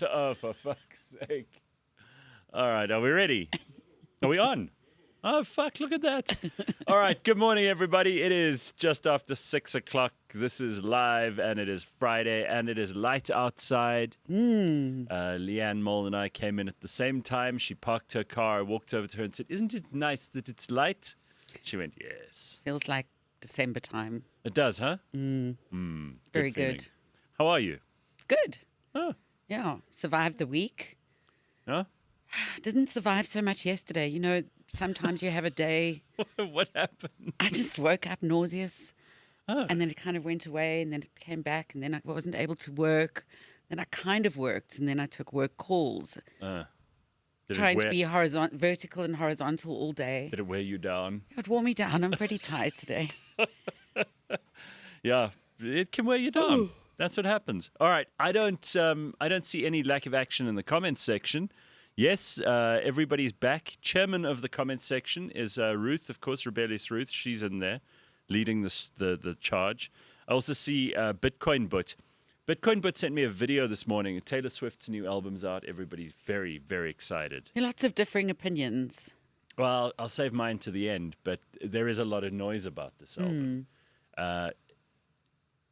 Oh, for fuck's sake. All right, are we ready? Are we on? Oh, fuck, look at that. All right, good morning, everybody. It is just after 6 o'clock. This is live, and it is Friday, and it is light outside. Leigh-Ann, Mole, and I came in at the same time. She parked her car. I walked over to her and said, "Isn't it nice that it's light?" She went, "Yes." Feels like December time. It does, huh? Very feeling. good. How are you? Good. Oh, Yeah. Survived the week. no? Didn't survive so much yesterday. You know, sometimes you have a day. What happened? I just woke up nauseous. Oh. And then it kind of went away and then it came back and then I wasn't able to work. Then I kind of worked and then I took work calls. Did Trying it to be vertical and horizontal all day. Did it wear you down? It wore me down. I'm pretty tired today. Yeah, it can wear you down. That's what happens. All right, I don't see any lack of action in the comments section. Yes, everybody's back. Chairman of the comments section is Ruth, of course, Rebellious Ruth. She's in there, leading the charge. I also see Bitcoin Butt. Bitcoin Butt sent me a video this morning. Taylor Swift's new album's out. Everybody's very, very excited. Lots of differing opinions. Well, I'll save mine to the end, but there is a lot of noise about this album.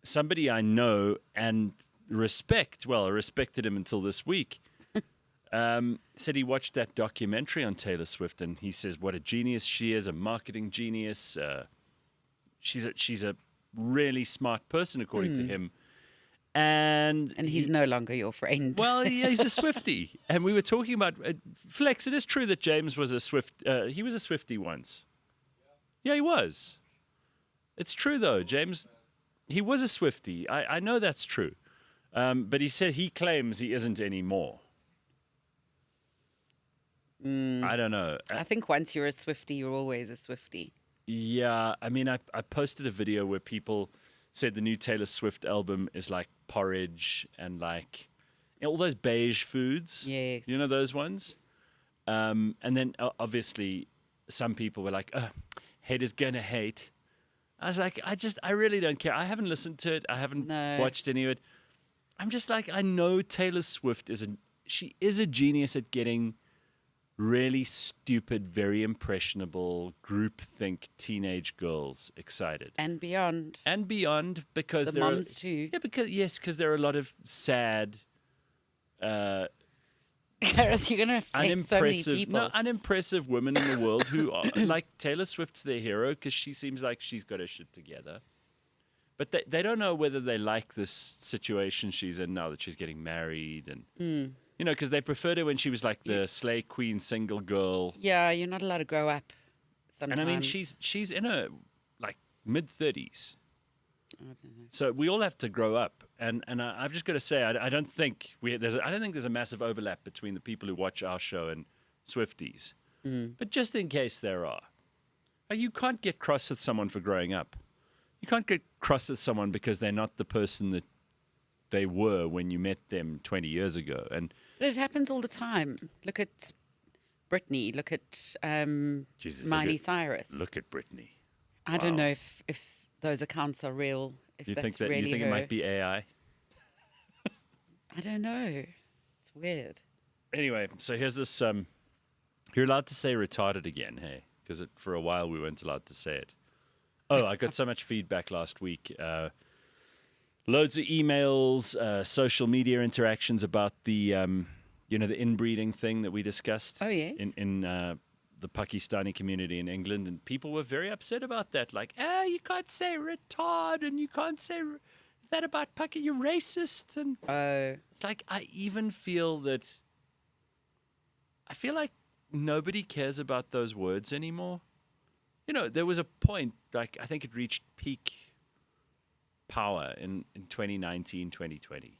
Somebody I know and respect, well, I respected him until this week, said he watched that documentary on Taylor Swift, and he says what a genius she is, a marketing genius. She's a really smart person, according to him. And he's no longer your friend. Well, yeah, he's a Swiftie. And we were talking about Flex. It is true that James was a Swift. He was a Swiftie once. Yeah, he was. It's true though, James. He was a Swiftie. I know that's true. But he claims he isn't anymore. I don't know. I think once you're a Swiftie, you're always a Swiftie. Yeah, I mean, I posted a video where people said the new Taylor Swift album is like porridge and like all those beige foods. Yes. You know those ones? And then obviously some people were like, oh, haters gonna hate. I was like, I really don't care. I haven't listened to it. I haven't watched any of it. I'm just like, I know Taylor Swift she is a genius at getting really stupid, very impressionable, groupthink teenage girls excited. And beyond. And beyond, because the moms too. Yeah, because there are a lot of sad, Gareth, you're going to say so many people. Unimpressive women in the world who are like Taylor Swift's their hero because she seems like she's got her shit together. But they don't know whether they like this situation she's in now that she's getting married and you know, because they preferred her when she was like the slay queen single girl. Yeah, you're not allowed to grow up sometimes. And I mean, she's in her like mid-30s. I don't know. So we all have to grow up, and I've just got to say, I don't think there's a massive overlap between the people who watch our show and Swifties. But just in case there are, you can't get cross with someone for growing up. You can't get cross with someone because they're not the person that they were when you met them 20 years ago. And but it happens all the time. Look at Britney. Look at Miley Cyrus. Look at Britney. I don't know if those accounts are real. If You that's think really it might be AI? I don't know. It's weird. Anyway, so here's this. You're allowed to say retarded again, hey? Because for a while we weren't allowed to say it. Oh, I got so much feedback last week. Loads of emails, social media interactions about the the inbreeding thing that we discussed. Oh, yes. In the Pakistani community in England, and people were very upset about that. Like, you can't say retard, and you can't say that about Pakistan. You're racist, and it's like I feel like nobody cares about those words anymore. You know, there was a point, like I think it reached peak power in 2019, 2020.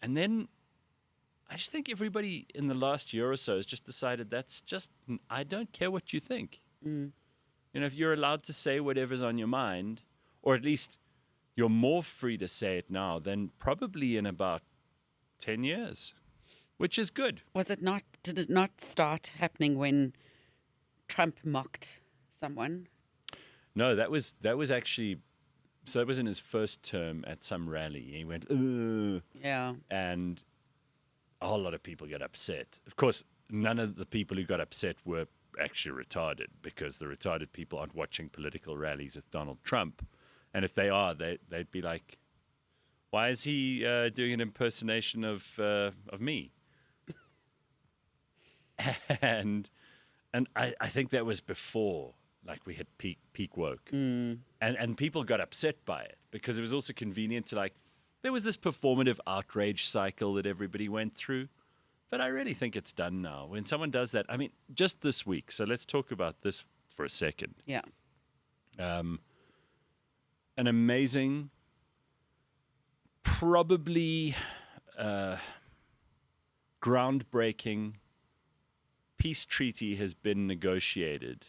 And then I just think everybody in the last year or so has just decided I don't care what you think. You know, if you're allowed to say whatever's on your mind, or at least you're more free to say it now than probably in about 10 years, which is good. Did it not start happening when Trump mocked someone? No, that was actually, so it was in his first term at some rally. He went, ugh. Yeah. And a whole lot of people got upset. Of course, none of the people who got upset were actually retarded, because the retarded people aren't watching political rallies with Donald Trump. And if they are, they'd be like, why is he doing an impersonation of me? and I think that was before, like, we had peak woke. And people got upset by it, because it was also convenient to, like, there was this performative outrage cycle that everybody went through. But I really think it's done now. When someone does that, I mean, just this week. So let's talk about this for a second. Yeah. An amazing, probably groundbreaking peace treaty has been negotiated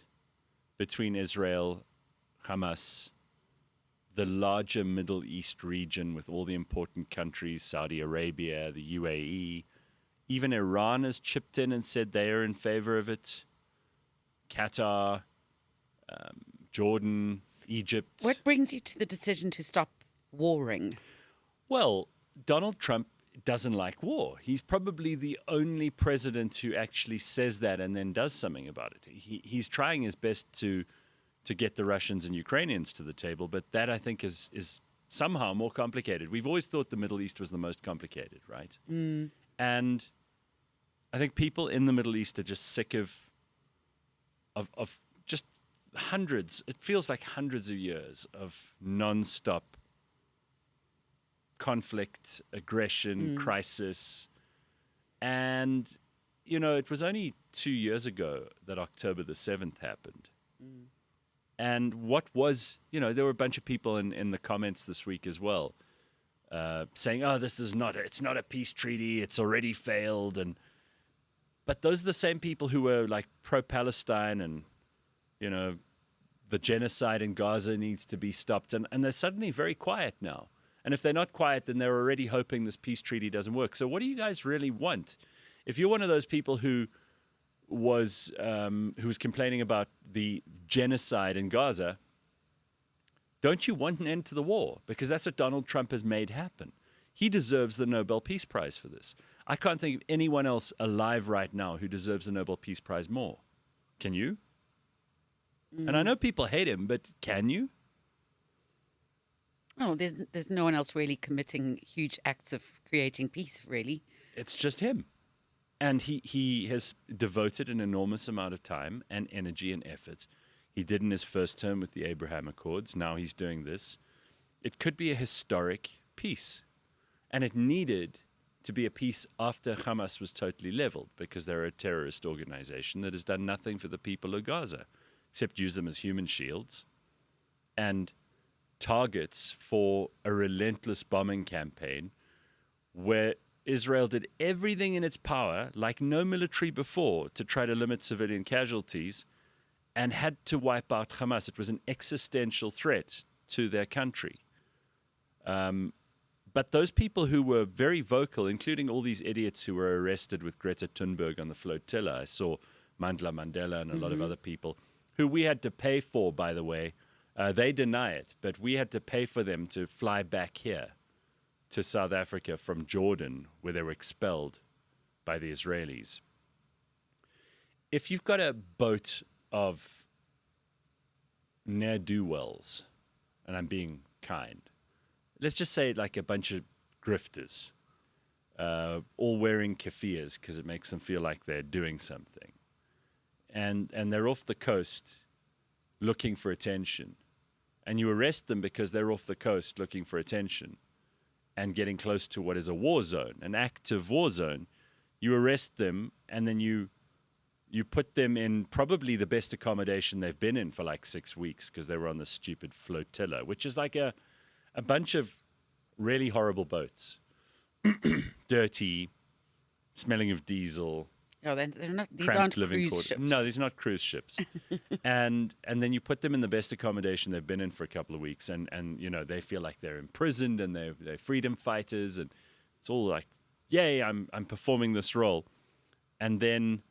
between Israel, Hamas, the larger Middle East region with all the important countries, Saudi Arabia, the UAE. Even Iran has chipped in and said they are in favor of it. Qatar, Jordan, Egypt. What brings you to the decision to stop warring? Well, Donald Trump doesn't like war. He's probably the only president who actually says that and then does something about it. He's trying his best to get the Russians and Ukrainians to the table, but that, I think, is somehow more complicated. We've always thought the Middle East was the most complicated, right? And I think people in the Middle East are just sick of just hundreds, it feels like hundreds of years of nonstop conflict, aggression, crisis. And, you know, it was only 2 years ago that October the 7th happened. And what was, you know, there were a bunch of people in the comments this week as well, saying, oh, it's not a peace treaty, it's already failed. But those are the same people who were like pro-Palestine and, you know, the genocide in Gaza needs to be stopped. And they're suddenly very quiet now. And if they're not quiet, then they're already hoping this peace treaty doesn't work. So what do you guys really want? If you're one of those people who was complaining about the genocide in Gaza, don't you want an end to the war? Because that's what Donald Trump has made happen. He deserves the Nobel Peace Prize for this. I can't think of anyone else alive right now who deserves the Nobel Peace Prize more. Can you? And I know people hate him, but can you? Oh, there's no one else really committing huge acts of creating peace, really. It's just him. And he has devoted an enormous amount of time and energy and effort. He did in his first term with the Abraham Accords. Now he's doing this. It could be a historic peace. And it needed to be a peace after Hamas was totally leveled, because they're a terrorist organization that has done nothing for the people of Gaza, except use them as human shields and targets for a relentless bombing campaign where Israel did everything in its power, like no military before, to try to limit civilian casualties, and had to wipe out Hamas. It was an existential threat to their country. But those people who were very vocal, including all these idiots who were arrested with Greta Thunberg on the flotilla, I saw Mandla Mandela and a lot of other people, who we had to pay for, by the way. They deny it, but we had to pay for them to fly back here to South Africa from Jordan, where they were expelled by the Israelis. If you've got a boat of ne'er-do-wells, and I'm being kind, let's just say like a bunch of grifters, all wearing keffiyehs because it makes them feel like they're doing something, and they're off the coast looking for attention, and you arrest them because they're off the coast looking for attention and getting close to what is a war zone, an active war zone. You arrest them, and then you put them in probably the best accommodation they've been in for like 6 weeks, because they were on this stupid flotilla, which is like a bunch of really horrible boats, dirty, smelling of diesel. Oh, they're not. These aren't cruise ships. No, these are not cruise ships. and then you put them in the best accommodation they've been in for a couple of weeks, and you know, they feel like they're imprisoned and they're freedom fighters, and it's all like, yay, I'm performing this role. And then,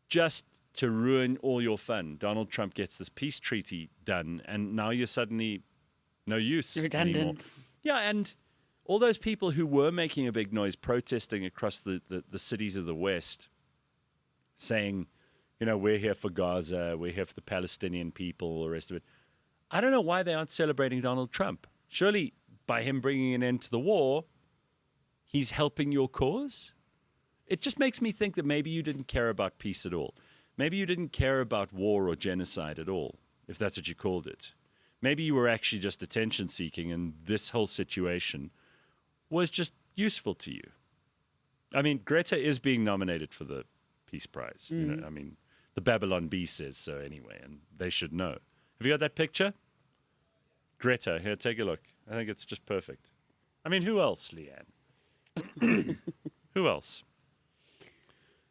just to ruin all your fun, Donald Trump gets this peace treaty done, and now you're suddenly no use Redundant. anymore. Yeah, and all those people who were making a big noise protesting across the cities of the West, saying, we're here for Gaza, we're here for the Palestinian people, all the rest of it. I don't know why they aren't celebrating Donald Trump. Surely by him bringing an end to the war, he's helping your cause? It just makes me think that maybe you didn't care about peace at all. Maybe you didn't care about war or genocide at all, if that's what you called it. Maybe you were actually just attention seeking and this whole situation was just useful to you. I mean, Greta is being nominated for the Peace Prize. I mean, the Babylon Bee says so anyway, and they should know. Have you got that picture? Greta, here, take a look. I think it's just perfect. I mean, who else, Leigh-Ann? Who else?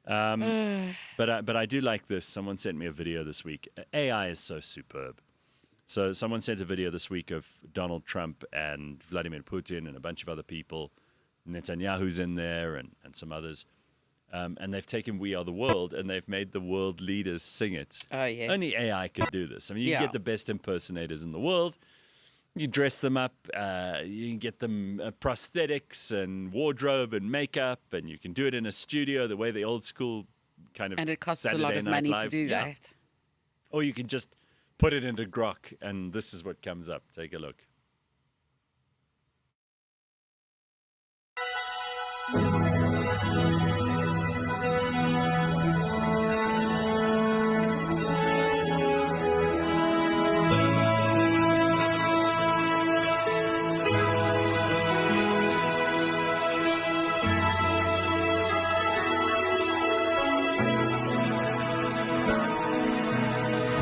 But I do like this. Someone sent me a video this week. AI is so superb. So someone sent a video this week of Donald Trump and Vladimir Putin and a bunch of other people. Netanyahu's in there and some others. And they've taken We Are the World and they've made the world leaders sing it. Oh, yes. Only AI could do this. I mean, you can get the best impersonators in the world. You dress them up. You can get them prosthetics and wardrobe and makeup. And you can do it in a studio the way the old school kind of And it costs Saturday a lot of Night money Live. to do that. Or you can just put it into Grok and this is what comes up. Take a look.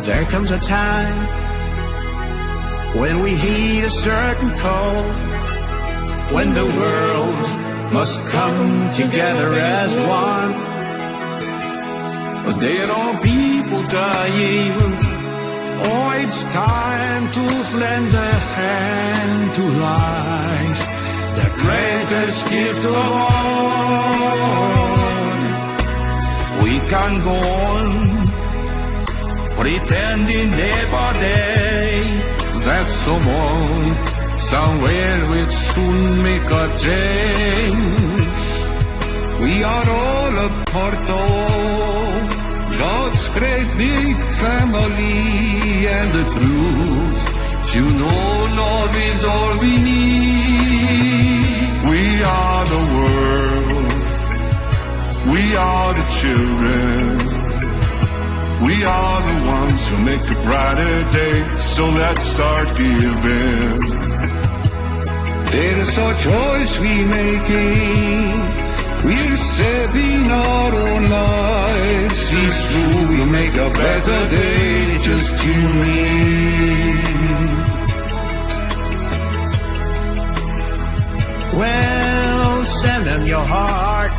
There comes a time when we heed a certain call, when the world must come together as one. But there are people dying. Oh, it's time to lend a hand to life, the greatest gift of all. We can go on pretending day by day that someone somewhere will soon make a change. We are all a part of God's great big family, and the truth, you know, love is all we need. We are the world, we are the children, we are the ones who make a brighter day, so let's start giving. There is a choice we making, we're saving our own lives. It's true, we make a better day, just you and me. Well, send them your heart,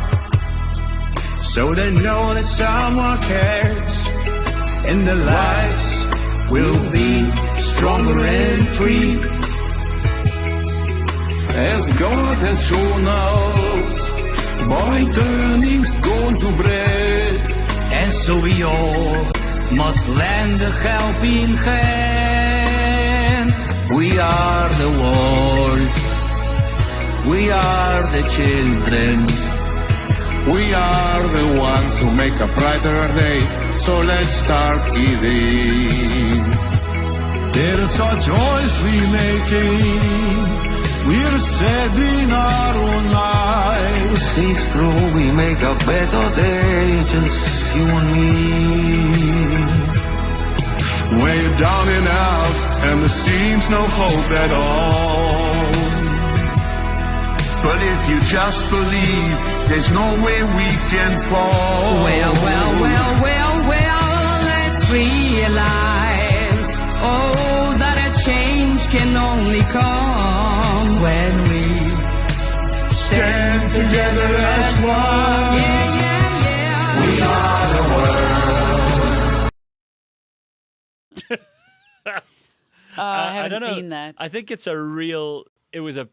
so they know that someone cares. And the lives will be stronger and free, as God has shown us by turning stone to bread. And so we all must lend a helping hand. We are the world, we are the children, we are the ones who make a brighter day. So let's start giving. There's a choice we're making, we're saving our own lives. It's true, we make a better day, just you and me. When you're down and out and there seems no hope at all, but if you just believe, there's no way we can fall. Well, let's realize, oh, that a change can only come when we stand together as one. Yeah. We are the world. I don't haven't know. seen that. I think it was a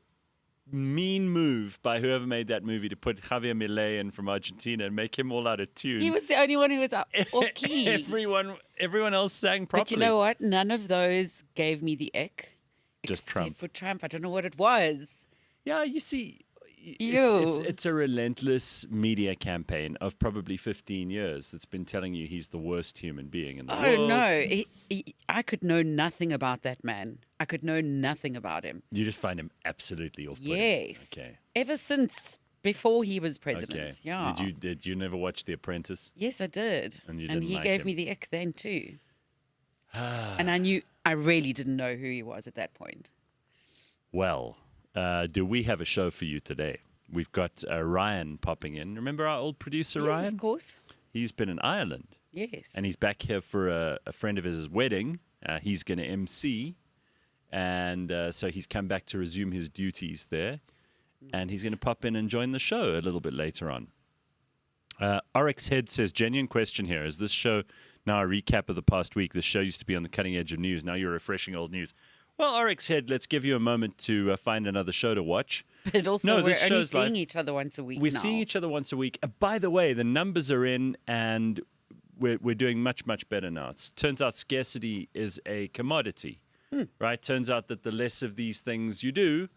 mean move by whoever made that movie to put Javier Milei in from Argentina and make him all out of tune. He was the only one who was off key. Everyone else sang properly. But you know what? None of those gave me the ick. Just except Trump. for Trump. I don't know what it was. Yeah, you see, Ew. it's a relentless media campaign of probably 15 years that's been telling you he's the worst human being in the Oh, world. no. I could know nothing about that man. I could know nothing about him. You just find him absolutely off-putting. Yes. Okay. Ever since before he was president. Okay. Yeah. Did you never watch The Apprentice? Yes, I did. And you didn't he like gave him. me the ick then too. And I really didn't know who he was at that point. Well, do we have a show for you today? We've got Ryan popping in. Remember our old producer, Yes, Ryan? of course. He's been in Ireland. Yes. And he's back here for a friend of his wedding. He's going to MC. And so he's come back to resume his duties there. And he's going to pop in and join the show a little bit later on. Oryx Head says, genuine question here. Is this show now a recap of the past week? This show used to be on the cutting edge of news. Now you're refreshing old news. Well, Oryx Head, let's give you a moment to find another show to watch. But also, No, we're this only show's live. seeing each other once a week We're now. seeing each other once a week. By the way, the numbers are in, and we're doing much, much better now. It turns out scarcity is a commodity, right? Turns out that the less of these things you do,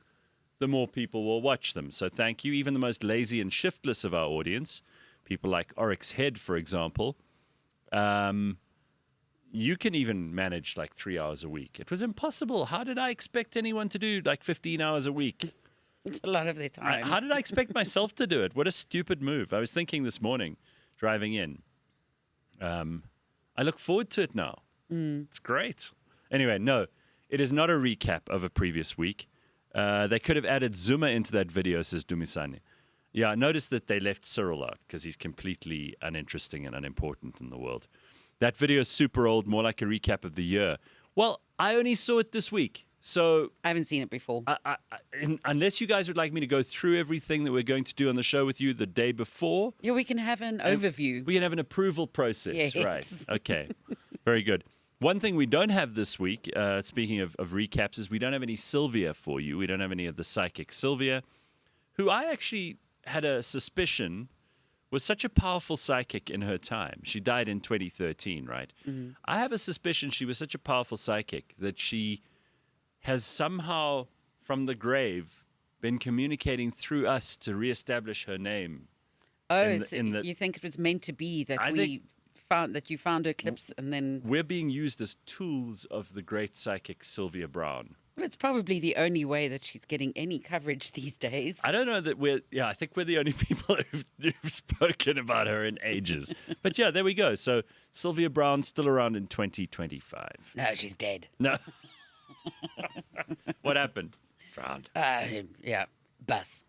the more people will watch them. So thank you. Even the most lazy and shiftless of our audience, people like Oryx Head, for example, you can even manage like 3 hours a week. It was impossible. How did I expect anyone to do like 15 hours a week? It's a lot of their time. How did I expect myself to do it? What a stupid move. I was thinking this morning, driving in. I look forward to it now. It's great. Anyway, no, it is not a recap of a previous week. They could have added Zuma into that video, says Dumisani. Yeah, notice that they left Cyril out because he's completely uninteresting and unimportant in the world. That video is super old, more like a recap of the year. Well, I only saw it this week. So I haven't seen it before. unless you guys would like me to go through everything that we're going to do on the show with you the day before, Yeah, we can have an overview. we can have an approval process. Yes. Right. Okay. Very good. One thing we don't have this week, speaking of recaps, is we don't have any Sylvia for you. We don't have any of the psychic Sylvia, who I actually had a suspicion was such a powerful psychic in her time. She died in 2013, right? I have a suspicion she was such a powerful psychic that she has somehow, from the grave, been communicating through us to reestablish her name. Oh, so you think it was meant to be that you found her clips and then... We're being used as tools of the great psychic Sylvia Brown. Well, it's probably the only way that she's getting any coverage these days. I don't know that I think we're the only people who've spoken about her in ages. But yeah, there we go. So Sylvia Brown still around in 2025. No, she's dead. No. What happened? Drowned. Yeah, bus.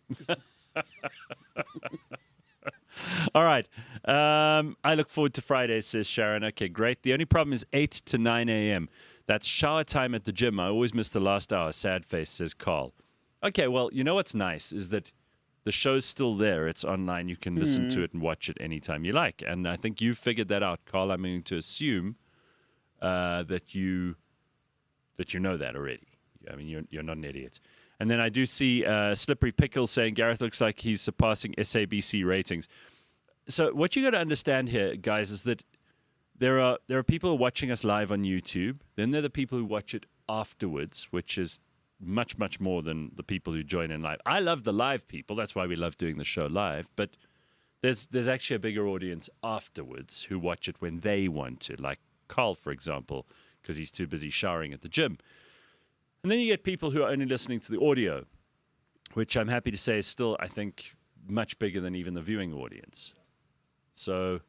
All right. I look forward to Fridays, says Sharon. Okay, great. The only problem is 8 to 9 a.m. That's shower time at the gym. I always miss the last hour. Sad face, says Carl. Okay, well, you know what's nice is that the show's still there. It's online. You can listen to it and watch it anytime you like. And I think you've figured that out, Carl. I'm going to assume that you know that already. I mean, you're not an idiot. And then I do see Slippery Pickle saying Gareth looks like he's surpassing SABC ratings. So what you got to understand here, guys, is that there are people watching us live on YouTube. Then there are the people who watch it afterwards, which is much, much more than the people who join in live. I love the live people. That's why we love doing the show live. But there's actually a bigger audience afterwards who watch it when they want to, like Carl, for example, because he's too busy showering at the gym. And then you get people who are only listening to the audio, which I'm happy to say is still, I think, much bigger than even the viewing audience. So,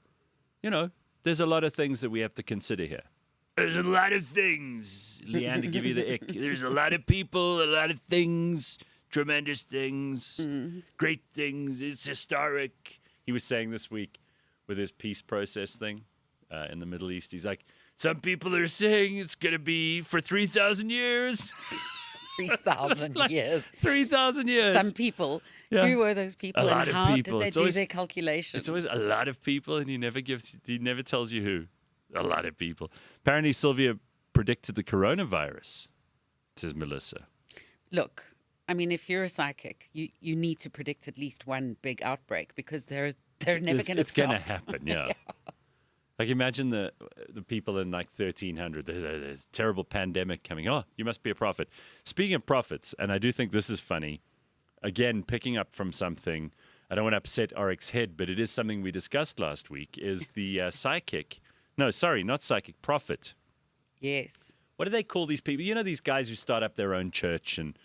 there's a lot of things that we have to consider here. There's a lot of things, Leigh-Ann, to give you the ick. There's a lot of people, a lot of things, tremendous things, great things. It's historic. He was saying this week with his peace process thing in the Middle East. He's like, some people are saying it's going to be for 3,000 years. 3,000 years. 3,000 years. Some people. Yeah. Who were those people A lot and of how people. did they It's do always- their calculations? It's always a lot of people, and he never tells you who. A lot of people. Apparently, Sylvia predicted the coronavirus, says Melissa. Look, I mean, if you're a psychic, you need to predict at least one big outbreak because they're never going to It's stop. going to happen, yeah. Like, imagine the people in like 1300. There's a terrible pandemic coming. Oh, you must be a prophet. Speaking of prophets, and I do think this is funny, again, picking up from something, I don't want to upset Oryx's head, but it is something we discussed last week, is the psychic. No, sorry, not psychic, prophet. Yes. What do they call these people? You know, these guys who start up their own church and,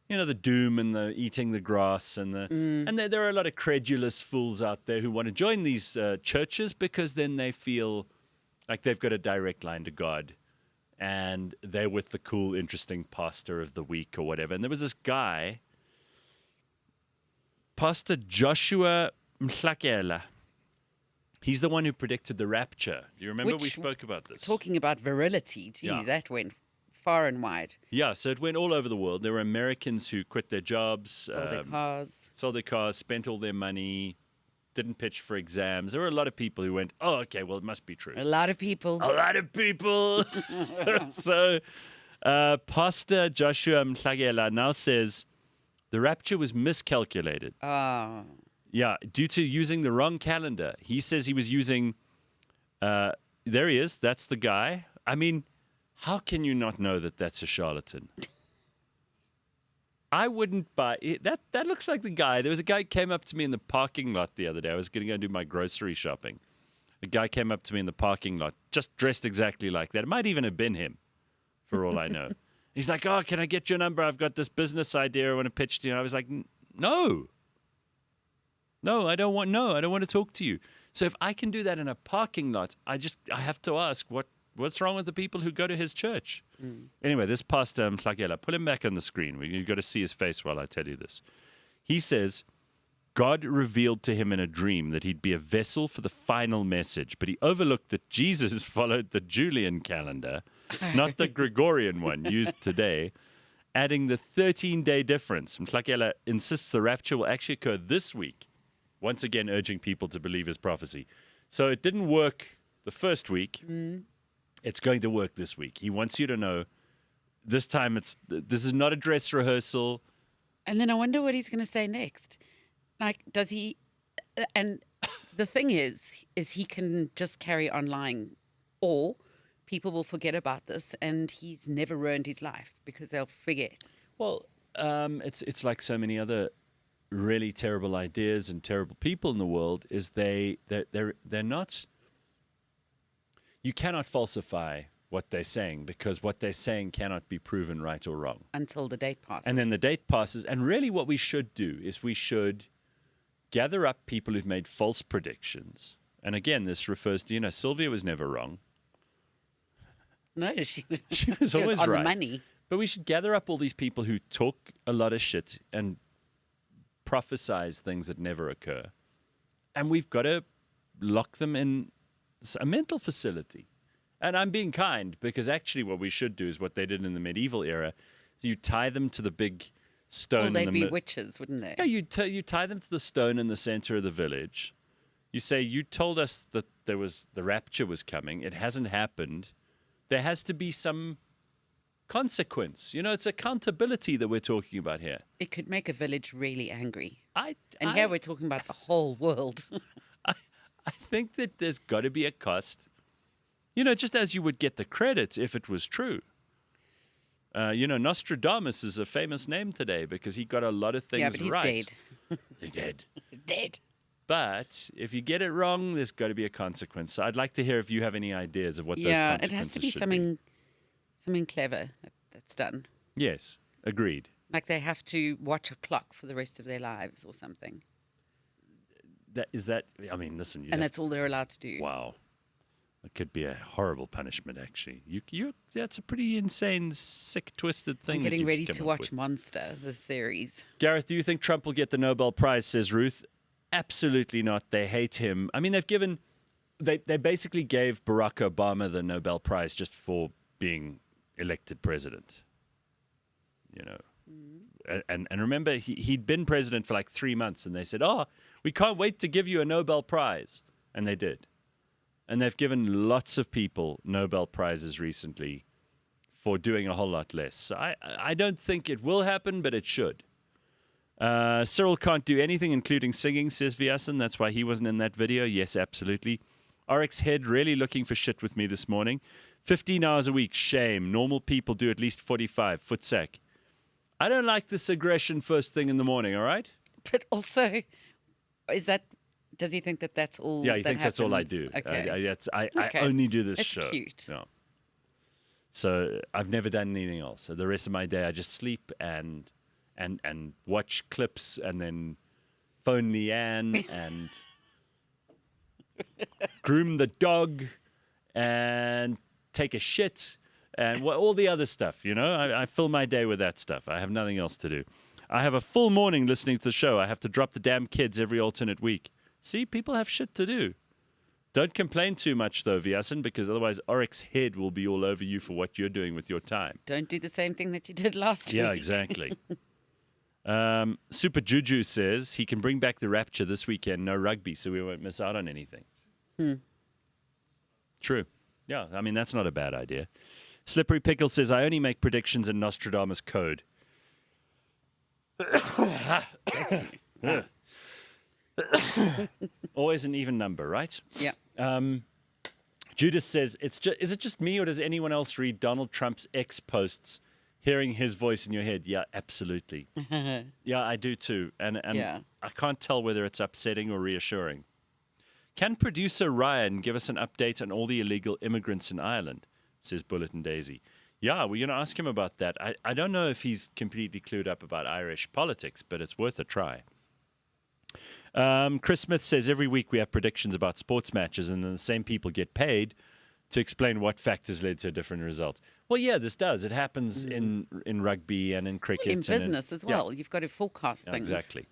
you know, the doom and the eating the grass and and there are a lot of credulous fools out there who want to join these churches because then they feel like they've got a direct line to God and they're with the cool, interesting pastor of the week or whatever. And there was this guy, Pastor Joshua Mhlakela. He's the one who predicted the rapture. Do you remember we spoke about this? Talking about virility, gee, that went far and wide. Yeah, so it went all over the world. There were Americans who quit their jobs, Sold their cars, spent all their money, didn't pitch for exams. There were a lot of people who went, oh, okay, well, it must be true. A lot of people. A lot of people. So Pastor Joshua Mhlakela now says the rapture was miscalculated. Oh. Yeah, due to using the wrong calendar. He says he was using, there he is, that's the guy. I mean, how can you not know that that's a charlatan? I wouldn't buy it. That looks like the guy. There was a guy who came up to me in the parking lot the other day. I was going to go do my grocery shopping. A guy came up to me in the parking lot, just dressed exactly like that. It might even have been him, for all I know. He's like, oh, can I get your number? I've got this business idea I want to pitch to you. I was like, no. No, I don't want to talk to you. So if I can do that in a parking lot, I have to ask what's wrong with the people who go to his church? Anyway, this pastor Mhlakela, pull him back on the screen. You've got to see his face while I tell you this. He says, God revealed to him in a dream that he'd be a vessel for the final message, but he overlooked that Jesus followed the Julian calendar, not the Gregorian one used today, adding the 13-day difference. Mhlakela insists the rapture will actually occur this week, once again urging people to believe his prophecy. So it didn't work the first week. It's going to work this week. He wants you to know this time this is not a dress rehearsal. And then I wonder what he's going to say next. Like, does he... And the thing is he can just carry on lying, or people will forget about this and he's never ruined his life because they'll forget. Well, it's like so many other really terrible ideas and terrible people in the world is they're not... You cannot falsify what they're saying because what they're saying cannot be proven right or wrong. Until the date passes. And then the date passes. And really what we should do is we should gather up people who've made false predictions. And again, this refers to, Sylvia was never wrong. No, she was always on right. the money. But we should gather up all these people who talk a lot of shit and prophesize things that never occur. And we've got to lock them in a mental facility. And I'm being kind because actually what we should do is what they did in the medieval era. You tie them to the big stone. Well, they'd be witches, wouldn't they? Yeah, you tie them to the stone in the center of the village. You say, you told us that the rapture was coming. It hasn't happened. There has to be some consequence. It's accountability that we're talking about here. It could make a village really angry. And here we're talking about the whole world. I think that there's got to be a cost. Just as you would get the credit if it was true. Nostradamus is a famous name today because he got a lot of things right. Yeah, but he's dead. He's dead. He's dead. But if you get it wrong, there's got to be a consequence. So I'd like to hear if you have any ideas of what those consequences should be. Yeah, it has to be something clever that's done. Yes, agreed. Like they have to watch a clock for the rest of their lives or something. Listen. And that's all they're allowed to do. Wow. It could be a horrible punishment, actually. That's a pretty insane, sick, twisted thing. I'm getting ready to watch Monster, the series. Gareth, do you think Trump will get the Nobel Prize, says Ruth? Absolutely not. They hate him. I mean, they basically gave Barack Obama the Nobel Prize just for being elected president. And remember, he'd been president for like 3 months, and they said, oh, we can't wait to give you a Nobel Prize. And they did. And they've given lots of people Nobel Prizes recently for doing a whole lot less. So I don't think it will happen, but it should. Cyril can't do anything, including singing, says Vyasan. That's why he wasn't in that video. Yes, absolutely. RX Head really looking for shit with me this morning. 15 hours a week, shame. Normal people do at least 45. Footsack. I don't like this aggression first thing in the morning, all right? But also, does he think that that's all? Yeah, he that thinks that's all I happens? do. Okay. I Okay. only do this It's show. cute. Yeah. So I've never done anything else. So the rest of my day, I just sleep and watch clips and then phone Leigh-Ann and groom the dog and take a shit and all the other stuff, you know. I fill my day with that stuff. I have nothing else to do. I have a full morning listening to the show. I have to drop the damn kids every alternate week. See, people have shit to do. Don't complain too much, though, Vyasan, because otherwise Oryx's head will be all over you for what you're doing with your time. Don't do the same thing that you did last week. Yeah, exactly. Super Juju says he can bring back the Rapture this weekend. No rugby, so we won't miss out on anything. True. Yeah, I mean, that's not a bad idea. Slippery Pickle says, I only make predictions in Nostradamus code. Always an even number, right? Yeah. Judas says, is it just me or does anyone else read Donald Trump's X posts hearing his voice in your head? Yeah, absolutely. Yeah, I do too. And Yeah. I can't tell whether it's upsetting or reassuring. Can producer Ryan give us an update on all the illegal immigrants in Ireland? Says Bulletin Daisy. Yeah, we're going to ask him about that. I don't know if he's completely clued up about Irish politics, but it's worth a try. Chris Smith says every week we have predictions about sports matches and then the same people get paid to explain what factors led to a different result. Well, yeah, this does. It happens in rugby and in cricket. In and business as well. You've got to forecast things. Exactly.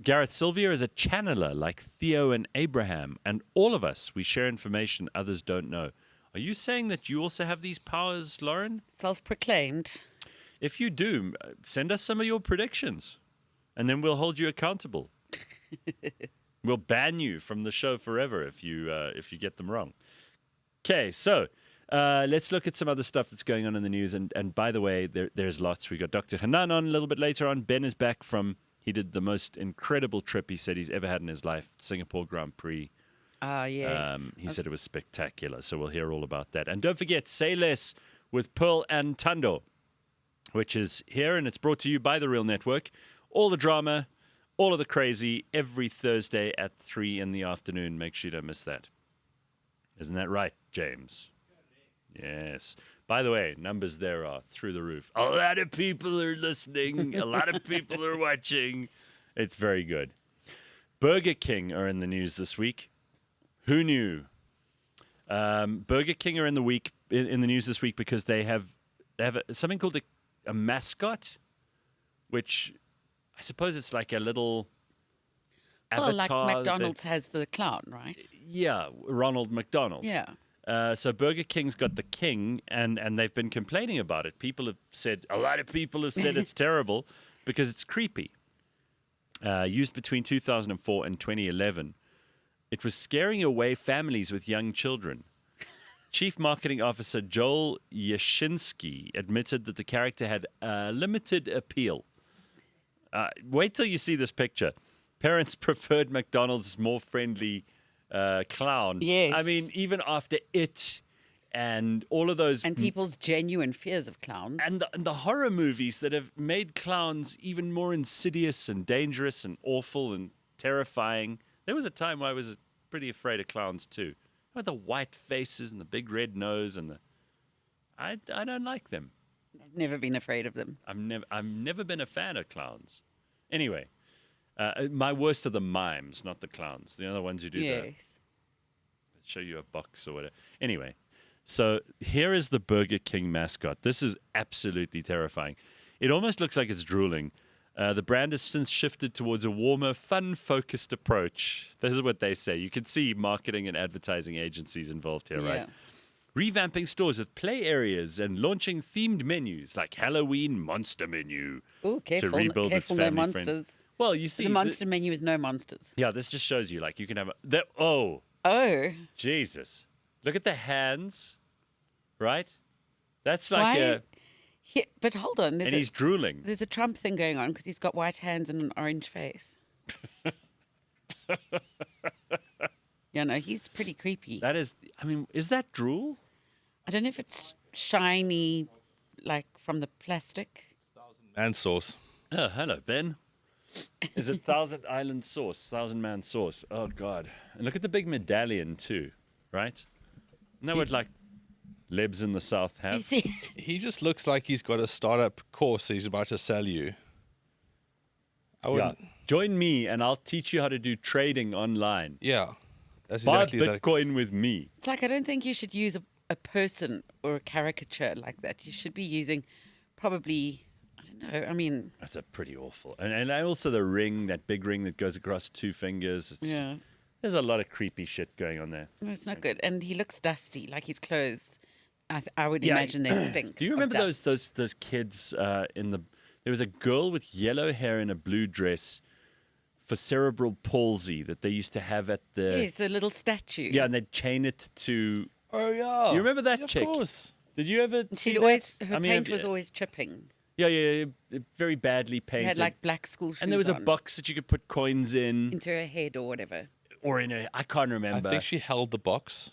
Gareth Sylvia is a channeler like Theo and Abraham, and all of us, we share information others don't know. Are you saying that you also have these powers, Lauren? Self-proclaimed. If you do, send us some of your predictions, and then we'll hold you accountable. We'll ban you from the show forever if you get them wrong. Okay, so let's look at some other stuff that's going on in the news. And by the way, there's lots. We got Dr. Hanan on a little bit later on. Ben is back he did the most incredible trip he said he's ever had in his life, Singapore Grand Prix. Ah, yes. He said it was spectacular, so we'll hear all about that. And don't forget, Say Less with Pearl and Tando, which is here, and it's brought to you by The Real Network. All the drama, all of the crazy, every Thursday at 3 in the afternoon. Make sure you don't miss that. Isn't that right, James? Yes. By the way, numbers there are through the roof. A lot of people are listening. A lot of people are watching. It's very good. Burger King are in the news this week. Who knew? Burger King are in the news this week because they have something called a mascot, which I suppose it's like a little avatar. Like McDonald's has the clown, right? Yeah, Ronald McDonald. Yeah. So Burger King's got the king, and they've been complaining about it. A lot of people have said it's terrible because it's creepy. Used between 2004 and 2011. It was scaring away families with young children. Chief Marketing Officer Joel Yashinsky admitted that the character had limited appeal. Wait till you see this picture. Parents preferred McDonald's more friendly clown. Yes. I mean, even after it and all of those... And people's genuine fears of clowns. And the horror movies that have made clowns even more insidious and dangerous and awful and terrifying. There was a time where I was pretty afraid of clowns too. With the white faces and the big red nose and I don't like them. I've never been afraid of them. I've never been a fan of clowns. Anyway, my worst are the mimes, not the clowns. The other ones who do Yes. show you a box or whatever. Anyway, so here is the Burger King mascot. This is absolutely terrifying. It almost looks like it's drooling. The brand has since shifted towards a warmer, fun-focused approach. This is what they say. You can see marketing and advertising agencies involved here, right? Revamping stores with play areas and launching themed menus like Halloween monster menu. Oh, careful. To rebuild Careful, its no family friend. monsters. Well, you see... The monster menu is no monsters. Yeah, this just shows you, like, you can have Oh. Jesus. Look at the hands, right? That's like But hold on. And he's drooling. There's a Trump thing going on because he's got white hands and an orange face. He's pretty creepy. That is, is that drool? I don't know if it's shiny, like from the plastic. And sauce. Oh, hello, Ben. Is it Thousand Island sauce, Thousand Man sauce? Oh, God. And look at the big medallion, too, right? Isn't that what, like, Lebs in the South You have? see, He just looks like he's got a startup course he's about to sell you. I Yeah. wouldn't. Join me, and I'll teach you how to do trading online. Yeah. That's Buy exactly that. Bitcoin with me. it's like I don't think you should use a person or a caricature like that. You should be using probably, I don't know, I mean, That's a pretty awful. And also the ring, that big ring that goes across 2 fingers. yeah. There's a lot of creepy shit going on there. No, it's not good. And he looks dusty, like his clothes. I would imagine they stink. Do you of remember dust. those kids in the? There was a girl with yellow hair in a blue dress for cerebral palsy that they used to have at the. Yes, a little statue. Yeah, and they'd chain it to. Oh, yeah. You remember that Of chick? course. Did you ever see She'd that? always, I her mean, paint was always chipping. Yeah, very badly She painted. had like black school shoes and there was a on box that you could put coins in, into her head or whatever. or in a. I can't I remember. think she held the box.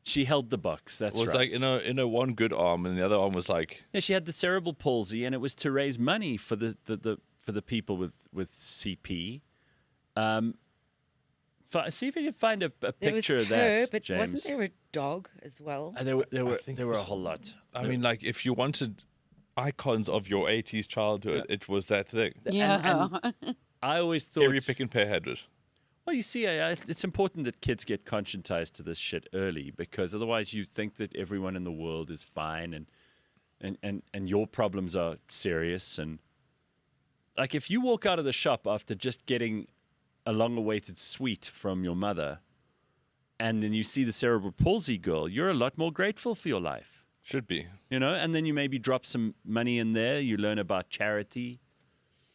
She held the box. That's It was right. like in a one good arm, and the other arm was like. Yeah, she had the cerebral palsy, and it was to raise money for the people with CP. See if you can find a There was picture of her, that, but James. wasn't there a dog as well? There were think there it were a was- whole lot. I mean, like, if you wanted icons of your 80s childhood, it was that thing. Yeah. I always thought. Every pick and pay had it. Well, you see, it's important that kids get conscientized to this shit early, because otherwise you think that everyone in the world is fine and your problems are serious. And like, if you walk out of the shop after just getting a long-awaited sweet from your mother, and then you see the cerebral palsy girl, you're a lot more grateful for your life, Should be. you know. And then you maybe drop some money in there. You learn about charity.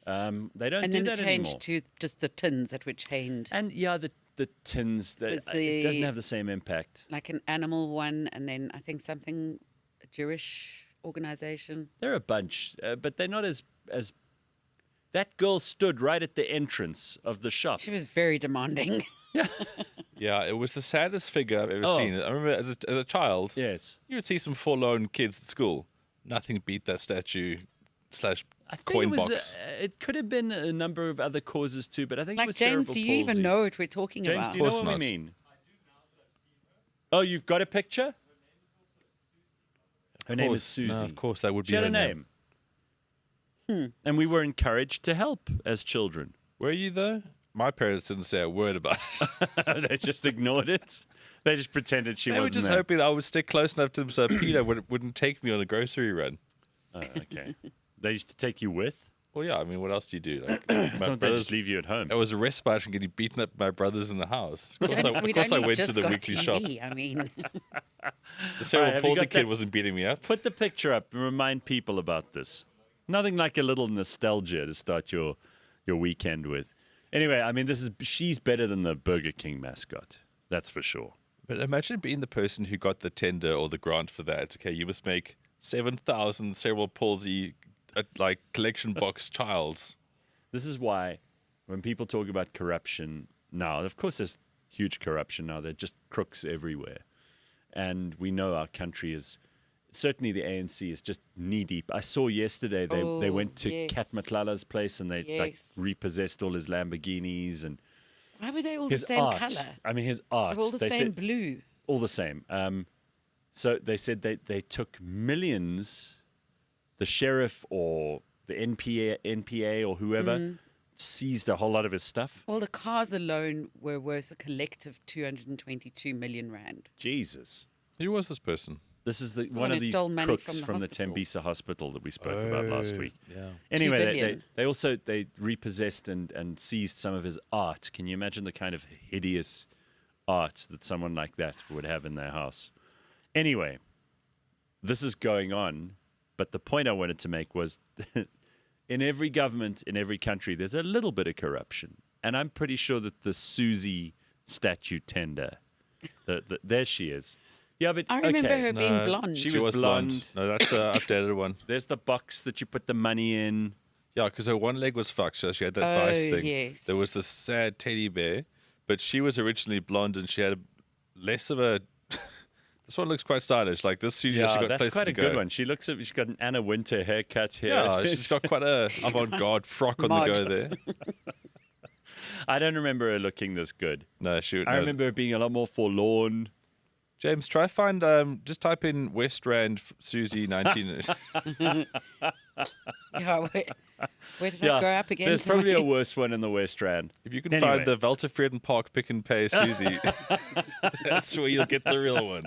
They don't And do then that it anymore. changed to just the tins that were chained, And yeah, the tins, Was it doesn't the- have the same impact. like an animal one, and then I think something, a Jewish organization. They're a bunch, but they're not as. That girl stood right at the entrance of the shop. She was very demanding. Yeah, it was the saddest figure I've ever Oh. seen. I remember as a child, Yes. you would see some forlorn kids at school. Nothing beat that statue / I think coin it was. box. It could have been a number of other causes too, but I think it Like, was James, cerebral do you even palsy. know what we're talking James, about? do you know Course what we not. mean? Oh, you've got a picture? Her name is Susie. No, of course, that would be She had her a name. And we were encouraged to help as children. Were you though? My parents didn't say a word about it. They just ignored it. They just pretended she They were wasn't just there. hoping I would stick close enough to them so Peter wouldn't take me on a grocery run. Oh, okay. They used to take you with? Well, yeah, I mean, what else do you do? Like, I my thought they brothers, just leave you at home. it was a respite from getting beaten up by my brothers in the house. Of course, I, We'd of course I only went to just the got weekly TV, shop. I mean, The cerebral have you palsy got kid that- wasn't beating me up. Put the picture up and remind people about this. Nothing like a little nostalgia to start your weekend with. Anyway, I mean, she's better than the Burger King mascot. That's for sure. But imagine being the person who got the tender or the grant for that. Okay, you must make 7,000 cerebral palsy like collection box childs. This is why when people talk about corruption now, of course there's huge corruption now. There are just crooks everywhere. And we know our country is, certainly the ANC is just knee deep. I saw yesterday they Oh, went to yes. Kat Matlala's place and they like Yes. repossessed all his Lamborghinis and why were they all his the same art. color? I mean, his art. They were all the They same said- blue. all the same. So they said they took millions. The sheriff or the NPA or whoever seized a whole lot of his stuff. Well, the cars alone were worth a collective 222 million rand. Jesus. Who was this person? This is the one one of who these stole money crooks from from the the hospital. Tembisa hospital that we spoke about last week. Yeah. Anyway, billion. they also repossessed and seized some of his art. Can you imagine the kind of hideous art that someone like that would have in their house? Anyway, this is going on, but the point I wanted to make was in every government, in every country, there's a little bit of corruption. And I'm pretty sure that the Susie statue tender, there she is. Yeah, but I remember okay. her being No, blonde. She She was was blonde. blonde. No, that's the updated one. There's the box that you put the money in. Yeah, because her one leg was fucked, so she had that Oh, vice thing. yes. There was this sad teddy bear, but she was originally blonde and she had less of a This one looks quite stylish. Like this Susie, Yeah, she got that's places quite to a go. good one. She's got an Anna Winter haircut here. Yeah, she's got quite a avant-garde frock on the Mod. go there. I don't remember her looking this good. No, shoot. I remember her being a lot more forlorn. James, try find. Just type in West Rand Susie 19. Yeah, where did I go up against? There's probably a worse one in the West Rand. If you can Anyway. find the Velterfreden Park Pick and Pay Susie, that's where you'll get the real one.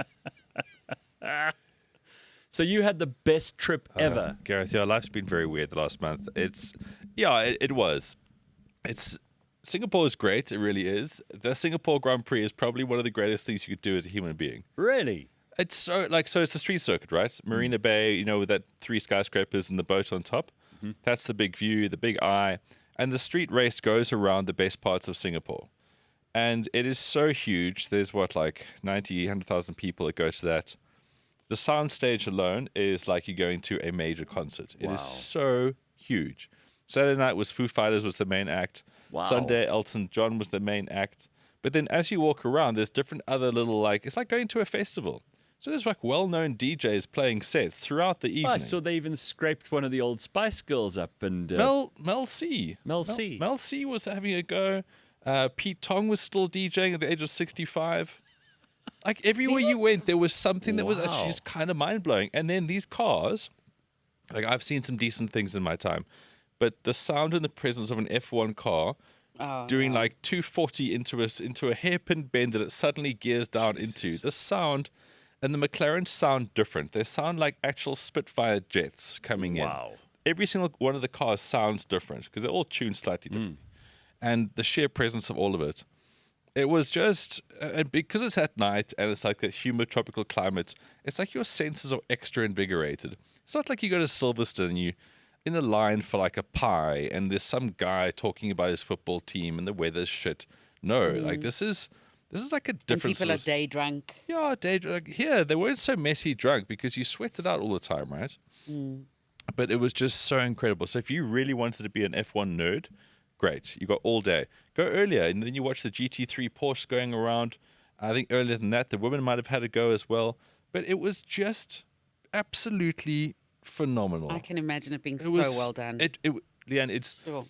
So you had the best trip ever. Gareth, yeah, life's been very weird the last month. It was. Singapore is great. It really is. The Singapore Grand Prix is probably one of the greatest things you could do as a human being. Really? It's so it's the street circuit, right? Marina Bay, with that 3 skyscrapers and the boat on top. That's the big view, the big eye. And the street race goes around the best parts of Singapore. And it is so huge. There's 100,000 people that go to that. The sound stage alone is like you're going to a major concert. It is so huge. Saturday night was Foo Fighters was the main act. Wow. Sunday, Elton John was the main act. But then as you walk around, there's different other little, it's like going to a festival. So there's well-known DJs playing sets throughout the evening. Oh, so they even scraped one of the old Spice Girls up and... Mel C. Mel C. Mel C was having a go. Pete Tong was still DJing at the age of 65. Like everywhere you went, there was something that was actually just kind of mind-blowing. And then these cars, I've seen some decent things in my time, but the sound and the presence of an F1 car doing 240 into a hairpin bend that it suddenly gears down into, the sound... And the McLarens sound different. They sound like actual Spitfire jets coming in. Wow. Every single one of the cars sounds different because they're all tuned slightly different. And the sheer presence of all of it. It was just, and because it's at night and it's like that humid tropical climate, it's like your senses are extra invigorated. It's not like you go to Silverstone and you in a line for a pie and there's some guy talking about his football team and the weather's shit. No, this is like a different People are sort of- day drunk. Yeah, here they weren't so messy drunk because you sweat it out all the time, right? But it was just so incredible. So if you really wanted to be an F1 nerd, great. You got all day. Go earlier, and then you watch the GT3 Porsche going around. I think earlier than that, the women might have had a go as well. But it was just absolutely phenomenal. I can imagine it being It so was- well done. Leigh-Ann, it's Sure.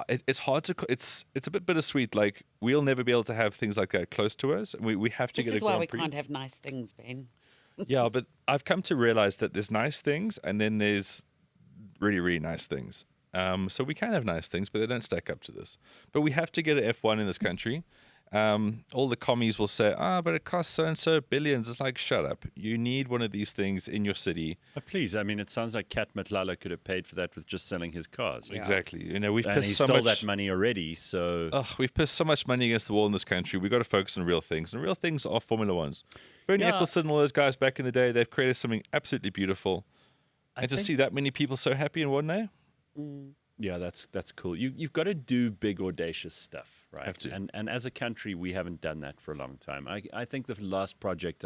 it's hard to. It's a bit bittersweet. Like we'll never be able to have things like that close to us. We have to This get is a why Grand we Prix. can't have nice things, Ben. Yeah, but I've come to realize that there's nice things and then there's really, really nice things. So we can have nice things, but they don't stack up to this. But we have to get an F1 in this country. All the commies will say, but it costs so-and-so billions. It's like, shut up. You need one of these things in your city. Please, I mean, it sounds like Kat Matlala could have paid for that with just selling his cars. Exactly. We've And pissed he so stole much. that money already, so... We've pissed so much money against the wall in this country. We've got to focus on real things. And real things are Formula Ones. Bernie Yeah. Eccleston and all those guys back in the day, they've created something absolutely beautiful. And to think- see that many people so happy in one day, Yeah, that's cool. You've got to do big, audacious stuff, right? Have to. And as a country, we haven't done that for a long time. I think the last project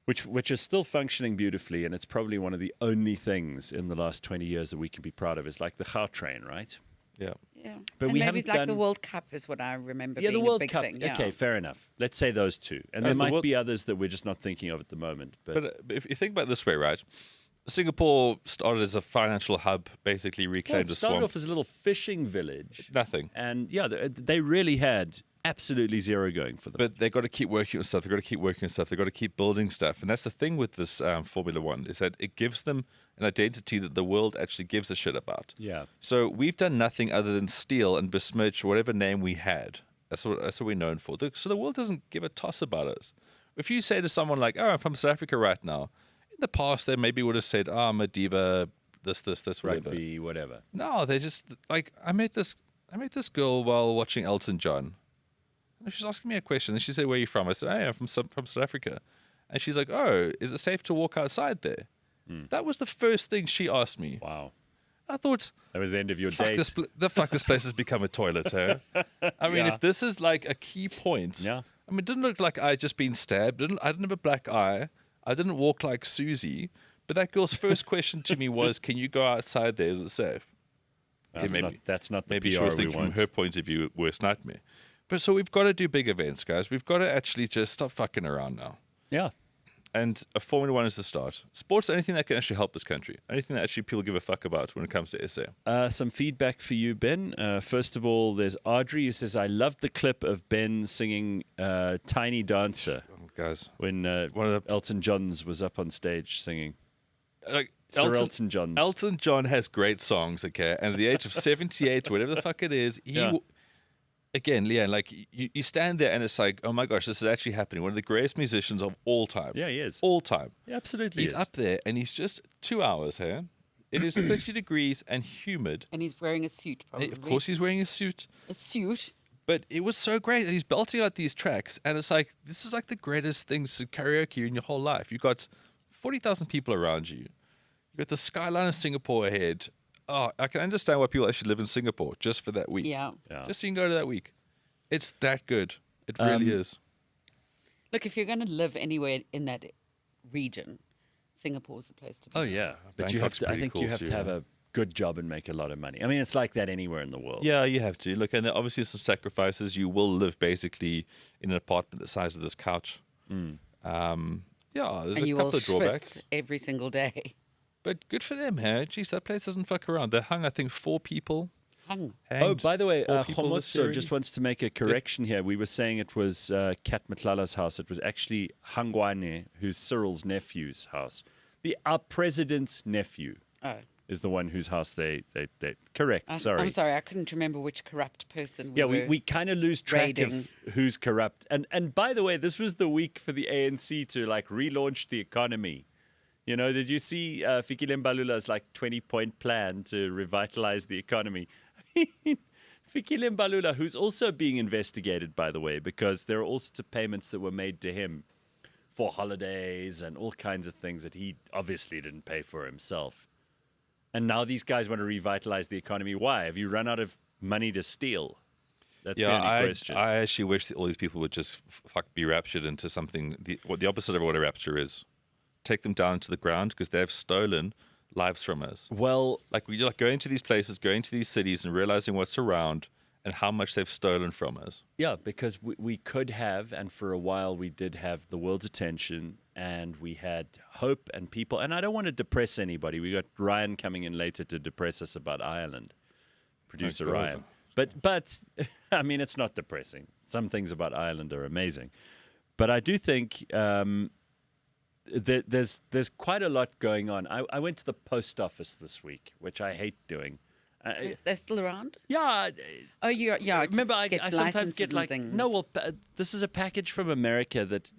which is still functioning beautifully, and it's probably one of the only things in the last 20 years that we can be proud of, is like the Gautrain, right? yeah. Yeah. But and we maybe haven't like the done- World Cup is what I remember Yeah, being the World a big Cup. thing. Yeah. Okay, fair enough. Let's say those two. And there As the might World- be others that we're just not thinking of at the moment. But, But if you think about it this way, right? Singapore started as a financial hub, basically well, reclaimed it a started swamp. off as a little fishing village. Nothing. And yeah, they really had absolutely zero going for them. But they've got to keep working on stuff. They've got to keep working on stuff. They've got to keep building stuff. And that's the thing with this Formula One, is that it gives them an identity that the world actually gives a shit about. Yeah. So we've done nothing other than steal and besmirch whatever name we had. That's what we're known for. So the world doesn't give a toss about us. If you say to someone like, I'm from South Africa right now, in the past they maybe would have said, I'm a diva, this, whatever. Rugby, whatever. No, they just like I met this girl while watching Elton John. And she was asking me a question, and she said, "Where are you from?" I said, "Hey, I'm from South Africa." And she's like, "Oh, is it safe to walk outside there?" That was the first thing she asked me. Wow. I thought, That was the end of your fuck date. this place has become a toilet, huh? I mean, Yeah. if this is like a key point, Yeah. I mean, it didn't look like I had just been stabbed. I didn't have a black eye. I didn't walk like Susie. But that girl's first question to me was, "Can you go outside there? Is it safe?" That's not the Maybe PR she was we thinking want. from her point of view, worst nightmare. But so we've got to do big events, guys. We've got to actually just stop fucking around now. Yeah. And a Formula One is the start. Sports, anything that can actually help this country. Anything that actually people give a fuck about when it comes to SA. Some feedback for you, Ben. First of all, there's Audrey who says, I loved the clip of Ben singing Tiny Dancer Guys, when one of the Elton John's was up on stage singing. like Sir Elton John's. Elton John has great songs, okay? And at the age of 78, whatever the fuck it is, again, Leigh-Ann, like you stand there and it's like, oh my gosh, this is actually happening. One of the greatest musicians of all time. Yeah, he is. All time. Yeah, absolutely. He's up there and he's just 2 hours here. It is 30 degrees and humid. And he's wearing a suit, probably. Of course, he's wearing a suit. A suit? But it was so great that he's belting out these tracks, and it's like, this is like the greatest things to karaoke in your whole life. You've got 40,000 people around you. You've got the skyline of Singapore ahead. Oh, I can understand why people actually live in Singapore just for that week. Yeah. Just so you can go to that week. It's that good. It really is. Look, if you're going to live anywhere in that region, Singapore's the place to be. Oh, yeah. But you have Bangkok's to, I pretty think cool you have too, to have a good job and make a lot of money. I mean, it's like that anywhere in the world. Yeah, you have to. Look, and there are obviously some sacrifices. You will live basically in an apartment the size of this couch. Yeah, there's And a you couple will of drawbacks. schwitz every single day. But good for them, hey? Jeez, that place doesn't fuck around. They hung, I think, 4 people. Hung. Oh, hanged by the way, 4 people this Homotso year. just wants to make a correction here. We were saying it was Kat Matlala's house. It was actually Hangwane, who's Cyril's nephew's house. Our president's nephew Oh. is the one whose house they correct. Sorry. I'm sorry, I couldn't remember which corrupt person Yeah, were. we kind of lose track raiding. of who's corrupt. And by the way, this was the week for the ANC to like relaunch the economy. You know, did you see Fikile Mbalula's like 20-point plan to revitalize the economy? Fikile Mbalula, who's also being investigated, by the way, because there are all sorts of payments that were made to him for holidays and all kinds of things that he obviously didn't pay for himself. And now these guys want to revitalize the economy. Why? Have you run out of money to steal? That's the only question. I actually wish that all these people would just be raptured into something, the opposite of what a rapture is. Take them down to the ground because they've stolen lives from us. Well, Like we like going to these places, going to these cities and realizing what's around and how much they've stolen from us. yeah, because we could have, and for a while we did have the world's attention and we had hope and people. And I don't want to depress anybody. We got Ryan coming in later to depress us about Ireland, producer God. Ryan. But I mean, it's not depressing. Some things about Ireland are amazing. But I do think there's quite a lot going on. I went to the post office this week, which I hate doing. They're still around? Yeah. Oh, yeah. to Remember, I get sometimes licenses get and like, things. no, well, this is a package from America that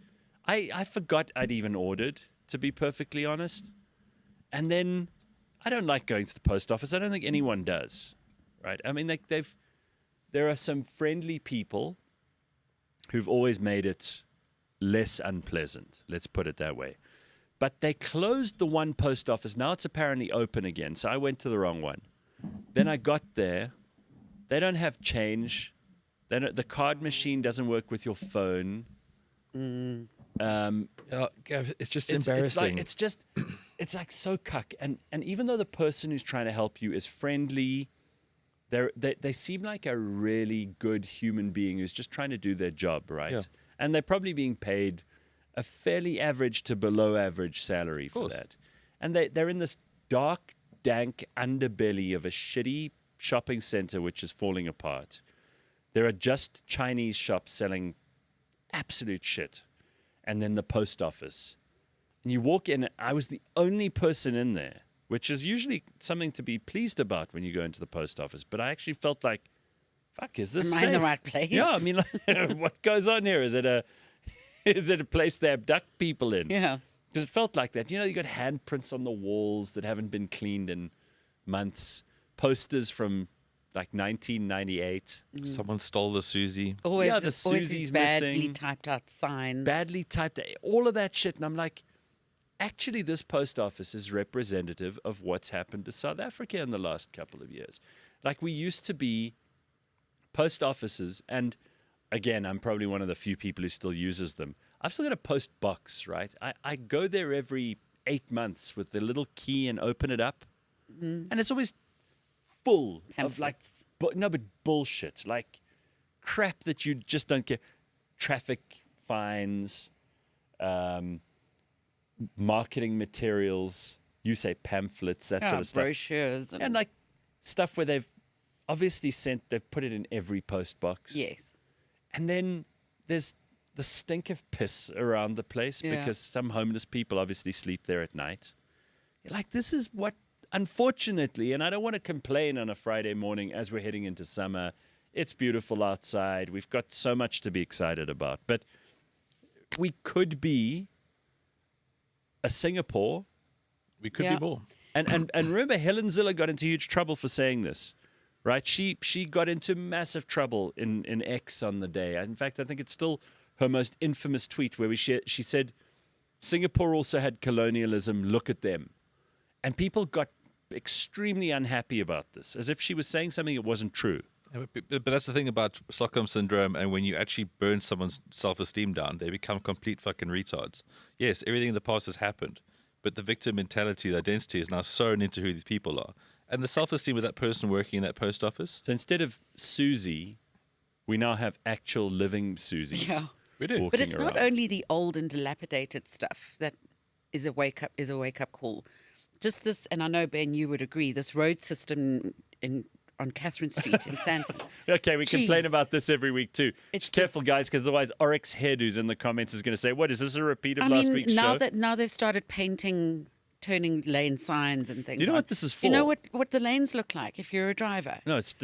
I forgot I'd even ordered, to be perfectly honest. And then I don't like going to the post office. I don't think anyone does, right? I mean, there are some friendly people who've always made it less unpleasant. Let's put it that way. But they closed the one post office. Now it's apparently open again. So I went to the wrong one. Then I got there. They don't have change. The card machine doesn't work with your phone. It's just embarrassing. It's like so cuck. And even though the person who's trying to help you is friendly, they seem like a really good human being who's just trying to do their job, right? Yeah. And they're probably being paid a fairly average to below average salary for course. that. And they're in this dark, dank underbelly of a shitty shopping center which is falling apart. There are just Chinese shops selling absolute shit. And then the post office. And you walk in, I was the only person in there, which is usually something to be pleased about when you go into the post office. But I actually felt like, fuck, is this Am I in the safe? right place? Yeah, I mean, like, what goes on here? Is it a place they abduct people in? Yeah. Because it felt like that. You know, you got handprints on the walls that haven't been cleaned in months. Posters from like 1998. Someone stole the Susie. Always, Yeah, the always Susie's these badly missing. typed out signs. Badly typed, all of that shit. And I'm like, actually, this post office is representative of what's happened to South Africa in the last couple of years. Like, we used to be post offices, and again, I'm probably one of the few people who still uses them. I've still got a post box, right? I go there every 8 months with the little key and open it up. And it's always full of like, Pamphlets. but bullshit, like crap that you just don't get. Traffic fines, marketing materials. You say pamphlets, that sort of stuff. Brochures. And like stuff where they've obviously they've put it in every post box. Yes. And then there's the stink of piss around the place because some homeless people obviously sleep there at night. You're like, this is what, unfortunately, and I don't want to complain on a Friday morning as we're heading into summer. It's beautiful outside. We've got so much to be excited about. But we could be a Singapore. We could be more. And remember, Helen Ziller got into huge trouble for saying this, right? She got into massive trouble in X on the day. In fact, I think it's still her most infamous tweet where she said, Singapore also had colonialism, look at them. And people got extremely unhappy about this, as if she was saying something that wasn't true. But that's the thing about Stockholm Syndrome, and when you actually burn someone's self-esteem down, they become complete fucking retards. Yes, everything in the past has happened, but the victim mentality, the identity is now sewn into who these people are. And the self-esteem of that person working in that post office. So instead of Susie, we now have actual living Susies. Yeah. We do. But it's not around. only the old and dilapidated stuff that is a wake up call. Just this, and I know Ben, you would agree. This road system on Catherine Street in Sandton. Okay, we complain Jeez. about this every week too. It's Just careful, just- guys, because otherwise Oryx Hairdo's in the comments is going to say, "What is this a repeat of I last mean, week's now show?" now they've started turning lane signs and things. You know on. what this is You know for? what the lanes look like if you're a driver. No, it's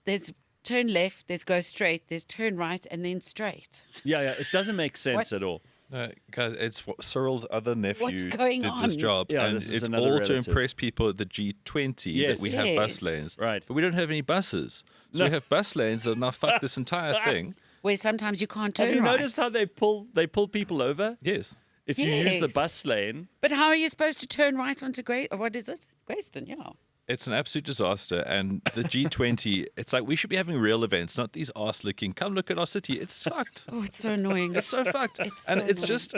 There's turn left, there's go straight, there's turn right, and then straight. yeah. It doesn't make sense What? at all. No, guys, it's what Cyril's other nephew What's going did this on? job, Yeah, and this is it's another all to relative. impress people at the G20 Yes. that we have bus Yes. lanes. Right. But we don't have any buses. So No. we have bus lanes that now fuck this entire thing. Where sometimes you can't turn Have you right. noticed how they pull people over? Yes. If you use the Yes. bus lane, But how are you supposed to turn right onto what is it? Greyston, yeah. It's an absolute disaster. And the G20, it's like we should be having real events, not these arse licking. Come look at our city. It's fucked. Oh, it's so annoying. It's so fucked. It's And so it's annoying. just,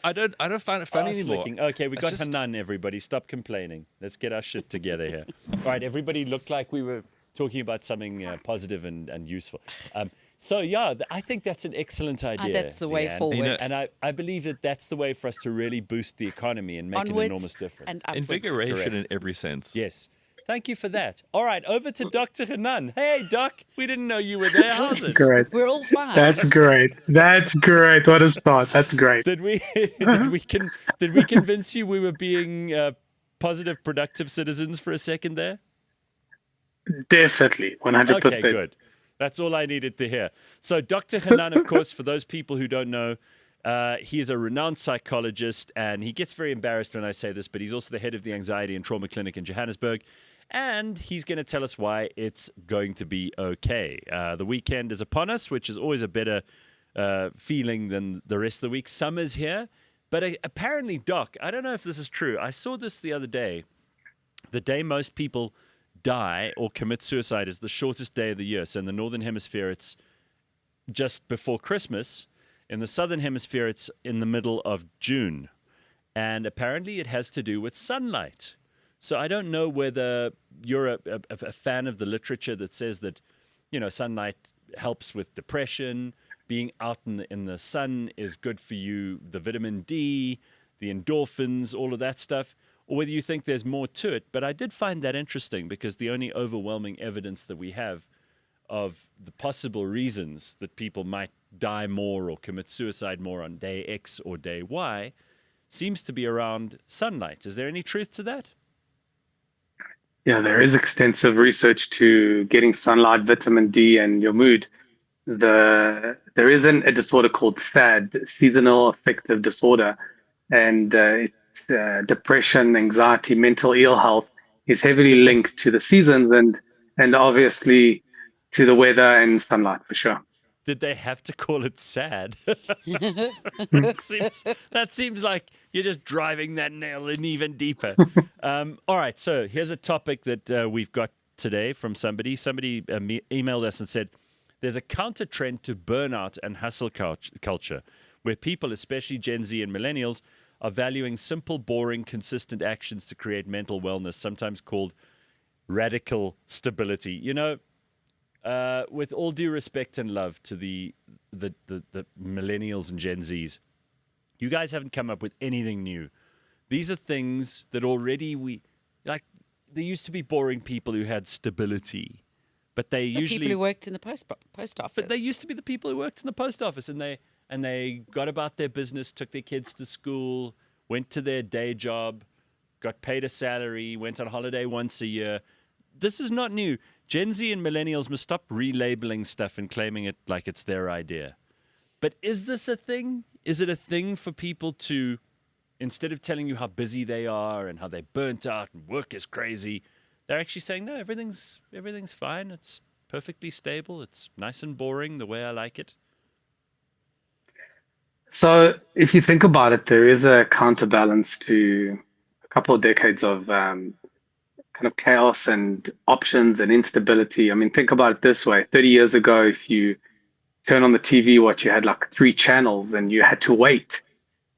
I don't find it funny arse anymore. licking. Okay, we I got just- Hanan, everybody. Stop complaining. Let's get our shit together here. All right, everybody looked like we were talking about something positive and useful. So, yeah, I think that's an excellent idea. that's the way Leigh-Ann. forward. You know- And I believe that that's the way for us to really boost the economy and make Onwards an enormous difference. and upwards. Invigoration in Correct. every sense. Yes. Thank you for that. All right, over to Dr. Hanan. Hey, Doc, we didn't know you were there. How's it? Great. We're all fine. That's great. That's great. What a start. That's great. Did we did we convince you we were being positive, productive citizens for a second there? Definitely. 100%. Okay, good. That's all I needed to hear. So Dr. Hanan, of course, for those people who don't know, he is a renowned psychologist, and he gets very embarrassed when I say this, but he's also the head of the Anxiety and Trauma Clinic in Johannesburg, and he's going to tell us why it's going to be okay. The weekend is upon us, which is always a better feeling than the rest of the week. Summer's here, but apparently, Doc, I don't know if this is true. I saw this the other day. The day most people die or commit suicide is the shortest day of the year. So in the Northern Hemisphere, it's just before Christmas. In the Southern Hemisphere, it's in the middle of June. And apparently it has to do with sunlight. So I don't know whether you're a fan of the literature that says that, you know, sunlight helps with depression. Being out in the sun is good for you. The vitamin D, the endorphins, all of that stuff. Or whether you think there's more to it. But I did find that interesting because the only overwhelming evidence that we have of the possible reasons that people might die more or commit suicide more on day X or day Y seems to be around sunlight. Is there any truth to that? Yeah, there is extensive research to getting sunlight, vitamin D, and your mood. There is a disorder called SAD, seasonal affective disorder, and depression, anxiety, mental ill health is heavily linked to the seasons and obviously to the weather and sunlight for sure. Did they have to call it sad? that seems like you're just driving that nail in even deeper. All right, so here's a topic that we've got today from somebody. Somebody emailed us and said, there's a counter trend to burnout and hustle culture where people, especially Gen Z and millennials, are valuing simple, boring, consistent actions to create mental wellness, sometimes called radical stability. You know, with all due respect and love to the millennials and Gen Zs, You guys haven't come up with anything new. These are things that already like. There used to be boring people who had stability, but they usually people who worked in the post office. But they used to be the people who worked in the post office, and they got about their business, took their kids to school, went to their day job, got paid a salary, went on holiday once a year. This is not new. Gen Z and millennials must stop relabeling stuff and claiming it like it's their idea. But is this a thing? Is it a thing for people to, instead of telling you how busy they are and how they burnt out and work is crazy, they're actually saying, no, everything's fine. It's perfectly stable. It's nice and boring the way I like it. So if you think about it, there is a counterbalance to a couple of decades of kind of chaos and options and instability. I mean, think about it this way. 30 years ago, if you turn on the TV, you had like 3 channels and you had to wait.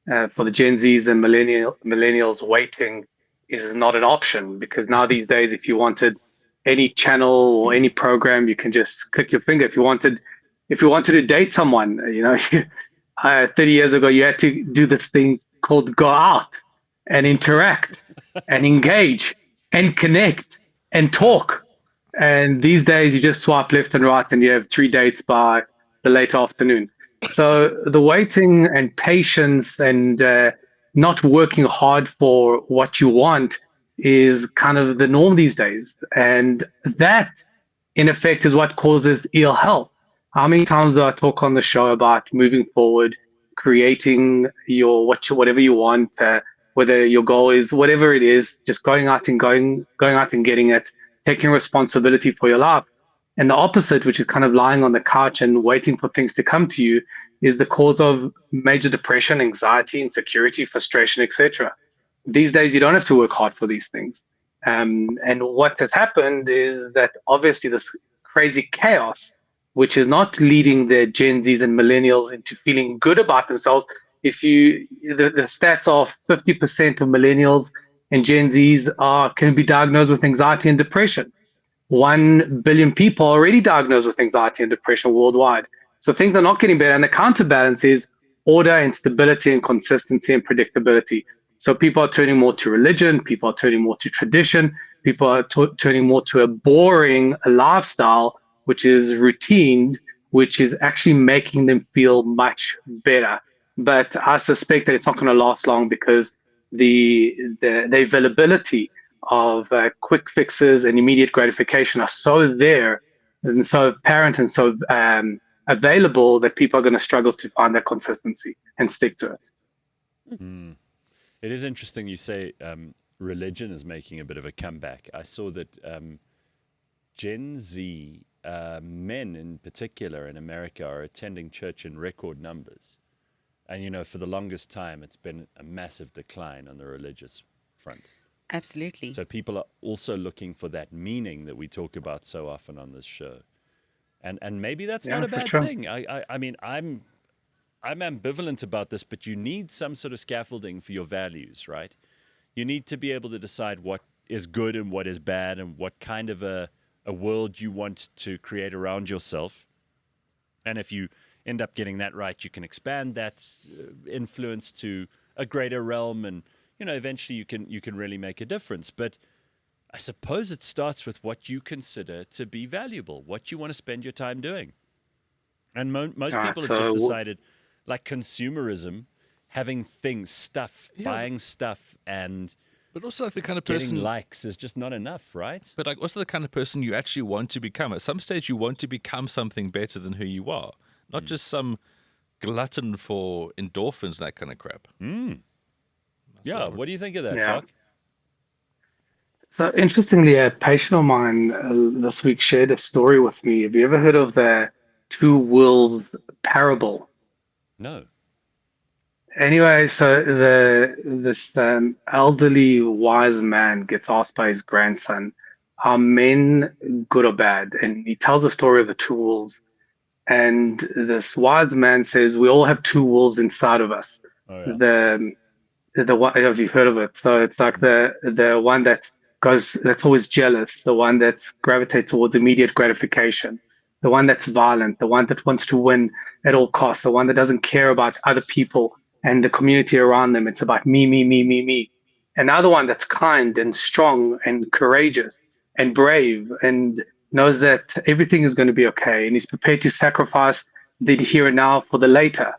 For the Gen Zs and millennials, waiting is not an option, because now these days, if you wanted any channel or any program, you can just click your finger. If you wanted to date someone, 30 years ago, you had to do this thing called go out and interact and engage and connect and talk. And these days, you just swipe left and right and you have 3 dates by the late afternoon. So the waiting and patience and not working hard for what you want is kind of the norm these days. And that, in effect, is what causes ill health. How many times do I talk on the show about moving forward, creating whatever you want, whether your goal is whatever it is, just going out and getting it, taking responsibility for your life. And the opposite, which is kind of lying on the couch and waiting for things to come to you, is the cause of major depression, anxiety, insecurity, frustration, etc. These days, you don't have to work hard for these things. And what has happened is that obviously this crazy chaos, which is not leading the Gen Zs and millennials into feeling good about themselves. The stats are 50% of millennials and Gen Zs can be diagnosed with anxiety and depression. 1 billion people are already diagnosed with anxiety and depression worldwide. So things are not getting better. And the counterbalance is order and stability and consistency and predictability. So people are turning more to religion. People are turning more to tradition. People are turning more to a boring lifestyle, which is routine, which is actually making them feel much better. But I suspect that it's not going to last long, because the availability of quick fixes and immediate gratification are so there and so apparent and so available that people are going to struggle to find that consistency and stick to it. Mm. It is interesting you say religion is making a bit of a comeback. I saw that Gen Z men in particular in America are attending church in record numbers. And, for the longest time, it's been a massive decline on the religious front. Absolutely. So people are also looking for that meaning that we talk about so often on this show. And maybe that's not a bad thing. I mean, I'm ambivalent about this, but you need some sort of scaffolding for your values, right? You need to be able to decide what is good and what is bad and what kind of a world you want to create around yourself. And if you end up getting that right, you can expand that influence to a greater realm, and eventually you can really make a difference. But I suppose it starts with what you consider to be valuable, what you want to spend your time doing. And most people have just decided, like consumerism, having things, buying stuff, and but also like the kind of getting person likes is just not enough, right? But like also the kind of person you actually want to become. At some stage, you want to become something better than who you are, not just some glutton for endorphins, that kind of crap. Yeah, what do you think of that, Yeah. Doc? So interestingly, a patient of mine this week shared a story with me. Have you ever heard of the 2 wolves parable? No. Anyway, so this elderly wise man gets asked by his grandson, "Are men good or bad?" And he tells the story of the 2 wolves. And this wise man says, "We all have 2 wolves inside of us." Oh, yeah. The one, have you heard of it? So it's like the one that's always jealous, the one that gravitates towards immediate gratification, the one that's violent, the one that wants to win at all costs, the one that doesn't care about other people and the community around them. It's about me, me, me, me, me. Another one that's kind and strong and courageous and brave and knows that everything is going to be okay and is prepared to sacrifice the here and now for the later.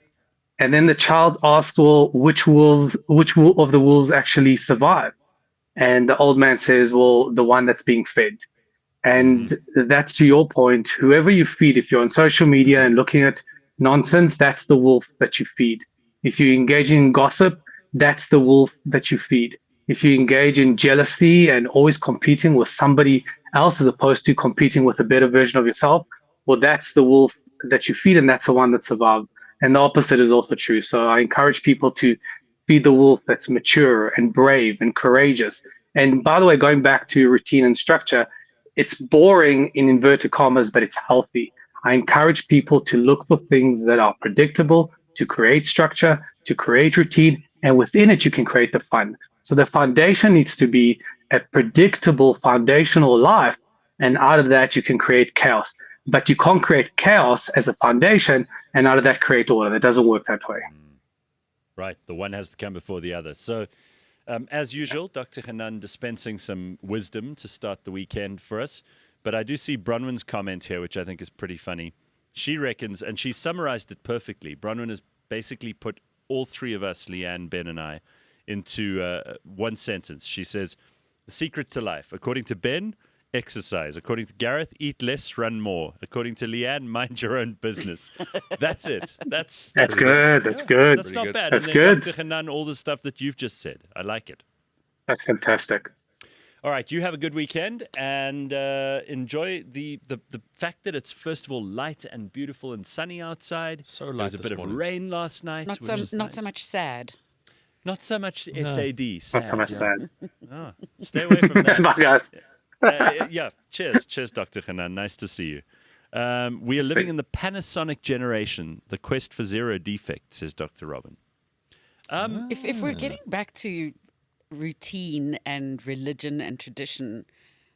And then the child asks, well, which wool of the wolves actually survive? And the old man says, well, the one that's being fed. And that's to your point, whoever you feed, if you're on social media and looking at nonsense, that's the wolf that you feed. If you engage in gossip, that's the wolf that you feed. If you engage in jealousy and always competing with somebody else as opposed to competing with a better version of yourself, well, that's the wolf that you feed, and that's the one that survives. And the opposite is also true. So I encourage people to feed the wolf that's mature and brave and courageous. And by the way, going back to routine and structure, it's boring in inverted commas, but it's healthy. I encourage people to look for things that are predictable, to create structure, to create routine, and within it, you can create the fun. So the foundation needs to be a predictable foundational life, and out of that, you can create chaos. But you can't create chaos as a foundation, and out of that, create order. That doesn't work that way. Right. The one has to come before the other. So, as usual, Dr. Hanan dispensing some wisdom to start the weekend for us. But I do see Bronwyn's comment here, which I think is pretty funny. She reckons, and she summarized it perfectly. Bronwyn has basically put all three of us, Leigh-Ann, Ben, and I, into one sentence. She says, the secret to life, according to Ben, exercise. According to Gareth, eat less, run more. According to Leigh-Ann, mind your own business. That's it. That's good. That's good. That's not good. bad. That's and then good. Dr. Hanan, all the stuff that you've just said. I like it. That's fantastic. All right, you have a good weekend and enjoy the fact that it's, first of all, light and beautiful and sunny outside. So There light was a this bit of morning. rain last night. Not which so is not so nice. much sad. Not so much SAD. Not Sad, so much yeah. sad. Oh, stay away from that. My God. Yeah, cheers, Dr. Hanan. Nice to see you. We are living in the Panasonic generation, the quest for zero defect, says Dr. Robin. If we're getting back to routine and religion and tradition,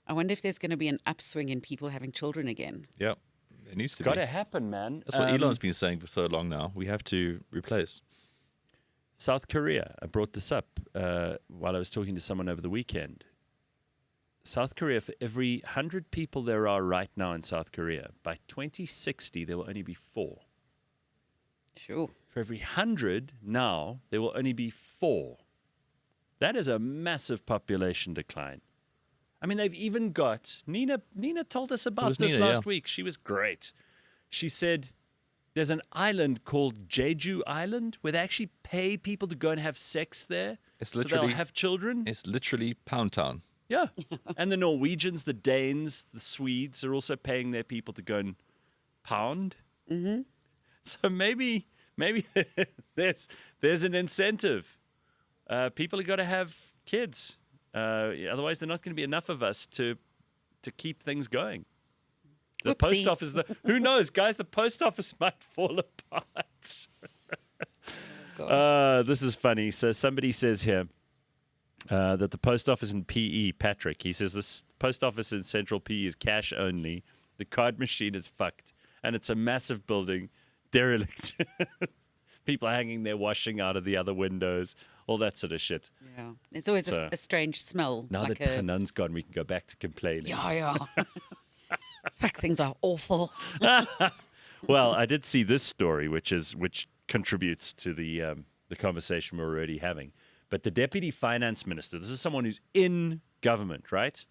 I wonder if there's going to be an upswing in people having children again. Yeah, it needs to Got be. to happen, man. That's what Elon's been saying for so long now. We have to replace. South Korea, I brought this up while I was talking to someone over the weekend. South Korea, for every 100 people there are right now in South Korea, by 2060, there will only be 4. Sure. For every 100 now, there will only be 4. That is a massive population decline. I mean, they've even got... Nina told us about was this Nina, last yeah. week. She was great. She said there's an island called Jeju Island where they actually pay people to go and have sex there. It's so literally- they'll have children. It's literally Pound Town. Yeah. And the Norwegians, the Danes, the Swedes are also paying their people to go and pound. Mm-hmm. So maybe there's an incentive. People have got to have kids. Otherwise, there's not going to be enough of us to keep things going. The post Whoopsie. office, who knows, guys, the post office might fall apart. This is funny. So somebody says here, that the post office in PE, Patrick, he says this post office in Central PE is cash only. The card machine is fucked. And it's a massive building, derelict. People hanging their washing out of the other windows, all that sort of shit. Yeah. It's always So, a strange smell. Now like that Hanan's gone, we can go back to complaining. Yeah. Fuck, things are awful. Well, I did see this story, which contributes to the conversation we're already having. But the deputy finance minister, this is someone who's in government, right,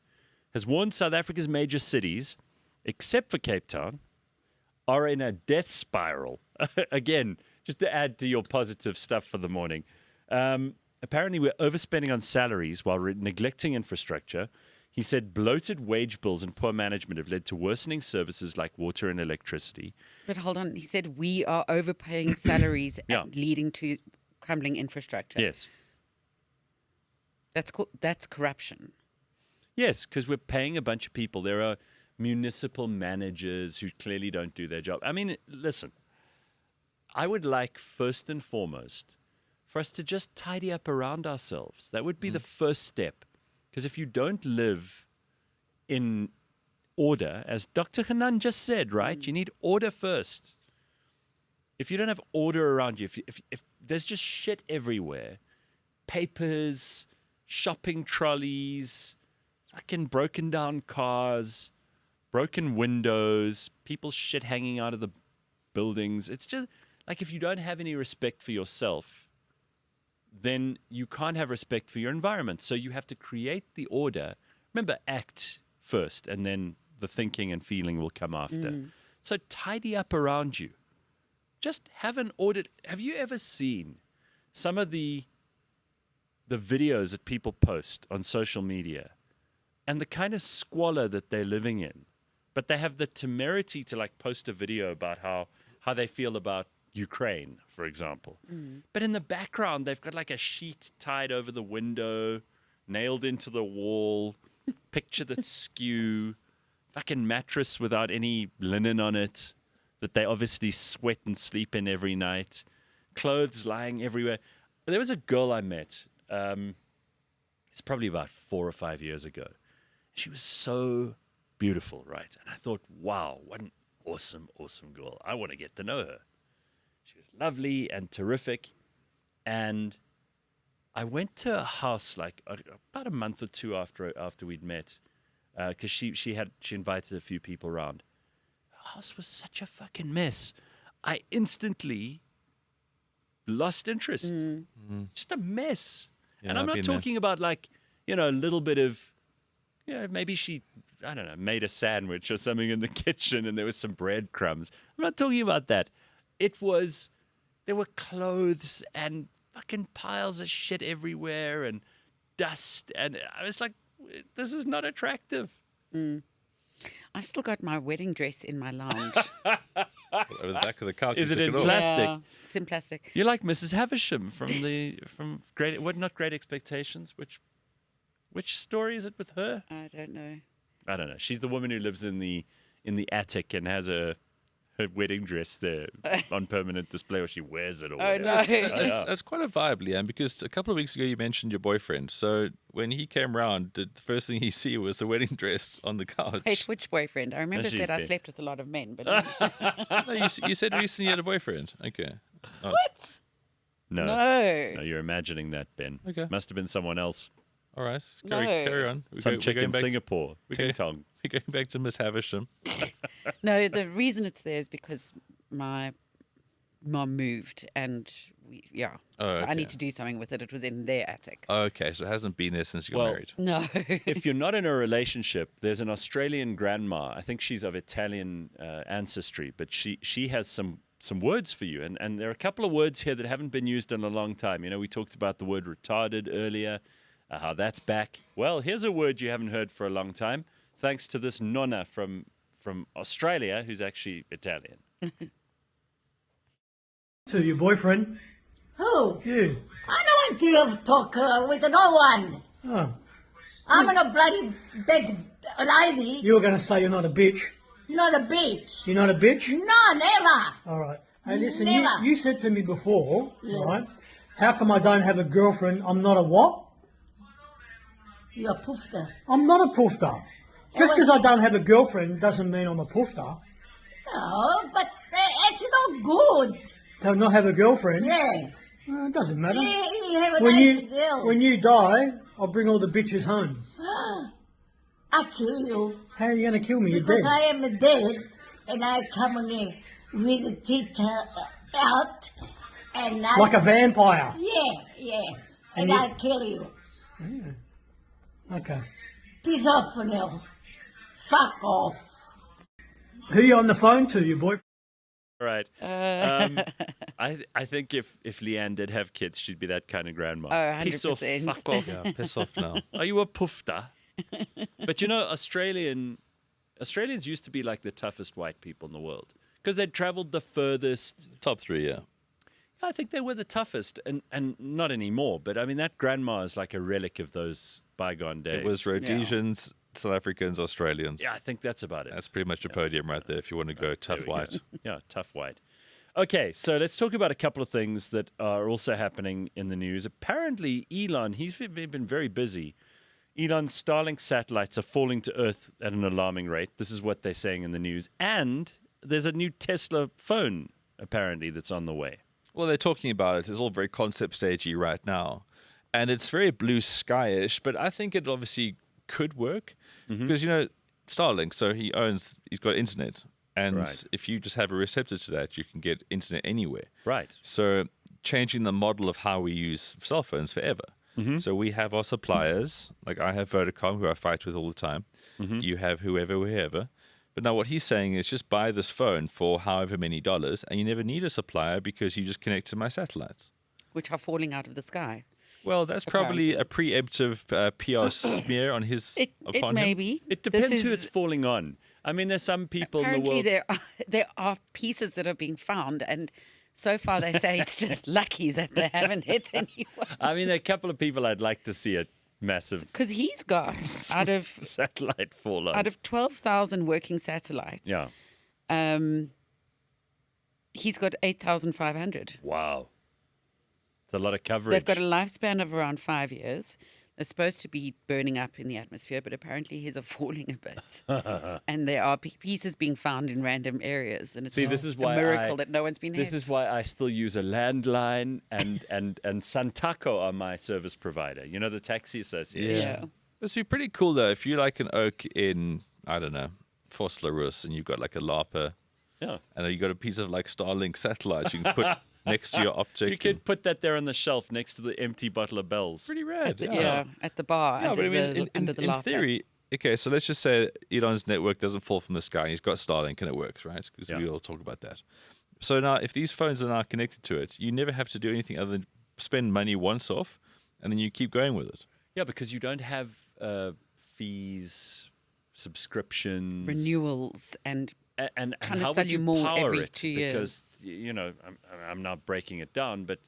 has warned South Africa's major cities, except for Cape Town, are in a death spiral. Again, just to add to your positive stuff for the morning. Apparently, we're overspending on salaries while neglecting infrastructure. He said bloated wage bills and poor management have led to worsening services like water and electricity. But hold on, he said we are overpaying salaries Yeah. and leading to crumbling infrastructure. Yes. That's corruption. Yes, because we're paying a bunch of people. There are municipal managers who clearly don't do their job. I mean, listen, I would like first and foremost for us to just tidy up around ourselves. That would be the first step. Because if you don't live in order, as Dr. Hanan just said, right, you need order first. if you don't have order around you, if there's just shit everywhere, papers, shopping trolleys, fucking broken down cars, broken windows, people's shit hanging out of the buildings. It's just like if you don't have any respect for yourself, then you can't have respect for your environment. So you have to create the order. Remember, act first, and then the thinking and feeling will come after. So tidy up around you. Just have an order. Have you ever seen some of the videos that people post on social media and the kind of squalor that they're living in? But they have the temerity to like post a video about how they feel about Ukraine, for example. But in the background, they've got like a sheet tied over the window, nailed into the wall, picture that's skew, fucking mattress without any linen on it that they obviously sweat and sleep in every night, clothes lying everywhere. There was a girl I met, it's probably about 4 or 5 years ago. She was so beautiful, right? And I thought, wow, what an awesome, awesome girl. I want to get to know her. She was lovely and terrific. And I went to her house like about a month or two after we'd met, because she invited a few people around. Her house was such a fucking mess. I instantly lost interest. Just a mess. Yeah, and I'm I've not been talking about like, a little bit of, maybe she, I don't know, made a sandwich or something in the kitchen and there was some breadcrumbs. I'm not talking about that. There were clothes and fucking piles of shit everywhere and dust. And I was like, this is not attractive. I've still got my wedding dress in my lounge. Over the back of the couch. Is you it took in off. plastic? Yeah, it's in plastic. You're like Mrs. Havisham from not Great Expectations. Which story is it with her? I don't know. I don't know. She's the woman who lives in the attic and has her wedding dress there on permanent display, or she wears it. Or Oh, whatever. no. That's quite a vibe, Leigh-Ann, because a couple of weeks ago you mentioned your boyfriend. So when he came round, the first thing he see was the wedding dress on the couch. Wait, which boyfriend? I remember she's said I dead. slept with a lot of men, but No, you said recently you had a boyfriend. Okay. Oh, what? No, No. you're imagining that, Ben. Okay. Must have been someone else. all right. No. Carry on. Some chick in back Singapore. Ting Tong. We're going back to Miss Havisham. No, the reason it's there is because my mom moved and Oh, so I okay. need to do something with it. It was in their attic. Okay, so it hasn't been there since you got Well, married. No. If you're not in a relationship, there's an Australian grandma. I think she's of Italian ancestry, but she has some words for you. And there are a couple of words here that haven't been used in a long time. We talked about the word retarded earlier, how that's back. Well, here's a word you haven't heard for a long time, thanks to this nonna from Australia who's actually Italian. To your boyfriend? Who? You. I don't want to talk with no one. Oh, I'm not a bloody dead lady, you were going to say you're not a bitch. not a bitch. You're not a bitch? No, never. All right. Hey, listen, Never. you said to me before, right? How come I don't have a girlfriend? I'm not a what? You're a poofter. I'm not a poofter. Just because I don't have a girlfriend doesn't mean I'm a poofter. No, but it's not good. To not have a girlfriend, Yeah. it doesn't matter. You have a When nice you girl. when you die, I'll bring all the bitches home. I kill you How are you going to kill me? You're because dead. I am dead, and I come in with the teeth out, and I Like a vampire. yeah, And and you- I kill you. Okay. Piss off now. Fuck off. Who you on the phone to, your boyfriend? All right. I think if Leigh-Ann did have kids, she'd be that kind of grandma. Oh, Piss off, 100%. fuck off. Yeah, piss off now. Are you a poofter? But Australians used to be like the toughest white people in the world because they'd traveled the furthest. Top 3, yeah. I think they were the toughest, and not anymore. But I mean, that grandma is like a relic of those bygone days. It was Rhodesians, South Africans, Australians. Yeah, I think that's about it. That's pretty much your podium right there if you want to go tough There we go. white. Yeah, tough white. Okay, so let's talk about a couple of things that are also happening in the news. Apparently, Elon, he's been very busy. Elon's Starlink satellites are falling to Earth at an alarming rate. This is what they're saying in the news. And there's a new Tesla phone apparently, that's on the way. Well, they're talking about it. It's all very concept stagey right now. And it's very blue sky-ish, but I think it obviously could work. Because, Starlink, so he's got internet. And Right. if you just have a receptor to that, you can get internet anywhere. Right. So changing the model of how we use cell phones forever. So we have our suppliers, like I have Vodacom, who I fight with all the time. You have whoever. But now what he's saying is just buy this phone for however many dollars, and you never need a supplier because you just connect to my satellites. Which are falling out of the sky. Well, that's probably a preemptive PR smear on his It upon may him. be. It This depends who is- it's falling on. I mean, there's some people in the Apparently, world. there are pieces that are being found, and so far they say it's just lucky that they haven't hit anyone. I mean, a couple of people I'd like to see a massive Because he's got out of satellite fall on. 12,000 working satellites. Yeah. He's got 8,500. Wow. It's a lot of coverage. They've got a lifespan of around 5 years. They're supposed to be burning up in the atmosphere, but apparently his are falling a bit. And there are pieces being found in random areas, and it's See, just this is why a miracle that no one's been hit. This is why I still use a landline and Santaco are my service provider. You know, the taxi association. Yeah. This would be pretty cool, though, if you're like an oak in, I don't know, Vosloorus, and you've got like a LARPer, Yeah. and you've got a piece of like Starlink satellite you can put next to your optic. You could put that there on the shelf next to the empty bottle of bells. Pretty rad. At the bar, Yeah, under, but I mean, the, under the in laughter. theory, okay, so let's just say Elon's network doesn't fall from the sky. And he's got Starlink and it works, right? Because we all talk about that. So now, if these phones are now connected to it, you never have to do anything other than spend money once off, and then you keep going with it. Yeah, because you don't have fees, subscriptions, renewals and and trying to how sell would you more power every it? 2 years. Because I'm not breaking it down, but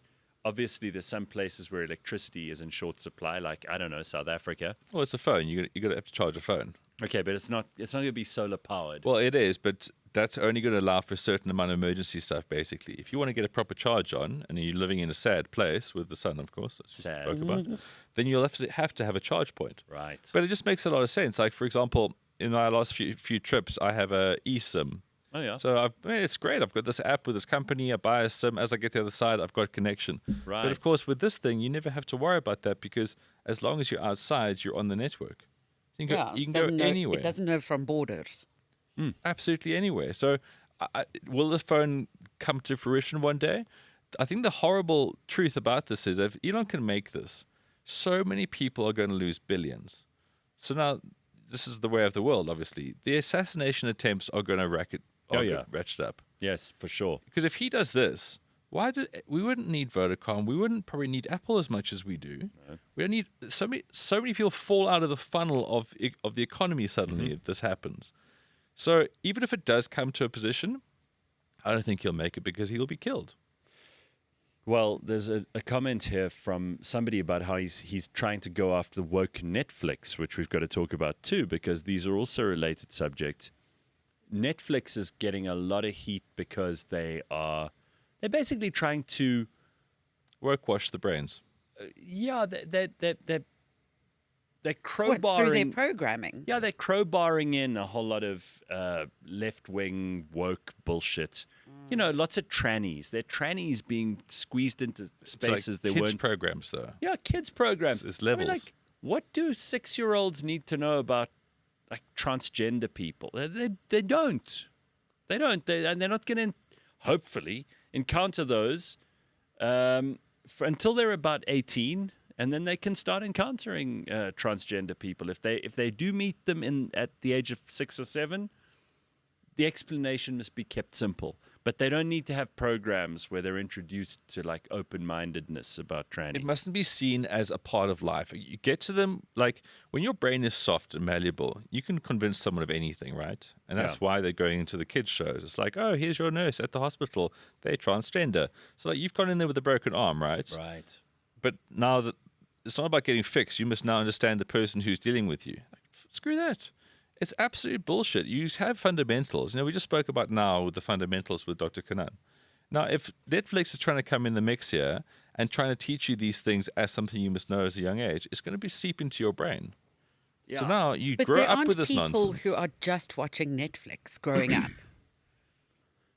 obviously there's some places where electricity is in short supply, like I don't know, South Africa. Well, it's a phone. You got to have to charge a phone. Okay, but it's not going to be solar powered. Well, it is, but that's only going to allow for a certain amount of emergency stuff, basically. If you want to get a proper charge on, and you're living in a sad place with the sun, of course, as we Sad. spoke about, then you'll have to have a charge point. Right. But it just makes a lot of sense. Like, for example, in my last few trips, I have a eSIM. Oh yeah. So it's great. I've got this app with this company. I buy a SIM. As I get to the other side, I've got connection. Right. But of course, with this thing, you never have to worry about that because as long as you're outside, you're on the network. So you can go anywhere. It doesn't know from borders. Absolutely anywhere. So will the phone come to fruition one day? I think the horrible truth about this is if Elon can make this, so many people are going to lose billions. So now, this is the way of the world, obviously. The assassination attempts are going to ratchet up. Yes, for sure. Because if he does this, we wouldn't need Vodacom. We wouldn't probably need Apple as much as we do. No. We don't need so many people fall out of the funnel of the economy suddenly if this happens. So even if it does come to a position, I don't think he'll make it because he'll be killed. Well, there's a comment here from somebody about how he's trying to go after the woke Netflix, which we've got to talk about too, because these are also related subjects. Netflix is getting a lot of heat because they're basically trying to woke wash the brains. They're crowbarring What, through their programming. Yeah, they're crowbarring in a whole lot of left-wing woke bullshit. You know, lots of trannies. They're trannies being squeezed into spaces it's like they kids weren't. programs, though. Yeah, kids programs. It's levels. I mean, like, what do 6-year-olds need to know about like transgender people? They don't. They don't. And they're not going to hopefully encounter those until they're about 18. And then they can start encountering transgender people. If they do meet them at the age of 6 or 7, the explanation must be kept simple. But they don't need to have programs where they're introduced to like open-mindedness about trannies. It mustn't be seen as a part of life. You get to them, like when your brain is soft and malleable, you can convince someone of anything, right? And that's why they're going into the kids' shows. It's like, oh, here's your nurse at the hospital. They're transgender. So like you've gone in there with a broken arm, right? Right. But now that it's not about getting fixed, you must now understand the person who's dealing with you. Like, screw that. It's absolute bullshit. You have fundamentals. You know, we just spoke about now with the fundamentals with Dr. Hanan. Now, if Netflix is trying to come in the mix here and trying to teach you these things as something you must know as a young age, it's going to be seep into your brain. Yeah. So now you but grow there up aren't with this people nonsense. who are just watching Netflix growing up.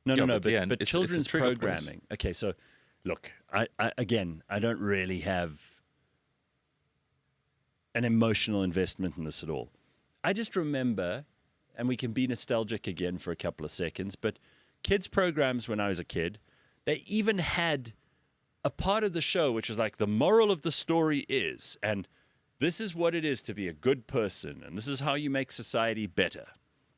No, Yeah, no, but Leigh-Ann, but it's a children's trigger point. programming. Okay, so look, I don't really have an emotional investment in this at all. I just remember, and we can be nostalgic again for a couple of seconds, but kids' programs when I was a kid, they even had a part of the show which was like the moral of the story is, and this is what it is to be a good person, and this is how you make society better.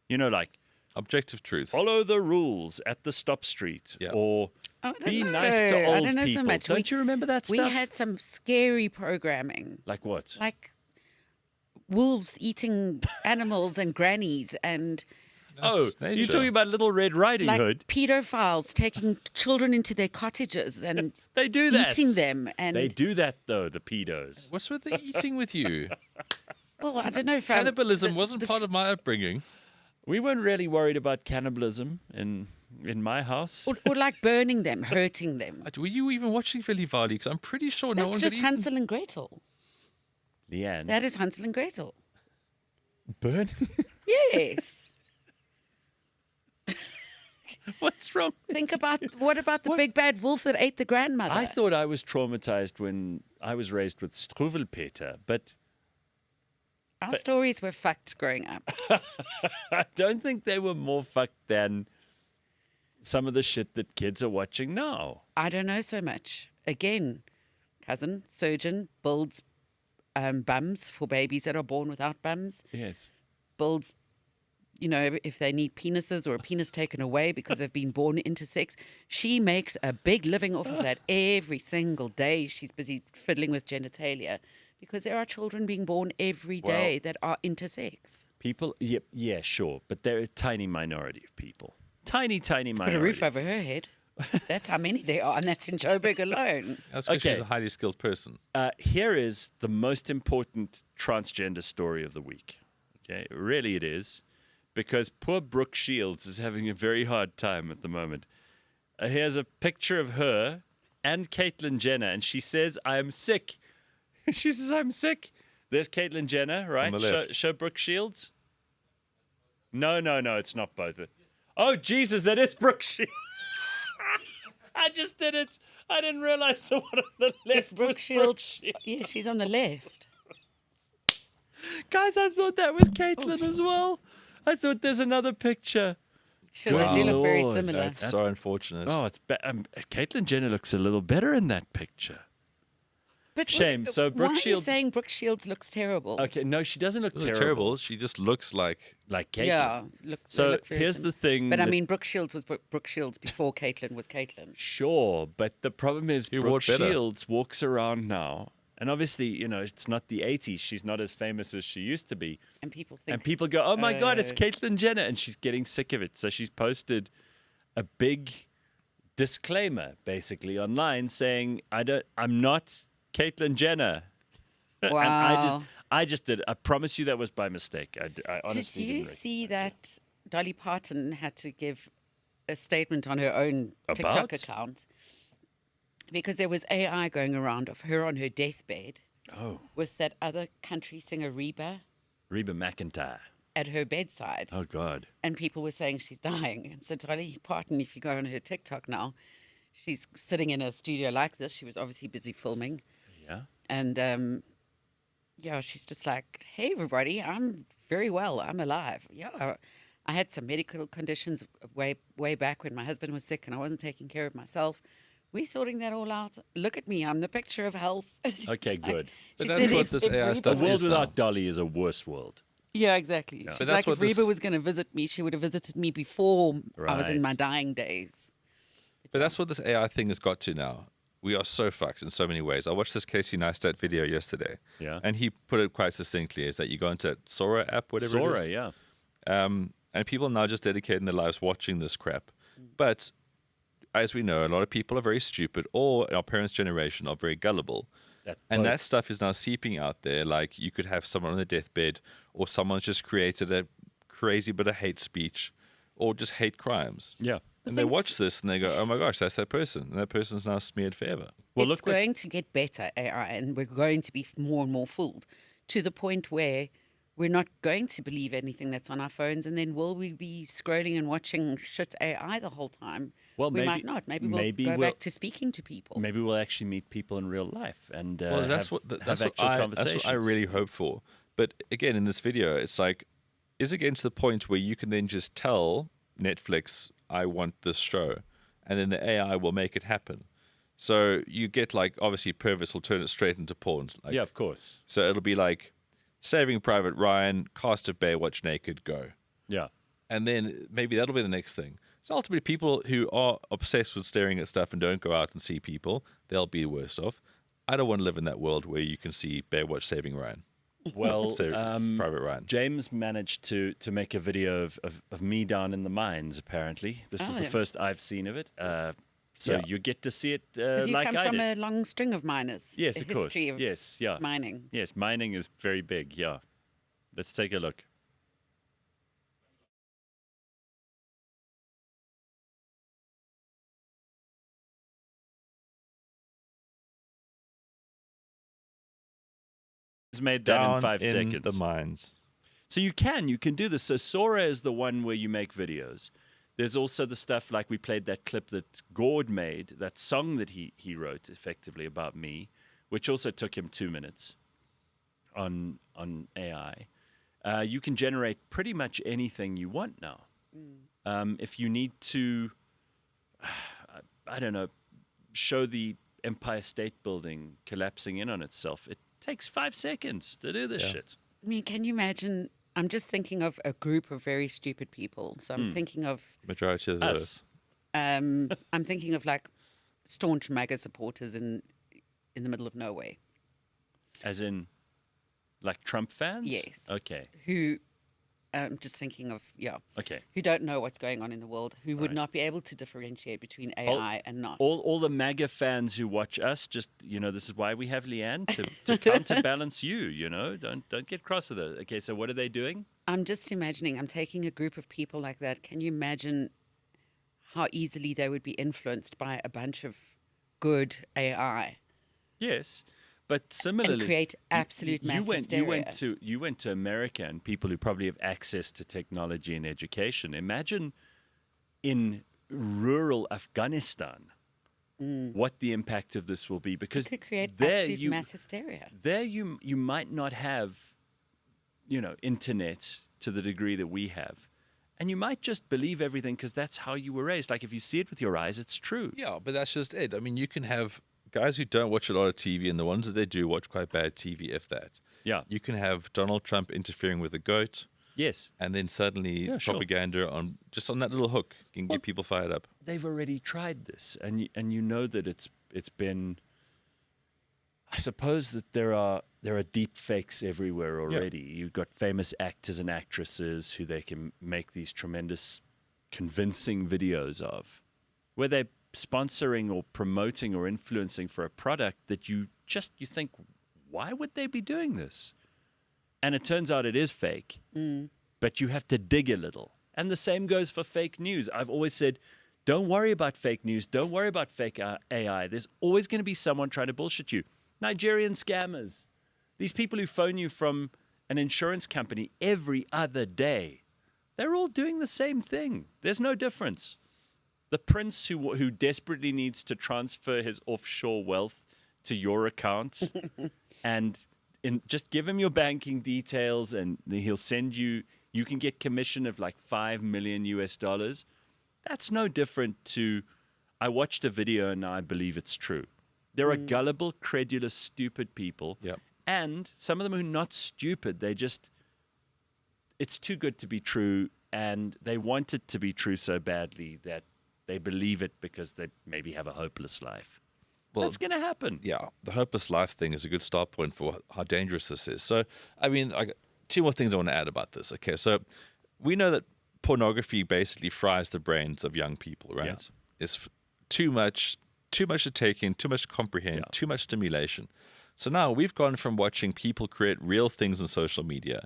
You know, like Objective truth. follow the rules at the stop street, Yeah. or Oh, I don't be know. nice to old I don't know people. so much. Don't you remember that We stuff? had some scary programming, Like what? like wolves eating animals and grannies, and Oh, nature. you're talking about Little Red Riding like Hood. pedophiles taking children into their cottages and They do that. eating them. And They do that though, the pedos. What's with the eating with you? well, I don't know if Cannibalism wasn't part of my upbringing. We weren't really worried about cannibalism in my house. or like burning them, hurting them. Were you even watching Vili Vali? Because I'm pretty sure no That's one just could Hansel and Gretel. Leigh-Ann. That is Hansel and Gretel. Burn? Yes. What's wrong? Think about what about the big bad wolf that ate the grandmother? I thought I was traumatized when I was raised with Struwwelpeter, but our stories were fucked growing up. I don't think they were more fucked than some of the shit that kids are watching now. I don't know so much. Again, cousin surgeon builds bums for babies that are born without bums. Yes. Builds, you know, if they need penises or a penis taken away because they've been born intersex. She makes a big living off of that every single day. She's busy fiddling with genitalia because there are children being born every day that are intersex. People, yeah, sure, but they're a tiny minority of people. Tiny minority. Put a roof over her head. That's how many there are, and that's in Joburg alone. That's because Okay. she's a highly skilled person. Here is the most important transgender story of the week. Okay, really it is, because poor Brooke Shields is having a very hard time at the moment. Here's a picture of her and Caitlyn Jenner, and she says, "I am sick." She says, "I'm sick." There's Caitlyn Jenner, right? the left. Show Brooke Shields. No, it's not both. Oh Jesus, that is Brooke Shields. I just did it. I didn't realize the one on the left Brooke was Shields. Yeah, she's on the left. Guys, I thought that was Caitlyn as well. I thought there's another picture. Sure, they do look very Lord, similar. That's so unfortunate. Oh, it's Caitlyn Jenner looks a little better in that picture. But Shame. So Brooke why are you Shields. saying Brooke Shields looks terrible? Okay, no, she doesn't look It looks terrible. terrible. She just looks like Like Caitlyn. Yeah. They So look very here's similar. the thing. But I that- mean, Brooke Shields was Brooke Shields before Caitlyn was Caitlyn. Sure, but the problem is Who Brooke wore better? Shields walks around now, and obviously, you know, it's not the 80s. She's not as famous as she used to be. And people think. And people go, "Oh my God, it's Oh. Caitlyn Jenner," and she's getting sick of it. So she's posted a big disclaimer, basically, online saying, I'm not Caitlyn Jenner." Wow. And I just did. I promise you that was by mistake. I honestly Did you didn't see recognize it. that Dolly Parton had to give a statement on her own TikTok About? account? Because there was AI going around of her on her deathbed Oh, with that other country singer Reba Reba McEntire. at her bedside. Oh God. And people were saying she's dying. And so Dolly Parton, if you go on her TikTok now, she's sitting in a studio like this. She was obviously busy filming. Yeah. And yeah, she's just like, "Hey, everybody, I'm very well. I'm alive. Yeah, I had some medical conditions way back when my husband was sick and I wasn't taking care of myself. We're sorting that all out. Look at me. I'm the picture of health." Okay, good. But she that's said what if- this if AI Reba stuff A was- world is now. without Dolly is a worse world. Yeah, exactly. She's But that's like, what if Reba this- was going to visit me, she would have visited me before I was in Right. my dying days. But that's what this AI thing has got to now. We are so fucked in so many ways. I watched this Casey Neistat video yesterday. Yeah. And he put it quite succinctly, is that you go into that SORA app, whatever it Sora, is. yeah. And people are now just dedicating their lives watching this crap. But as we know, a lot of people are very stupid, or our parents' generation are very gullible. And that stuff is now seeping out there. Like you could have someone on their deathbed, or someone's just created a crazy bit of hate speech, or just hate crimes. Yeah. And they watch this and they go, "Oh my gosh, that's that person," and that person's now smeared forever. Well, It's look what going to get better, AI, and we're going to be more and more fooled to the point where we're not going to believe anything that's on our phones, and then will we be scrolling and watching shit AI the whole time? Well, we maybe- might not. Maybe maybe we'll go we'll- back to speaking to people. Maybe we'll actually meet people in real life and Well, that's have, what have that's what actual I conversations. that's what I really hope for. But again, in this video, it's like, is it getting to the point where you can then just tell Netflix, I want this show, and then the AI will make it happen? So you get like, obviously Purvis will turn it straight into porn. Like, Yeah, of course. So it'll be like Saving Private Ryan, cast of Baywatch naked, go. Yeah. And then maybe that'll be the next thing. So ultimately, people who are obsessed with staring at stuff and don't go out and see people, they'll be worse off. I don't want to live in that world where you can see Baywatch Saving Ryan. Well, Private Ryan. James managed to make a video of me down in the mines, apparently. This is the yeah. first I've seen of it. So Yeah. you get to see it Because you like come I from did. a long string of miners. Yes, a of course. history of Yes, yeah. mining. Yes, mining is very big, yeah. Let's take a look. It's made that Down in 5 in seconds. the mines. So you can do this. So SORA is the one where you make videos. There's also the stuff like we played that clip that Gord made, that song that he wrote effectively about me, which also took him 2 minutes on AI. You can generate pretty much anything you want now. If you need to, I don't know, show the Empire State Building collapsing in on itself, it takes 5 seconds to do this shit. I mean, can you imagine? I'm just thinking of a group of very stupid people. So I'm thinking of, Majority of Us. those. I'm thinking of like staunch MAGA supporters in the middle of nowhere As in, like Trump fans? Yes. Okay. who, I'm just thinking of, Okay. who don't know what's going on in the world, who would not be able to differentiate between AI and not. All the MAGA fans who watch us, just, this is why we have Leigh-Ann, to counterbalance you, Don't get cross with it. Okay, so what are they doing? I'm just imagining, I'm taking a group of people like that. Can you imagine how easily they would be influenced by a bunch of good AI Yes. But similarly, and create absolute mass hysteria? You went to America and people who probably have access to technology and education. Imagine in rural Afghanistan what the impact of this will be, because It could create there absolute mass hysteria. there you might not have internet to the degree that we have, and you might just believe everything because that's how you were raised. Like if you see it with your eyes, it's true. Yeah, but that's just it. I mean, you can have guys who don't watch a lot of TV, and the ones that they do watch quite bad TV, if that. Yeah. You can have Donald Trump interfering with a goat, Yes. and then suddenly Yeah, sure. propaganda on that little hook can get people fired up. They've already tried this, and you know that it's been. I suppose that there are deep fakes everywhere already. You've got famous actors and actresses who they can make these tremendous, convincing videos of, where they're sponsoring or promoting or influencing for a product that you think, why would they be doing this? And it turns out it is fake, but you have to dig a little. And the same goes for fake news. I've always said, don't worry about fake news. Don't worry about fake AI. There's always going to be someone trying to bullshit you. Nigerian scammers. These people who phone you from an insurance company every other day. They're all doing the same thing. There's no difference. The prince who desperately needs to transfer his offshore wealth to your account and just give him your banking details and he'll send you can get commission of like $5 million US. That's no different to, I watched a video and now I believe it's true. There are gullible, credulous, stupid people. Yep. And some of them who are not stupid. It's too good to be true. And they want it to be true so badly that they believe it because they maybe have a hopeless life. Well, That's going to happen. Yeah, the hopeless life thing is a good start point for how dangerous this is. So, I mean, I got 2 more things I want to add about this. Okay, so we know that pornography basically fries the brains of young people, right? Yeah. It's too much to take in, too much to comprehend, too much stimulation. So now we've gone from watching people create real things on social media,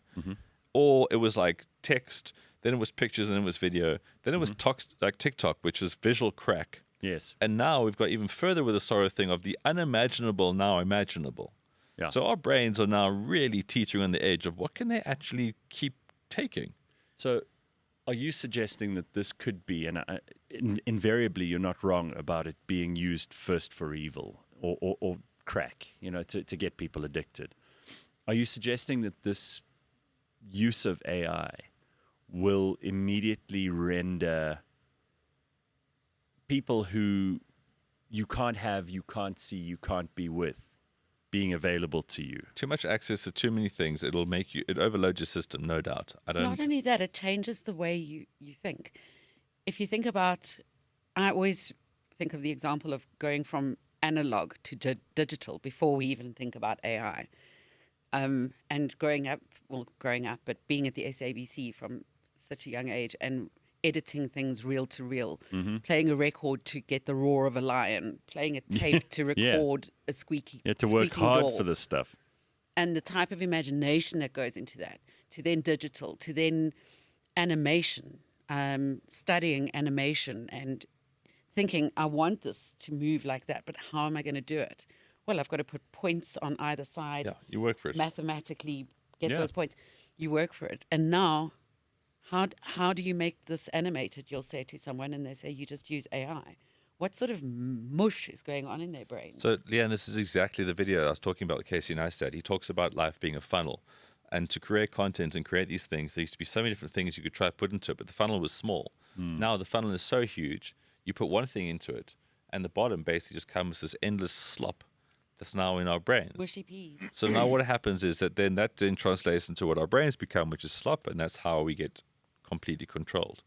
or it was like text, then it was pictures, and then it was video, then it was like TikTok, which is visual crack. Yes. And now we've got even further with the SORA thing of the unimaginable now imaginable. Yeah. So our brains are now really teetering on the edge of what can they actually keep taking. So, are you suggesting that this could be, and invariably you're not wrong about it being used first for evil or crack, to get people addicted? Are you suggesting that this use of AI will immediately render people who you can't have, you can't see, you can't be with, being available to you? Too much access to too many things, it overloads your system, no doubt. Not only that, it changes the way you think. If you think about, I always think of the example of going from analog to digital before we even think about AI. And growing up, but being at the SABC from such a young age and editing things reel to reel, playing a record to get the roar of a lion, playing a tape to record a squeaky. You have to work hard door. for this stuff. And the type of imagination that goes into that, to then digital, to then animation, studying animation and thinking, I want this to move like that, but how am I going to do it? Well, I've got to put points on either side. Yeah, you work for it. Mathematically get those points. You work for it. And now, how do you make this animated, you'll say to someone, and they say, you just use AI. What sort of mush is going on in their brain? So, Leigh-Ann, this is exactly the video I was talking about with Casey Neistat. He talks about life being a funnel. And to create content and create these things, there used to be so many different things you could try to put into it, but the funnel was small. Now the funnel is so huge, you put one thing into it, and the bottom basically just comes this endless slop that's now in our brains. Wishy peas. So now what happens is that then translates into what our brains become, which is slop, and that's how we get completely controlled.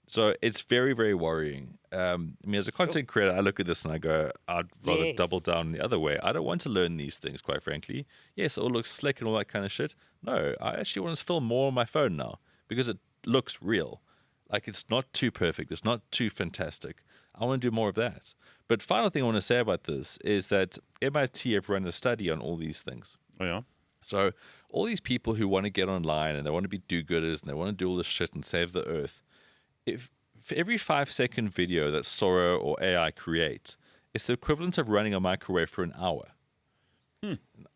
So it's very, very worrying. As a content creator, I look at this and I go, I'd rather double down the other way. I don't want to learn these things, quite frankly. Yes, it all looks slick and all that kind of shit. No, I actually want to film more on my phone now because it looks real. Like, it's not too perfect. It's not too fantastic. I want to do more of that. But final thing I want to say about this is that MIT have run a study on all these things. Oh, yeah? So all these people who want to get online and they want to be do-gooders and they want to do all this shit and save the earth, if for every 5-second video that SORA or AI creates, it's the equivalent of running a microwave for an hour.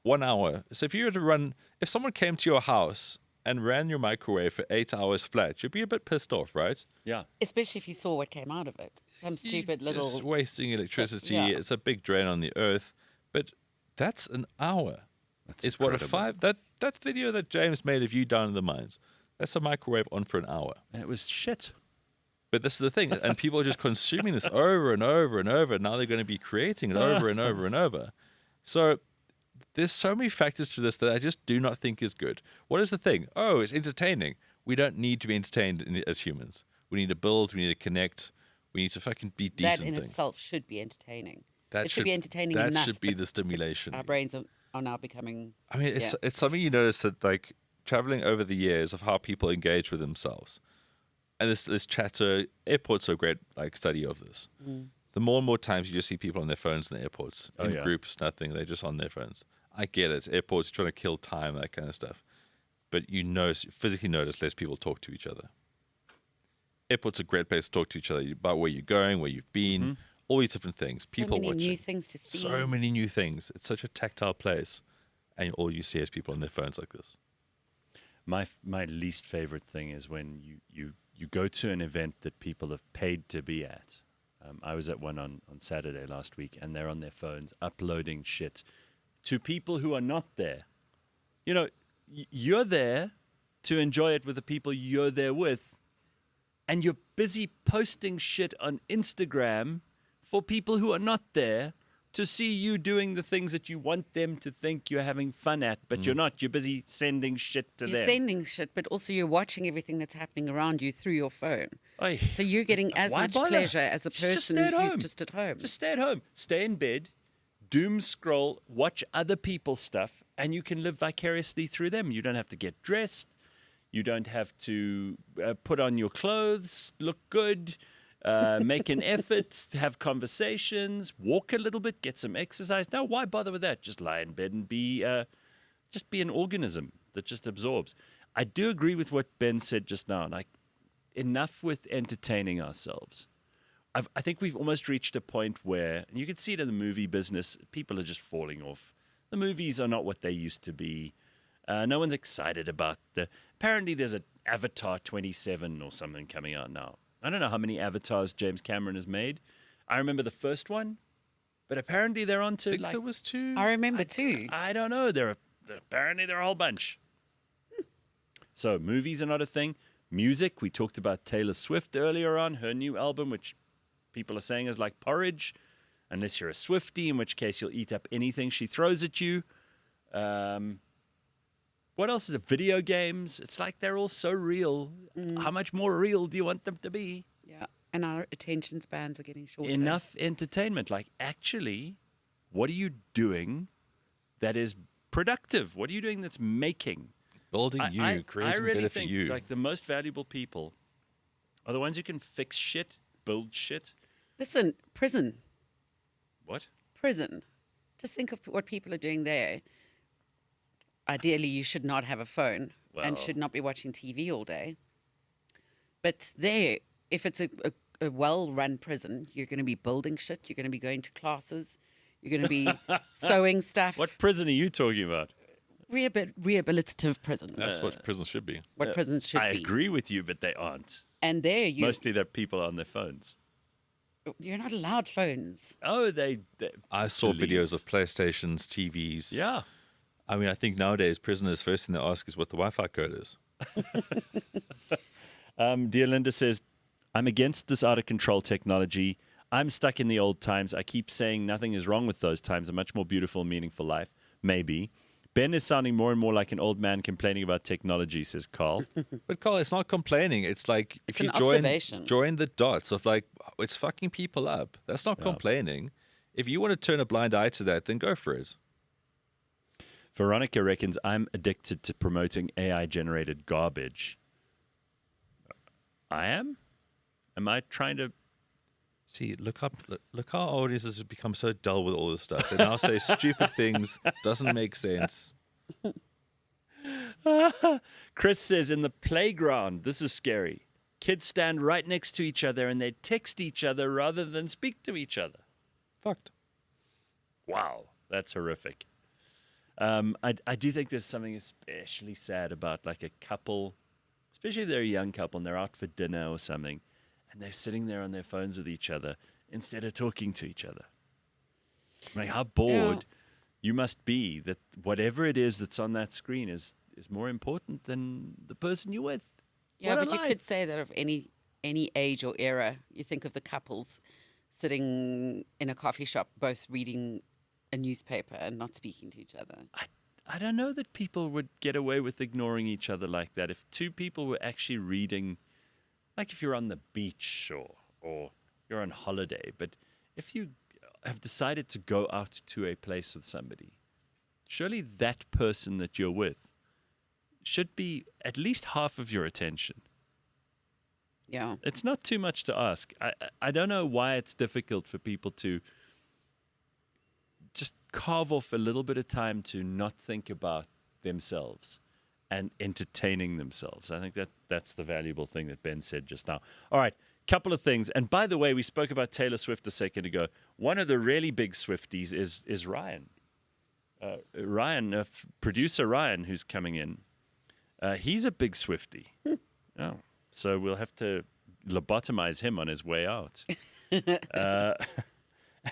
1 hour. So if someone came to your house and ran your microwave for 8 hours flat, you'd be a bit pissed off, right? Yeah. Especially if you saw what came out of it. Some stupid little... Just wasting electricity. Yeah. It's a big drain on the earth. But that's an hour. That's It's what incredible. that video that James made of you down in the mines. That's a microwave on for an hour. And it was shit. But this is the thing, and people are just consuming this over and over and over. Now they're going to be creating it over and over and over. So there's so many factors to this that I just do not think is good. What is the thing? Oh, it's entertaining. We don't need to be entertained as humans. We need to build. We need to connect. We need to fucking be decent That in things. itself should be entertaining. That it should be entertaining that enough. should be the stimulation. Our brains are now becoming... I mean, it's something you notice that, like, traveling over the years of how people engage with themselves. And this chatter, airports are a great, like, study of this. The more and more times you just see people on their phones in the airports. In groups, nothing. They're just on their phones. I get it. Airports trying to kill time, that kind of stuff. But you physically notice less people talk to each other. Airports are a great place to talk to each other about where you're going, where you've been, all these different things. People so many watching. new things to see. So many new things. It's such a tactile place. And all you see is people on their phones like this. My least favorite thing is when you go to an event that people have paid to be at. I was at one on Saturday last week, and they're on their phones uploading shit to people who are not there. You know, you're there to enjoy it with the people you're there with, and you're busy posting shit on Instagram for people who are not there to see you doing the things that you want them to think you're having fun at, but you're not. You're busy sending shit to You're them. sending shit, but also you're watching everything that's happening around you through your phone. Oy. So you're getting as Why much bother? pleasure as a Just stay person at who's home. just at home. Just stay at home. Stay in bed, doom scroll, watch other people's stuff, and you can live vicariously through them. You don't have to get dressed. You don't have to put on your clothes, look good, make an effort, have conversations, walk a little bit, get some exercise. No, why bother with that? Just lie in bed and be an organism that just absorbs. I do agree with what Ben said just now. Like, enough with entertaining ourselves. I think we've almost reached a point where, and you can see it in the movie business, people are just falling off The movies are not what they used to be. No one's excited about apparently there's an Avatar 27 or something coming out now. I don't know how many Avatars James Cameron has made. I remember the first one, but apparently they're on to I think there was 2. I remember too. I don't know. Apparently they're a whole bunch. So movies are not a thing. Music, we talked about Taylor Swift earlier on, her new album, which people are saying is like porridge, unless you're a Swiftie, in which case you'll eat up anything she throws at you. What else is it? Video games. It's like they're all so real. How much more real do you want them to be? Yeah. And our attention spans are getting shorter. Enough entertainment. Like, actually, what are you doing that is productive? What are you doing that's making? Building creating really better think, for you. like, the most valuable people are the ones who can fix shit, build shit. Listen, prison. What? Prison. Just think of what people are doing there. Ideally, you should not have a phone and Well. should not be watching TV all day. But there, if it's a well-run prison, you're going to be building shit. You're going to be going to classes. You're going to be sewing stuff. What prison are you talking about? Rehabilitative prisons. That's what prisons should be. What prisons should I be. agree with you, but they aren't. And there, Mostly they're people on their phones. you're not allowed phones. Oh, I saw videos Please. of PlayStations, TVs. Yeah. I mean, I think nowadays prisoners, first thing they ask is what the Wi-Fi code is. Dear Linda says, I'm against this out of control technology. I'm stuck in the old times. I keep saying nothing is wrong with those times. A much more beautiful, meaningful life. Maybe. Ben is sounding more and more like an old man complaining about technology, says Carl. But Carl, it's not complaining. It's like if It's you an observation. join the dots of like, it's fucking people up. That's not complaining. If you want to turn a blind eye to that, then go for it. Veronica reckons I'm addicted to promoting AI-generated garbage. I am? Am I trying to... See, look how our audiences have become so dull with all this stuff. They now say stupid things, doesn't make sense. Chris says, in the playground, this is scary. Kids stand right next to each other and they text each other rather than speak to each other. Fucked. Wow, that's horrific. I do think there's something especially sad about like a couple, especially if they're a young couple and they're out for dinner or something, and they're sitting there on their phones with each other instead of talking to each other. Like how bored you must be that whatever it is that's on that screen is more important than the person you're with. Yeah, What a but you life. could say that of any age or era. You think of the couples sitting in a coffee shop, both reading a newspaper and not speaking to each other. I don't know that people would get away with ignoring each other like that. If two people were actually reading, like if you're on the beach or you're on holiday, but if you have decided to go out to a place with somebody, surely that person that you're with should be at least half of your attention. Yeah. It's not too much to ask. I don't know why it's difficult for people to just carve off a little bit of time to not think about themselves and entertaining themselves. I think that's the valuable thing that Ben said just now. All right, couple of things. And by the way, we spoke about Taylor Swift a second ago. One of the really big Swifties is Ryan. Producer Ryan, who's coming in. He's a big Swiftie. Oh, so we'll have to lobotomize him on his way out.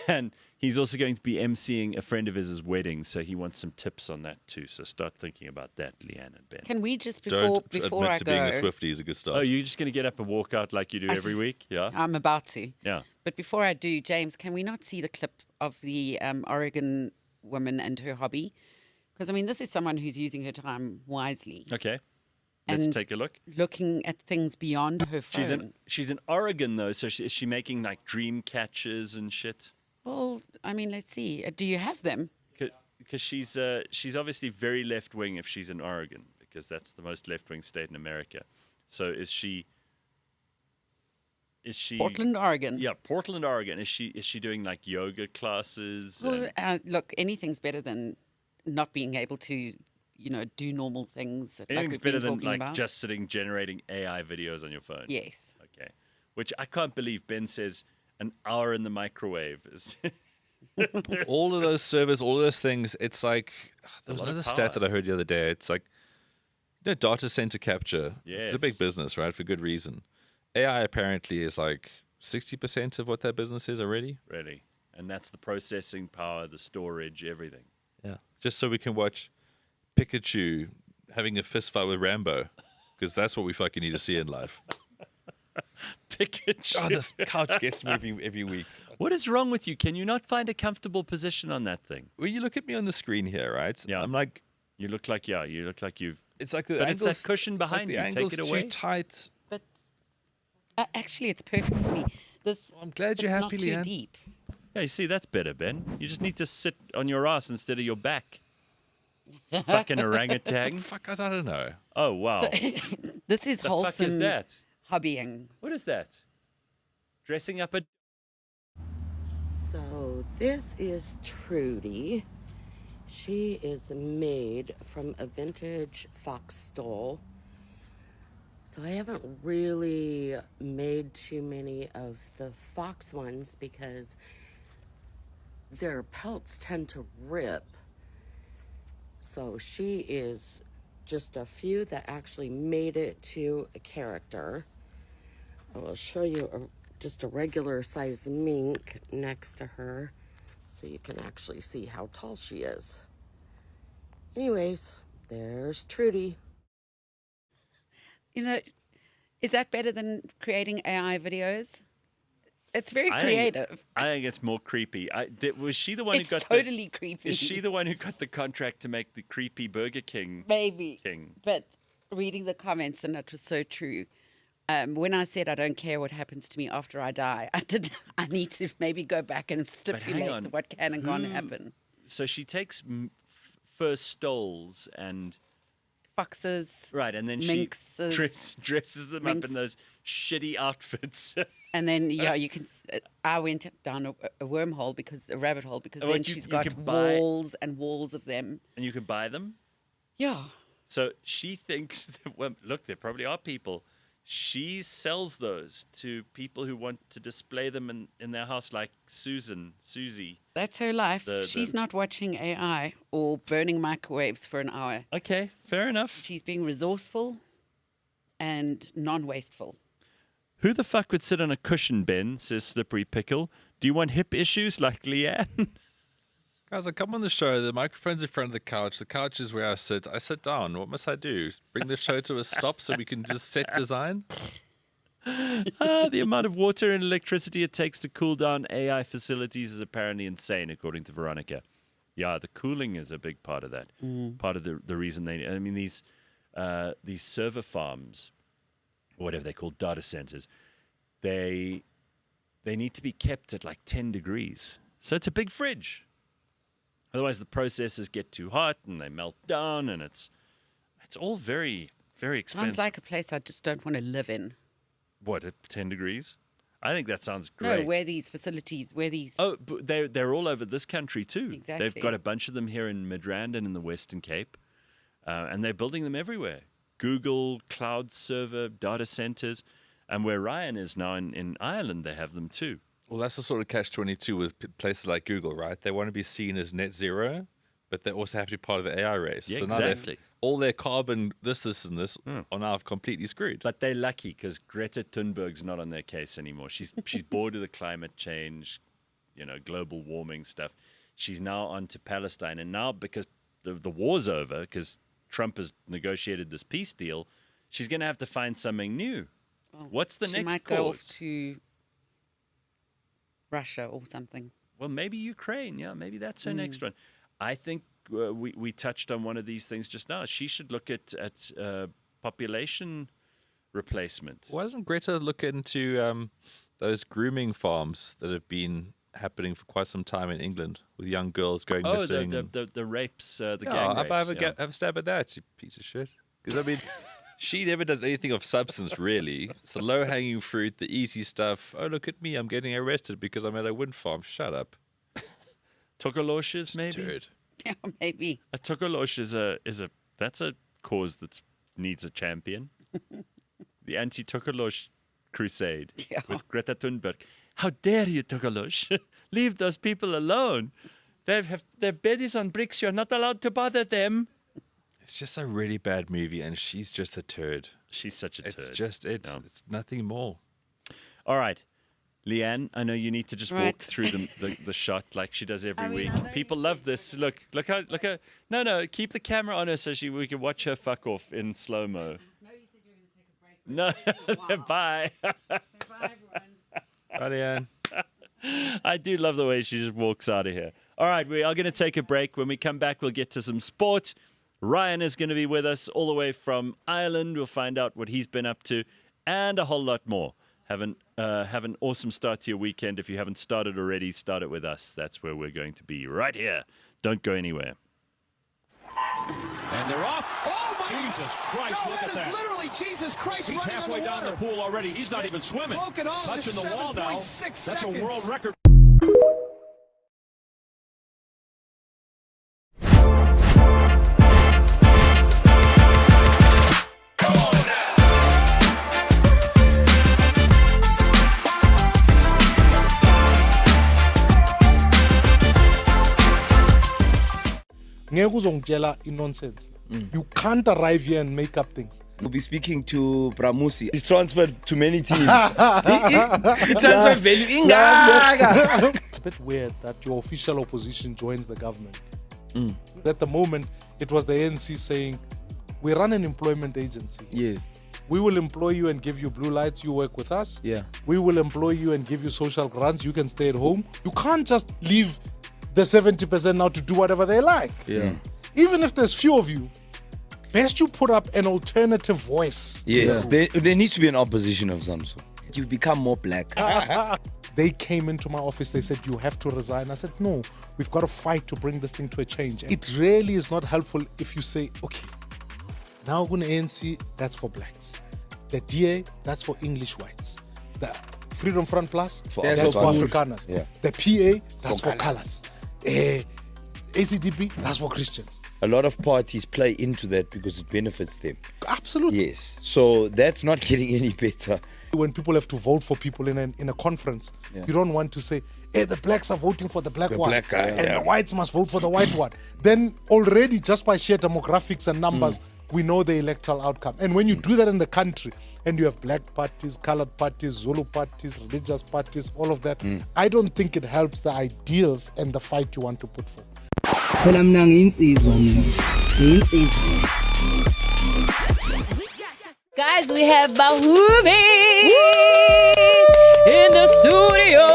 And he's also going to be emceeing a friend of his wedding, so he wants some tips on that too. So start thinking about that, Leigh-Ann and Ben. Can we just Don't before admit I to being a go? Swiftie is a good start. Oh, you're just going to get up and walk out like you do every week? Yeah? I'm about to. Yeah. But before I do, James, can we not see the clip of the Oregon woman and her hobby? Because I mean, this is someone who's using her time wisely, Okay. Let's And- take a look. looking at things beyond her phone. She's in Oregon, though, so is she making like dream catches and shit? Well, I mean, let's see. Do you have them? Because she's obviously very left wing if she's in Oregon, because that's the most left wing state in America. So is she? Portland, Oregon. Yeah, Portland, Oregon. Is she doing like yoga classes? Well, and look, anything's better than not being able to, do normal things. anything's like we've better been than talking like about. just sitting generating AI videos on your phone. Yes. Okay. Which I can't believe Ben says an hour in the microwave is All of those servers, all of those things, it's like, there was lot of another power. stat that I heard the other day. It's like, data center capture. It's a big Yes. business, right? For good reason. AI apparently is like 60% of what that business is already. Really. And that's the processing power, the storage, everything. Yeah. Just so we can watch Pikachu having a fist fight with Rambo. Because that's what we fucking need to see in life. Pikachu. Oh, this couch gets moving every week. What is wrong with you? Can you not find a comfortable position on that thing? When you look at me on the screen here, right? Yeah. I'm like, You look like you've. it's like the But it's angles, that cushion it's like behind the you. Take angle's it away. too tight. But actually, it's perfect for me. This I'm glad you're it's happy, not too Leigh-Ann. deep. Yeah, you see, that's better, Ben. You just need to sit on your ass instead of your back. Fucking orangutan. Fuck, guys, I don't know. Oh wow. This is The wholesome fuck is that? hobbying. What is that? Dressing up a. So this is Trudy. She is made from a vintage fox stole. So I haven't really made too many of the fox ones because their pelts tend to rip. So she is just a few that actually made it to a character. I will show you just a regular size mink next to her so you can actually see how tall she is. Anyways, there's Trudy. You know, is that better than creating AI videos? It's very I creative. think it's more creepy. Was she the one It's who got totally creepy. Is she the one who got the contract to make the creepy Burger King Maybe. king? But reading the comments, and it was so true. When I said I don't care what happens to me after I die, I need to maybe go back and on. stipulate what can and can't happen. So she takes first stoles and Foxes, right, and then minxes, she dresses them up minx. in those shitty outfits. and then you can. I went down a wormhole a rabbit hole because Oh, then like you she's can got buy- walls and walls of them. And you can buy them. Yeah, So she thinks, that, well, look, there probably are people. She sells those to people who want to display them in their house, like Susie. that's her life. The- She's not watching AI or burning microwaves for an hour. Okay, fair enough. She's being resourceful and non-wasteful. Who the fuck would sit on a cushion, Ben? Says Slippery Pickle. Do you want hip issues like Leigh-Ann? Guys, I come on the show. The microphone's in front of the couch. The couch is where I sit. I sit down. What must I do? Bring the show to a stop so we can just set design? The amount of water and electricity it takes to cool down AI facilities is apparently insane, according to Veronica. Yeah, the cooling is a big part of that. Part of the reason these server farms, or whatever they call data centers, they need to be kept at like 10 degrees. So it's a big fridge. Otherwise, the processors get too hot and they melt down, and it's all very, very expensive. Sounds like a place I just don't want to live in. What, at 10 degrees? I think that sounds great. No, where these facilities, Oh, but they're all over this country too. Exactly. They've got a bunch of them here in Midrand and in the Western Cape, and they're building them everywhere. Google cloud server data centers, and where Ryan is now in Ireland, they have them too. Well, that's the sort of catch-22 with places like Google, right? They want to be seen as net zero, but they also have to be part of the AI race. Yeah, so now exactly. all their carbon, this, and this, are now completely screwed. But they're lucky because Greta Thunberg's not on their case anymore. She's bored of the climate change, global warming stuff. She's now on to Palestine, and now because the war's over, because Trump has negotiated this peace deal, she's going to have to find something new. Well, What's the she next might go off cause? to Russia or something. Well, maybe Ukraine. Yeah, maybe that's her next one. I think we touched on one of these things just now. She should look at population replacement. Why doesn't Greta look into those grooming farms that have been happening for quite some time in England with young girls going Oh, missing? the rapes, the Yeah, gang I'll rapes. have a stab at that, you piece of shit. Because, I mean, she never does anything of substance, really. It's the low-hanging fruit, the easy stuff. Oh, look at me, I'm getting arrested because I'm at a wind farm. Shut up. Tukaloshes, maybe? Dude. Yeah, maybe. A tukalosh that's a cause that needs a champion. The anti-tukalosh crusade with Greta Thunberg. How dare you, Togalush? Leave those people alone. Their bed is on bricks. You're not allowed to bother them. It's just a really bad movie, and she's just a turd. She's such a turd. It's nothing more. All right. Leigh-Ann, I know you need to just walk through the shot like she does every week. People love this. Look how. No, keep the camera on her so we can watch her fuck off in slow-mo. No, you said you were going to take a break. No, bye. Bye, everyone. Bye, Leigh-Ann. I do love the way she just walks out of here. All right, we are going to take a break. When we come back, we'll get to some sport. Ryan is going to be with us all the way from Ireland. We'll find out what he's been up to and a whole lot more. Have an awesome start to your weekend. If you haven't started already, start it with us. That's where we're going to be, right here. Don't go anywhere. And they're off. Oh, my Jesus Christ, no, look at that. Literally Jesus Christ. He's halfway down the pool already. He's not even swimming. Touching the wall now. That's a world record. Nonsense. You can't arrive here and make up things. We'll be speaking to Bramusi. He's transferred to many teams. he transferred value. It's a bit weird that your official opposition joins the government. At the moment, it was the ANC saying, we run an employment agency. Yes. We will employ you and give you blue lights. You work with us. Yeah. We will employ you and give you social grants. You can stay at home. You can't just leave the 70% now to do whatever they like. Yeah. Even if there's few of you, best you put up an alternative voice. Yes, there needs to be an opposition of some sort. You've become more black. They came into my office, they said, you have to resign. I said, no, we've got to fight to bring this thing to a change. It really is not helpful if you say, okay, now going to ANC, that's for blacks. The DA, that's for English whites. The Freedom Front Plus, that's for Afrikaners. Yeah. The PA, that's for colors. ACDP, that's for Christians. A lot of parties play into that because it benefits them. Absolutely. Yes. So that's not getting any better. When people have to vote for people in a conference, you don't want to say, hey, the blacks are voting for the black one. Black guy, and the whites must vote for the white one. Then already, just by sheer demographics and numbers, we know the electoral outcome. And when you do that in the country, and you have black parties, colored parties, Zulu parties, religious parties, all of that, I don't think it helps the ideals and the fight you want to put forward. Guys, we have Bahumi in the studio.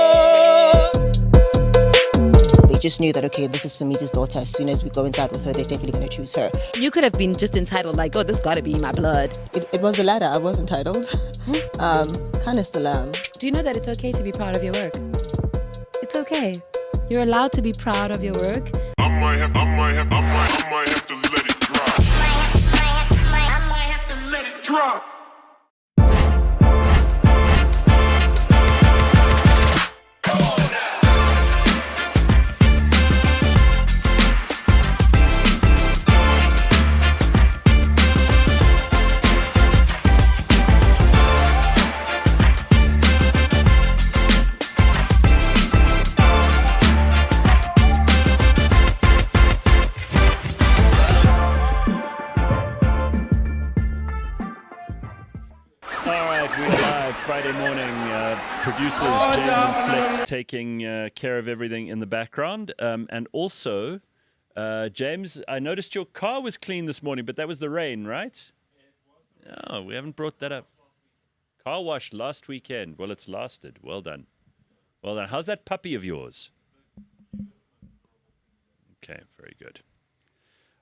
They just knew that, okay, this is Samizi's daughter. As soon as we go inside with her, they're definitely going to choose her. You could have been just entitled like, oh, this got to be my blood. It was the latter. I was entitled. Kind of still am. Do you know that it's okay to be proud of your work? It's okay. You're allowed to be proud of your work. I might have to let it drop. I might have to let it drop. Friday morning, producers James and Flex taking care of everything in the background. And also, James, I noticed your car was clean this morning, but that was the rain, right? No, we haven't brought that up. Car wash last weekend. Well, it's lasted. Well done. Well done. How's that puppy of yours? Okay, very good.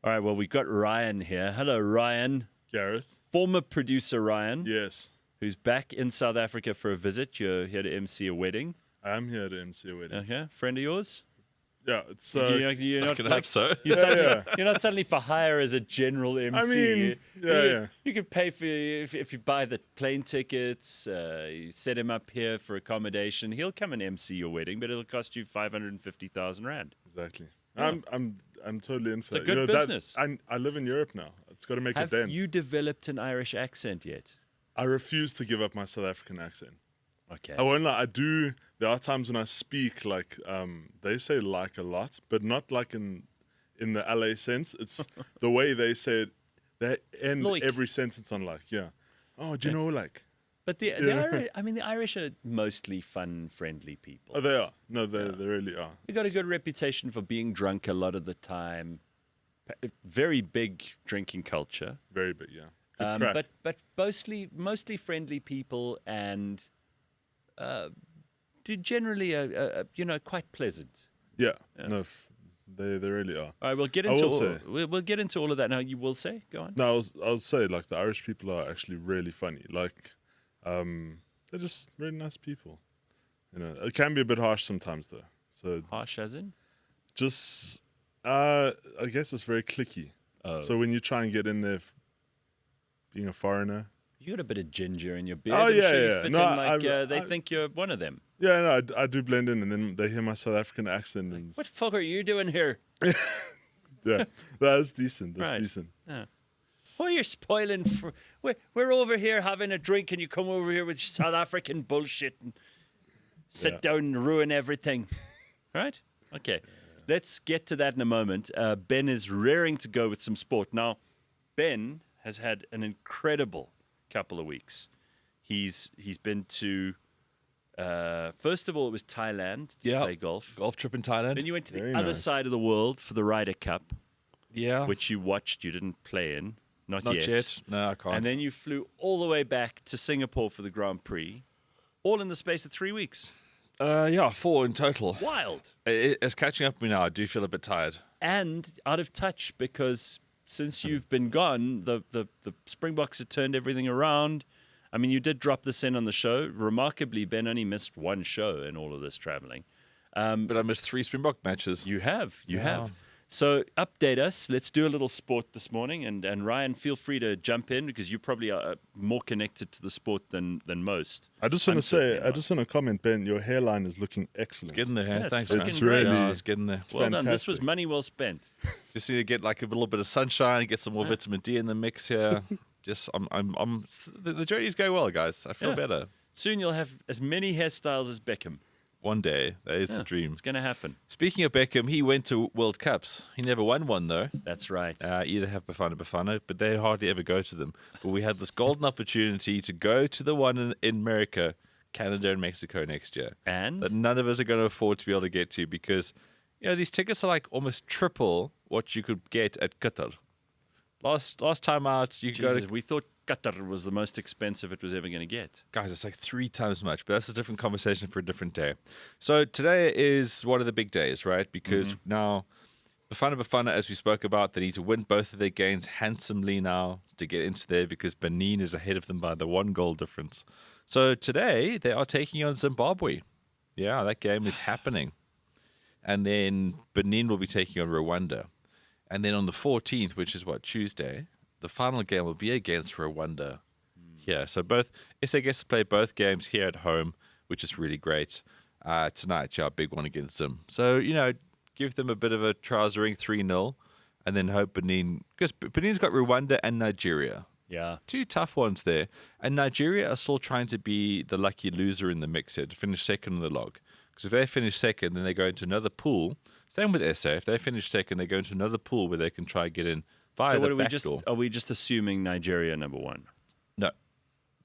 All right, well, we've got Ryan here. Hello, Ryan. Gareth. Former producer Ryan. Yes. Who's back in South Africa for a visit. You're here to MC a wedding. I am here to MC a wedding. Okay. Friend of yours? Yeah, it's... you're not, I hope so. You're not suddenly for hire as a general MC. I mean, you could pay for if you buy the plane tickets, you set him up here for accommodation. He'll come and MC your wedding, but it'll cost you 550,000 rand. Exactly. Yeah. I'm totally in for it's a good business. I live in Europe now. It's got to make a dent. Have you developed an Irish accent yet? I refuse to give up my South African accent. Okay. I won't lie. I do. There are times when I speak like they say like a lot, but not like in the LA sense. It's the way they say it. They end every sentence on like. Yeah. Oh, do you know like? But the Irish, I mean, the Irish are mostly fun, friendly people. Oh, they are. No, they really are. They got a good reputation for being drunk a lot of the time. Very big drinking culture. Very big, yeah. But mostly friendly people, and generally quite pleasant. Yeah. No, they really are. All right, we'll get into all of that now. You will say, go on. No, I'll say like the Irish people are actually really funny. Like, they're just really nice people. You know, it can be a bit harsh sometimes though. So harsh as in? Just, I guess it's very cliquey. Oh. So when you try and get in there, being a foreigner. You got a bit of ginger in your beard. Oh, yeah, you yeah. fit No, in like they think you're one of them. Yeah, no, I do blend in, and then they hear my South African accent. And what the fuck are you doing here? Yeah, that's decent. That's Right. decent. Yeah. Oh, you're spoiling. We're over here having a drink, and you come over here with South African bullshit and sit down and ruin everything. Right? Okay. Let's get to that in a moment. Ben is raring to go with some sport. Now, Ben has had an incredible couple of weeks. He's been to first of all, it was Thailand to play golf. Golf trip in Thailand. Then you went to the other side of the world for the Ryder Cup. Yeah. Which you watched, you didn't play in. Not Not yet. No, I can't. And then you flew all the way back to Singapore for the Grand Prix, all in the space of 3 weeks. 4 in total. Wild. It's catching up with me now. I do feel a bit tired. And out of touch because since you've been gone, the Springboks have turned everything around. I mean, you did drop this in on the show. Remarkably, Ben only missed one show in all of this traveling. But I missed 3 Springbok matches. You have. So update us. Let's do a little sport this morning. And Ryan, feel free to jump in because you probably are more connected to the sport than most. I just want to comment, Ben, your hairline is looking excellent. It's getting there. Yeah, Thanks, it's man. really it's getting there. Well done. This was money well spent. Just need to get like a little bit of sunshine, get some more vitamin D in the mix here. Just, the journey's going well, guys. I feel better. Soon you'll have as many hairstyles as Beckham. One day. That is the dream. It's going to happen. Speaking of Beckham, he went to World Cups. He never won one, though. That's right. Either have Bafana, but they hardly ever go to them. But we had this golden opportunity to go to the one in America, Canada, and Mexico next year. And? That none of us are going to afford to be able to get to because, these tickets are like almost triple what you could get at Qatar. Last time out, you could go to... We thought Qatar was the most expensive it was ever going to get. Guys, it's like 3 times as much, but that's a different conversation for a different day. So today is one of the big days, right? Because now, Bafana, as we spoke about, they need to win both of their games handsomely now to get into there because Benin is ahead of them by the 1 goal difference. So today, they are taking on Zimbabwe. Yeah, that game is happening. And then Benin will be taking on Rwanda. And then on the 14th, which is Tuesday, the final game will be against Rwanda. Yeah, so SA gets to play both games here at home, which is really great. Tonight, a big one against them. So, give them a bit of a trousering 3-0, and then hope Benin, because Benin's got Rwanda and Nigeria. Yeah. 2 tough ones there. And Nigeria are still trying to be the lucky loser in the mix here, to finish second on the log. Because if they finish second, then they go into another pool. Same with SA. If they finish second, they go into another pool where they can try and get in via the back door. Are we just assuming Nigeria number 1? No.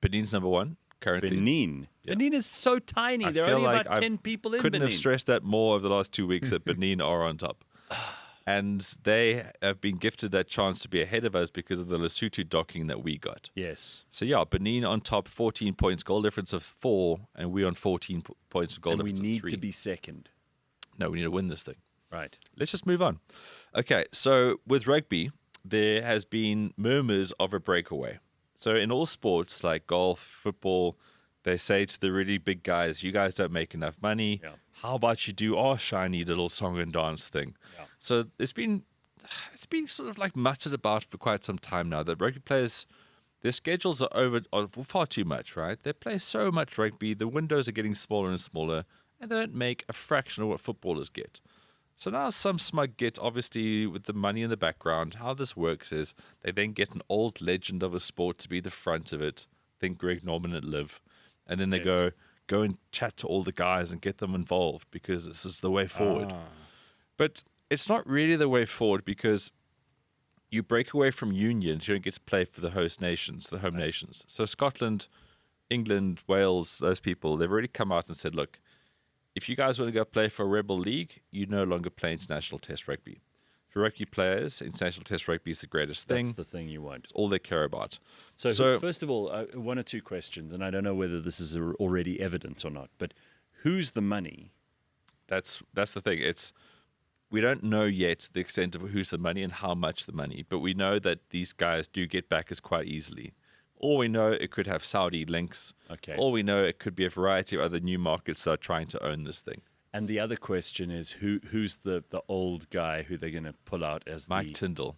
Benin's number 1 currently. Benin. Yeah. Benin is so tiny. There are only about 10 people in Benin. Couldn't have stressed that more over the last 2 weeks that Benin are on top. And they have been gifted that chance to be ahead of us because of the Lesotho docking that we got. Yes. So, Benin on top, 14 points, goal difference of 4, and we on 14 points, goal difference of 3. And we need to be second. No, we need to win this thing. Right. Let's just move on. Okay, so with rugby, there has been murmurs of a breakaway. So in all sports like golf, football, they say to the really big guys, you guys don't make enough money. Yeah. How about you do our shiny little song and dance thing? Yeah. So it's been sort of like muttered about for quite some time now that rugby players, their schedules are far too much, right? They play so much rugby, the windows are getting smaller and smaller, and they don't make a fraction of what footballers get. So now some smug get, obviously, with the money in the background. How this works is they then get an old legend of a sport to be the front of it, think Greg Norman at Live, and then they go and chat to all the guys and get them involved because this is the way forward. But it's not really the way forward because you break away from unions, you don't get to play for the host nations, the home nations. So Scotland, England, Wales, those people, they've already come out and said, look, if you guys want to go play for a rebel league, you no longer play international test rugby. For rugby players, international test rugby is the greatest thing. That's the thing you want. It's all they care about. So first of all, one or two questions, and I don't know whether this is already evident or not, but who's the money? That's the thing. We don't know yet the extent of who's the money and how much the money, but we know that these guys do get backers quite easily. Or we know it could have Saudi links. Okay. Or we know it could be a variety of other new markets that are trying to own this thing. And the other question is who's the old guy who they're going to pull out as Mike Tyndall.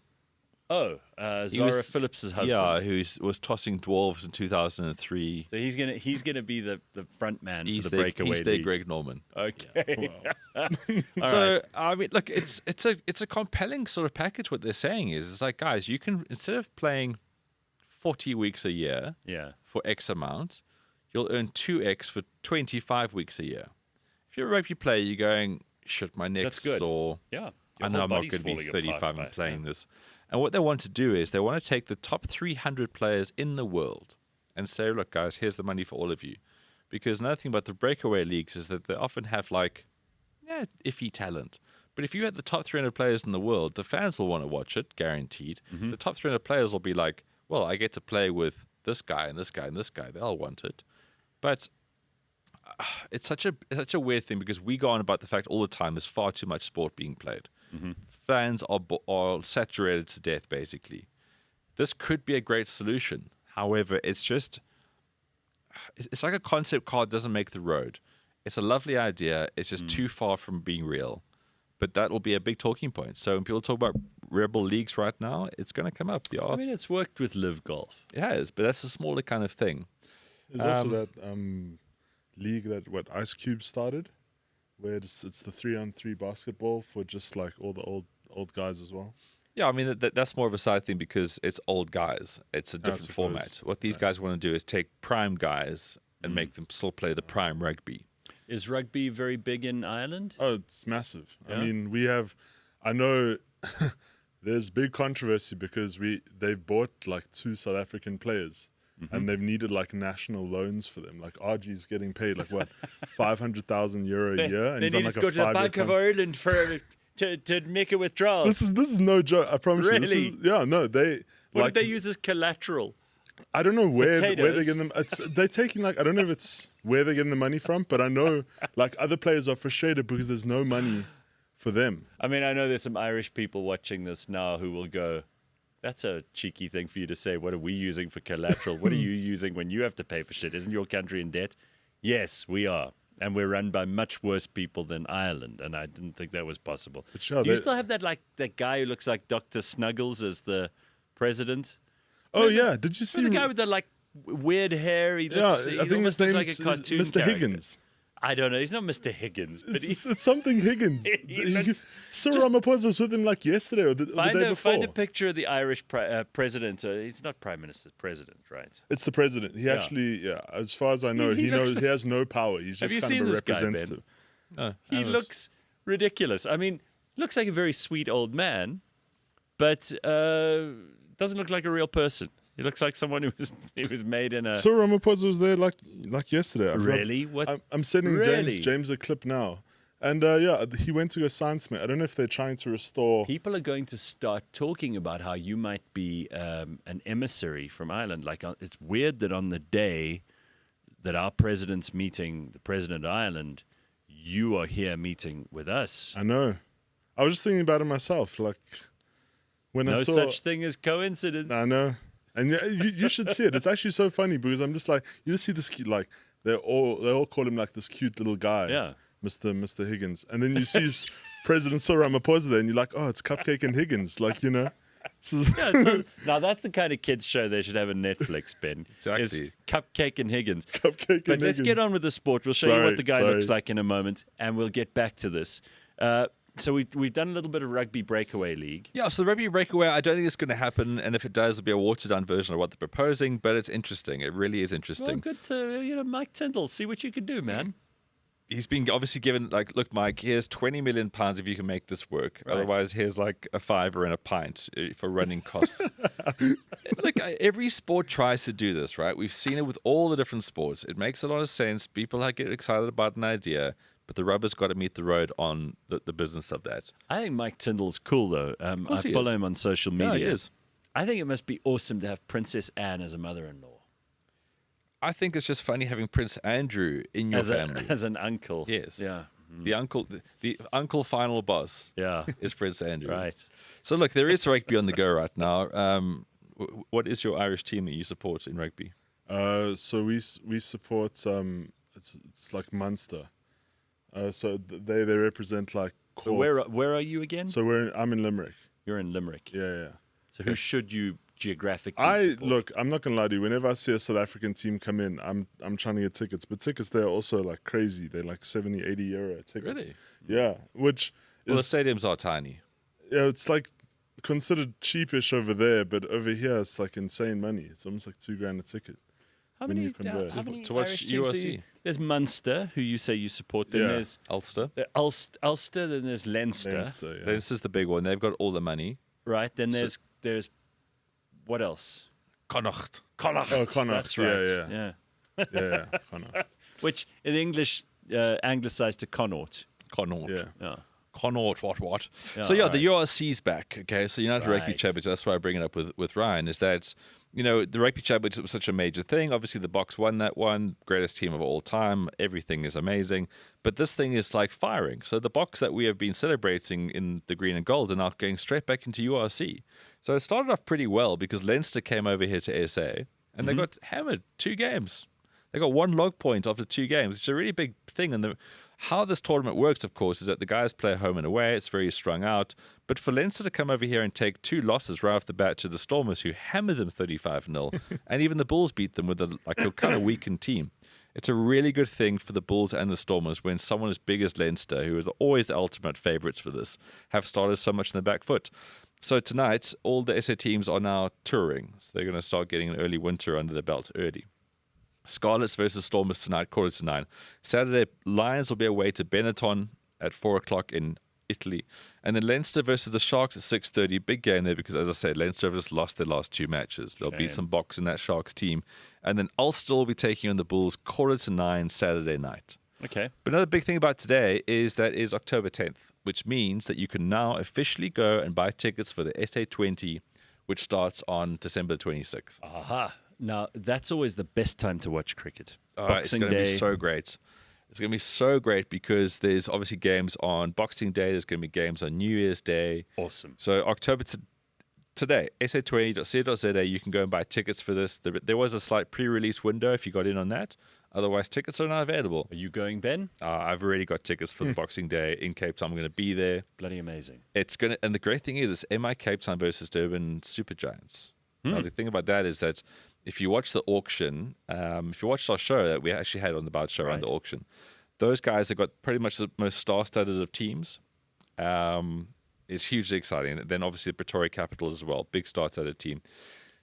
Oh, Zara Phillips' husband. Yeah, who was tossing dwarves in 2003. So he's gonna be the front man for the breakaway He's their league. Greg Norman. Okay. So I mean, look, it's a compelling sort of package. What they're saying is, it's like, guys, you can, instead of playing 40 weeks a year, for X amount, you'll earn 2X for 25 weeks a year. If you're a rugby player, you're going, shit, my neck's sore. Yeah. I know I'm not going to be 35 and playing this. And what they want to do is they want to take the top 300 players in the world and say, look, guys, here's the money for all of you. Because another thing about the breakaway leagues is that they often have iffy talent. But if you had the top 300 players in the world, the fans will want to watch it, guaranteed. The top 300 players will be like, well, I get to play with this guy and this guy and this guy. They'll want it. But it's such a weird thing because we go on about the fact all the time there's far too much sport being played. Fans are saturated to death, basically. This could be a great solution. However, it's like a concept car doesn't make the road. It's a lovely idea. It's just too far from being real. But that will be a big talking point. So when people talk about rebel leagues right now, it's going to come up. I mean, it's worked with Live Golf. It has, but that's a smaller kind of thing. There's also that league that Ice Cube started, where it's the 3-on-3 basketball for just like all the old guys as well. Yeah, I mean that's more of a side thing because it's old guys. It's a different format. What these guys want to do is take prime guys and make them still play the prime rugby. Is rugby very big in Ireland? Oh, it's massive. Yeah? I mean, I know there's big controversy because they've bought like 2 South African players. And they've needed like national loans for them. Like RG's getting paid like what, 500,000 euro a year, and they he's on need like to a go to the 5-year Bank of Ireland to make a withdrawal. This is no joke. I promise you. Really? What did they use as collateral? I don't know where they're Potatoes. getting them. They're taking I don't know if it's where they're getting the money from, but I know like other players are frustrated because there's no money for them. I mean, I know there's some Irish people watching this now who will go, that's a cheeky thing for you to say. What are we using for collateral? What are you using when you have to pay for shit? Isn't your country in debt? Yes, we are. And we're run by much worse people than Ireland. And I didn't think that was possible. Sure, Do you still have that guy who looks like Dr. Snuggles as the president? Oh, yeah. Did you see the guy with the weird hair? He looks, I think his name is cartoon Mr. character. Higgins. I don't know. He's not Mr. Higgins, but It's something Higgins. Sir Ramaphosa was with him like yesterday or the day before. Find a picture of the Irish president. He's not prime minister, president, right? It's the president. He actually, as far as I know, he has no power. He's Have just you kind seen of a this guy, Ben? representative. He looks ridiculous. I mean, looks like a very sweet old man, but doesn't look like a real person. He looks like someone who was made in a. Sir Ramaphosa was there like yesterday. Really? What? I'm sending Really? James a clip now, and he went to go sign something. I don't know if they're trying to restore. People are going to start talking about how you might be an emissary from Ireland. Like it's weird that on the day that our president's meeting the president of Ireland, you are here meeting with us. I know. I was just thinking about it myself. Like when I saw such thing as coincidence. I know. And you should see it. It's actually so funny because I'm just like, you just see this cute, like they all call him like this cute little guy, Yeah. Mr. Higgins, and then you see President Cyril Ramaphosa there, and you're like, oh, it's Cupcake and Higgins, like Yeah, now that's the kind of kids show they should have on Netflix, Ben. Exactly. Is Cupcake and Higgins. Cupcake But and let's Higgins. get on with the sport. We'll show you what the guy looks like in a moment, and we'll get back to this. So we've done a little bit of rugby breakaway league. Yeah, so the rugby breakaway, I don't think it's going to happen, and if it does, it'll be a watered-down version of what they're proposing, but it's interesting. It really is interesting. Well, good to, Mike Tyndall, see what you can do, man. He's been obviously given, like, look, Mike, here's 20 million pounds if you can make this work. Right. Otherwise, here's like a $5 and a pint for running costs. Look, every sport tries to do this, right? We've seen it with all the different sports. It makes a lot of sense. People get excited about an idea, but the rubber's got to meet the road on the business of that. I think Mike Tyndall's cool, though. I follow him on social media. Yeah, he is. I think it must be awesome to have Princess Anne as a mother-in-law. I think it's just funny having Prince Andrew in your family. As an uncle. Yes. Yeah. The uncle final boss. Yeah. Is Prince Andrew. Right. So look, there is rugby on the go right now. What is your Irish team that you support in rugby? So we support it's like Munster. So they represent like So where are you again? So I'm in Limerick. You're in Limerick. Yeah. So who should you geographically support? Look, I'm not gonna lie to you. Whenever I see a South African team come in, I'm trying to get tickets. But tickets there are also like crazy. They're like 70, 80 euro a ticket. Really? Yeah. Which Well, the is stadiums are tiny. yeah, it's like considered cheapish over there, but over here it's like insane money. It's almost like $2,000 a ticket. How when many, you convert. how many to watch Irish teams URC? are you? There's Munster, who you say you support. Then Yeah. there's Ulster. Ulster. Then there's Leinster. Leinster, yeah. This is the big one. They've got all the money. Right. Then there's what else? Connacht. Oh, Connacht. That's right. Yeah. Yeah, Connacht. Which in English anglicized to Connaught. Connaught. Yeah. Connaught, what? Yeah, So, all the URC's back, okay? So, United Rugby Right. Championship, that's why I bring it up with Ryan, is that, the Rugby Championship was such a major thing. Obviously, the Box won that one, greatest team of all time. Everything is amazing. But this thing is like firing. So, the Box that we have been celebrating in the green and gold are now going straight back into URC. So, it started off pretty well because Leinster came over here to SA and they got hammered 2 games. They got 1 log point after 2 games, which is a really big thing. And how this tournament works, of course, is that the guys play home and away. It's very strung out. But for Leinster to come over here and take 2 losses right off the bat to the Stormers, who hammered them 35-0, and even the Bulls beat them with a kind of weakened team. It's a really good thing for the Bulls and the Stormers when someone as big as Leinster, who is always the ultimate favourites for this, have started so much in the back foot. So tonight, all the SA teams are now touring. So they're going to start getting an early winter under their belt early. Scarlets versus Stormers tonight, 8:45. Saturday, Lions will be away to Benetton at 4 o'clock in Italy. And then Leinster versus the Sharks at 6:30. Big game there because, as I said, Leinster have just lost their last 2 matches. There'll be some Box in that Sharks team. And then Ulster will be taking on the Bulls 8:45 Saturday night. Okay. But another big thing about today is that is October 10th, which means that you can now officially go and buy tickets for the SA20, which starts on December 26th. Aha. Now, that's always the best time to watch cricket. It's Boxing going to Day. be so great. It's going to be so great because there's obviously games on Boxing Day. There's going to be games on New Year's Day. Awesome. So October today, sa20.co.za, you can go and buy tickets for this. There was a slight pre-release window if you got in on that. Otherwise, tickets are not available. Are you going, Ben? I've already got tickets for the Boxing Day in Cape Town. I'm going to be there. Bloody amazing. And the great thing is, it's MI Cape Town versus Durban Super Giants. Now, the thing about that is that if you watch the auction, if you watched our show that we actually had on the Bout Show on the auction, those guys have got pretty much the most star-studded of teams. It's hugely exciting. And then obviously the Pretoria Capitals as well, big star-studded team.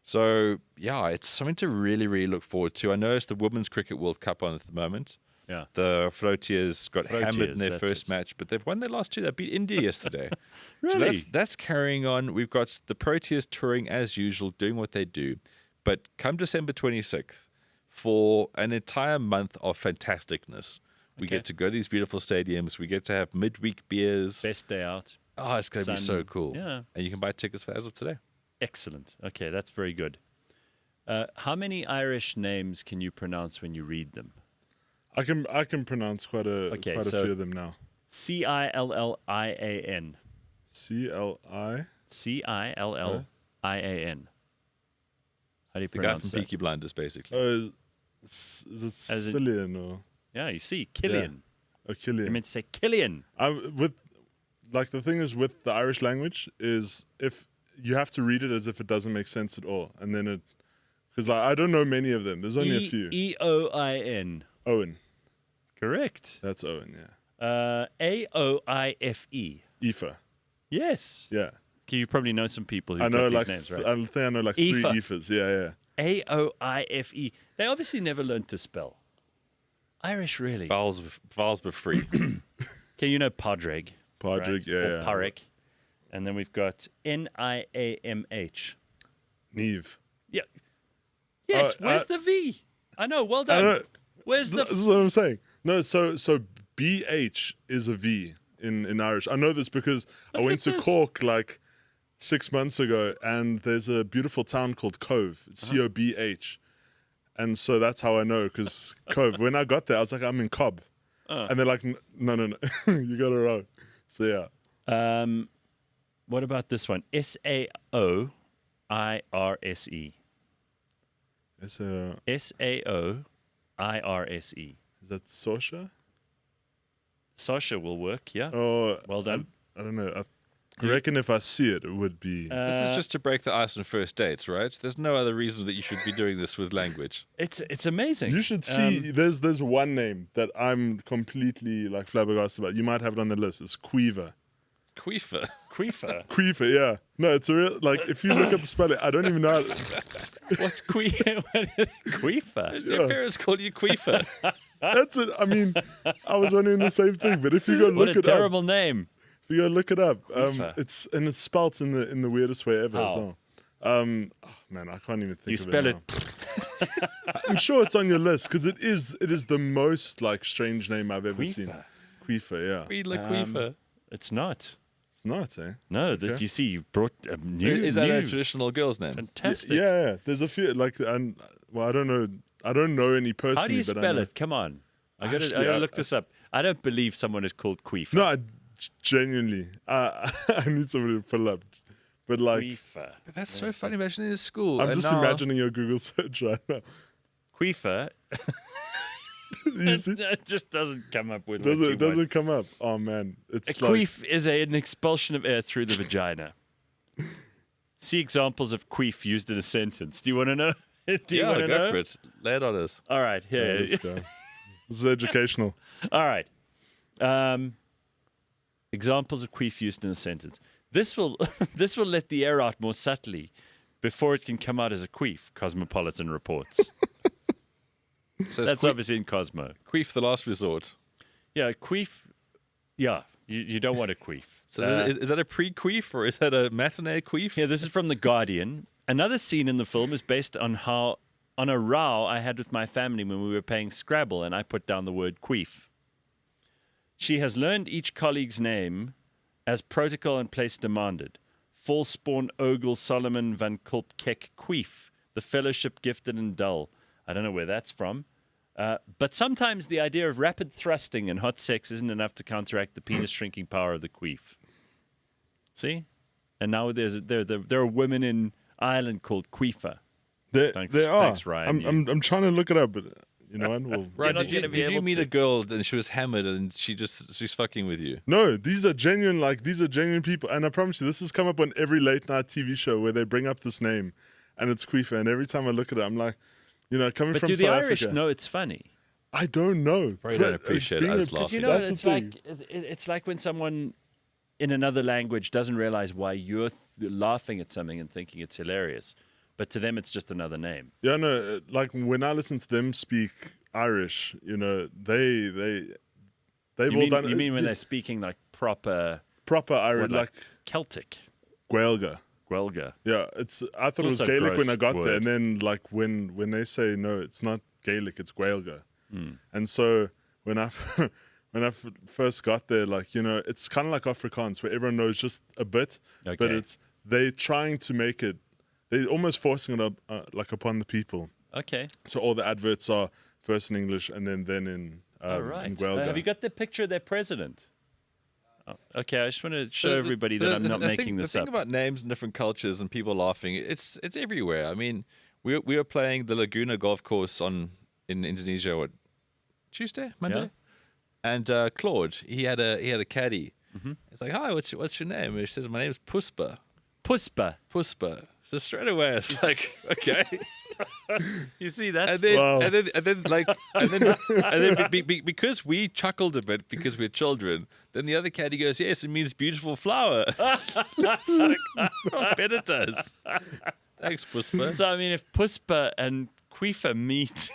So, yeah, it's something to really, really look forward to. I know it's the Women's Cricket World Cup on at the moment. Yeah. The Proteas got hammered in their first match, but they've won their last 2. They beat India yesterday. Really? So that's carrying on. We've got the Proteas touring as usual, doing what they do. But come December 26th, for an entire month of fantasticness, we get to go to these beautiful stadiums. We get to have midweek beers. Best day out. Oh, it's going to be so cool. Yeah. And you can buy tickets for as of today. Excellent. Okay, that's very good. How many Irish names can you pronounce when you read them? I can pronounce quite a few of them now. Cillian. Cillian. How do you The guy pronounce from that? Peaky Blinders, basically. Is it Cillian or? Yeah, you see, Killian. Yeah. Killian. You meant to say Killian. The thing is with the Irish language is if you have to read it as if it doesn't make sense at all, and then because I don't know many of them. There's only a few. Eoin. Owen. Correct. That's Owen. Yeah. Aoife. Aoife. Yes. Yeah. Okay, you probably know some people who I know got these like names, right? I think I know like 3 Aoifes. Yeah. Aoife. They obviously never learned to spell. Irish, really. Vowels were free. Okay, you know Padraig. Padraig, right? yeah. Or Parik. And then we've got Niamh. Neve. Yeah. Yes, where's the V? I know, well done. Where's the... This is what I'm saying. No, so BH is a V in Irish. I know this because I went to Cork like 6 months ago, and there's a beautiful town called Cove. It's COBH. And so that's how I know, because Cove. When I got there, I was like, I'm in Cobb. And they're like, no. You got it wrong. So, yeah. What about this one? SAOIRSE. SAOIRSE. Is that Sasha? Sasha will work, yeah. Oh, well done. I don't know. I reckon if I see it, it would be... this is just to break the ice on first dates, right? There's no other reason that you should be doing this with language. It's amazing. You should see, there's one name that I'm completely like flabbergasted about. You might have it on the list. It's Queever. Queefer? Queefer, yeah. No, it's a real, like, if you look at the spelling, I don't even know. What's Queefer? Your parents called you Queefer. That's it. I mean, I was wondering the same thing, but if you go look it up. What a terrible name. If you go look it up, it's spelt in the weirdest way ever as well. Oh man, I can't even think. You spell it. I'm sure it's on your list because it is the most like strange name I've ever seen. Queefer, yeah. Queefer. It's not. It's not, eh? No, Okay. you see, you've brought a new. Is that a traditional girl's name? Fantastic. Yeah. There's a few like, and well, I don't know any personally. How do you but I spell know. it? Come on, I Actually, gotta look this up. I don't believe someone is called Queefer. No, genuinely, I need somebody to pull up. But like, Queefer. But that's so funny. Imagine in school. I'm and just now- imagining your Google search right now. Queefer. You see? It just doesn't come up with. It doesn't come up. Oh man, it's A like queef is an expulsion of air through the vagina. See examples of queef used in a sentence. Do you want to know? Do you want to go know? for it. Lay it on us. All right, Yeah, here. let's go. This is educational. All right. Examples of queef used in a sentence. This will let the air out more subtly before it can come out as a queef. Cosmopolitan reports. So That's obviously in Cosmo. Queef, the last resort. Yeah, queef. Yeah, you don't want a queef. So is that a pre-queef or is that a matinee queef? Yeah, this is from The Guardian. Another scene in the film is based on a row I had with my family when we were playing Scrabble and I put down the word queef. She has learned each colleague's name as protocol and place demanded. Falspawn, Ogle, Solomon, Van Kulp, Keck, Queef, the fellowship gifted and dull. I don't know where that's from. But sometimes the idea of rapid thrusting and hot sex isn't enough to counteract the penis shrinking power of the queef. See? And now there are women in Ireland called queefer. Thanks, Ryan. I'm trying to look it up, but you know what? We'll, Right, not did you, gonna be did you able meet to. a girl and she was hammered and she's fucking with you? No, these are genuine people, and I promise you, this has come up on every late night TV show where they bring up this name, and it's queefer. And every time I look at it, I'm like, you know, coming But from do the South Irish Africa, know it's funny? I don't know. Probably don't appreciate it. I was Because laughing. you know, That's it's the like it's like when someone in another language doesn't realize why you're laughing at something and thinking it's hilarious, but to them it's just another name. Yeah, no, like when I listen to them speak Irish, you know, they've all done. You mean when they're speaking like proper Irish, like Celtic? Gaelga. Yeah, I thought it was also a Gaelic when I gross got there, word. and then like when they say no, it's not Gaelic, it's Gaelga. And so when I first got there, like, you know, it's kind of like Afrikaans where everyone knows just a bit, but Okay. they're trying to make it, they're almost forcing it up like upon the people. Okay. So all the adverts are first in English and then in All right. in Gaelga. Have you got the picture of their president? Oh, okay, I just want to show everybody that I'm not making this the up. thing about names in different cultures and people laughing, it's everywhere. I mean, we were playing the Laguna golf course in Indonesia what, Tuesday, Monday, Yeah. and Claude he had a caddy. It's like, hi, what's your name? And he says, my name is Puspa. Puspa. So straight away, it's like, okay. You see, that's because we chuckled a bit because we're children. Then the other caddy goes, "Yes, it means beautiful flower." I bet it does. Thanks, Puspa. So I mean, if Puspa and Quifa meet,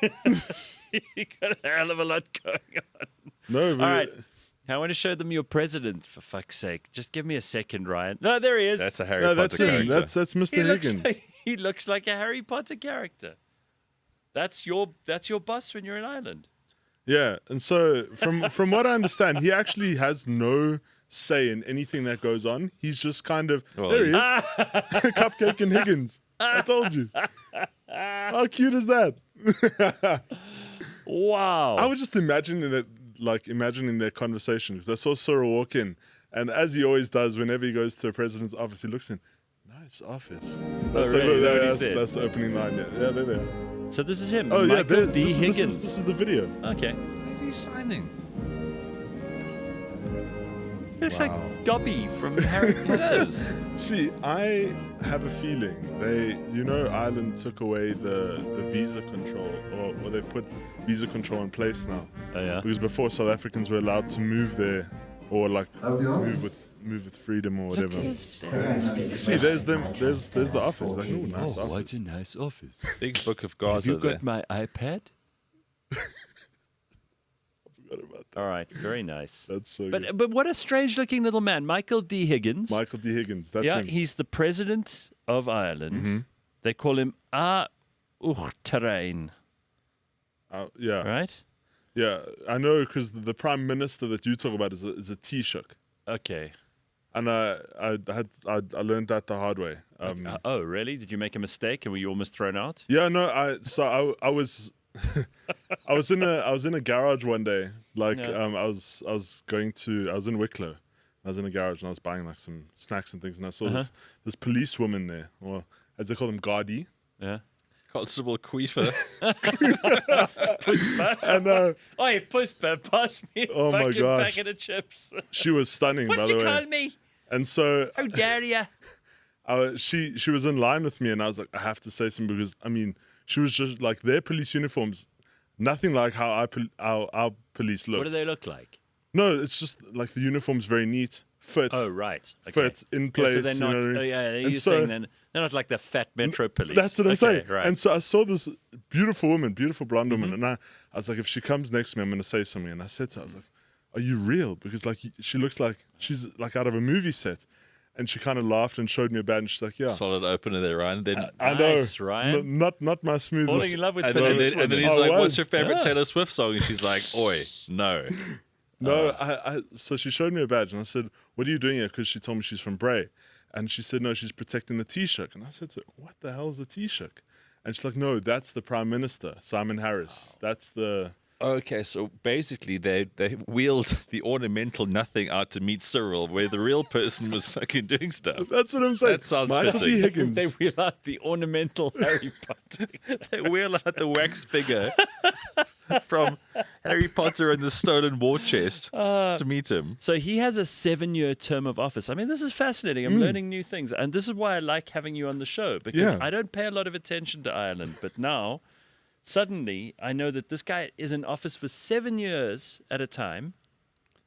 you got a hell of a lot going on. No, all right. I want to show them your president, for fuck's sake. Just give me a second, Ryan. No, there he is. That's a Harry Potter character. That's Mr. Higgins. He looks like a Harry Potter character. That's your boss when you're in Ireland. Yeah, and so from what I understand, he actually has no say in anything that goes on. He's just kind of there he is, Cupcake and Higgins. I told you. How cute is that? Wow. I was just imagining their conversation because I saw SORA walk in, and as he always does whenever he goes to a president's office, he looks in. Nice office. That's the opening line. Yeah, they're there. So this is him. Oh Michael yeah, D. Higgins. This is the video. Okay. Who's he signing? He looks like Dobby from Harry Potter. See, I have a feeling Ireland took away the visa control, or they've put visa control in place now. Oh yeah. Because before South Africans were allowed to move there, or like move with freedom or whatever. See, there's them. There's the office. Like, ooh, nice office. What a nice office. Big book of Gaza. Have you got my iPad? About that. All right, very nice. That's so good. But what a strange looking little man, Michael D. Higgins. Michael D. Higgins, that's him. He's the president of Ireland. Mm-hmm. They call him A Uachtaráin. Yeah. Right? Yeah, I know because the prime minister that you talk about is a Taoiseach. Okay. And I learned that the hard way. Oh, really? Did you make a mistake and were you almost thrown out? Yeah, no. I was I was in a garage one day. Like I was in Wicklow. I was in a garage and I was buying like some snacks and things, and I saw this policewoman there, or as they call them, Gardaí. Yeah. Constable Quifa. Puspa. And Oi, Puspa, pass me a fucking packet of chips. She was stunning, by the way. What'd you call me? And so how dare you? She was in line with me, and I was like, I have to say something because I mean, she was just like their police uniforms, nothing like how our police look. What do they look like? No, it's just like the uniform's very neat, fit. Oh right, fit in place. So they're not. You're saying then they're not like the fat Metro police. That's what I'm saying. Right. And so I saw this beautiful woman, beautiful blonde woman, and I was like, if she comes next to me, I'm going to say something. And I said to her, I was like, are you real? Because like she looks like she's like out of a movie set. And she kind of laughed and showed me a badge. And she's like, "Yeah, solid opener there, Ryan." Then I nice, know, Ryan. Not my smoothest. Falling in love with and then he's like, "What's your favorite Taylor Swift song?" And she's like, "Oi, no." No, so she showed me a badge, and I said, "What are you doing here?" Because she told me she's from Bray, and she said, "No, she's protecting the Taoiseach." And I said to her, "What the hell is the Taoiseach?" And she's like, "No, that's the Prime Minister, Simon Harris. That's the." Okay, so basically they wheeled the ornamental nothing out to meet Cyril, where the real person was fucking doing stuff. That's what I'm saying. That sounds Michael fitting. D. Higgins. They wheel out the ornamental Harry Potter. They wheel out the wax figure from Harry Potter and the stolen war chest to meet him. So he has a 7-year term of office. I mean, this is fascinating. I'm learning new things. And this is why I like having you on the show, because I don't pay a lot of attention to Ireland. But now, suddenly, I know that this guy is in office for 7 years at a time.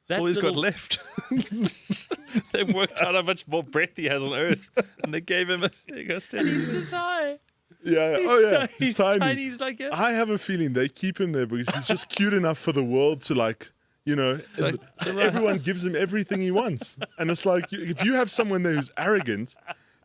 That's all he's got left. They've worked out how much more breath he has on Earth. And they gave him and he's this high. Yeah, He's tiny. He's like I have a feeling they keep him there because he's just cute enough for the world to like, you know, everyone gives him everything he wants. And it's like, if you have someone there who's arrogant,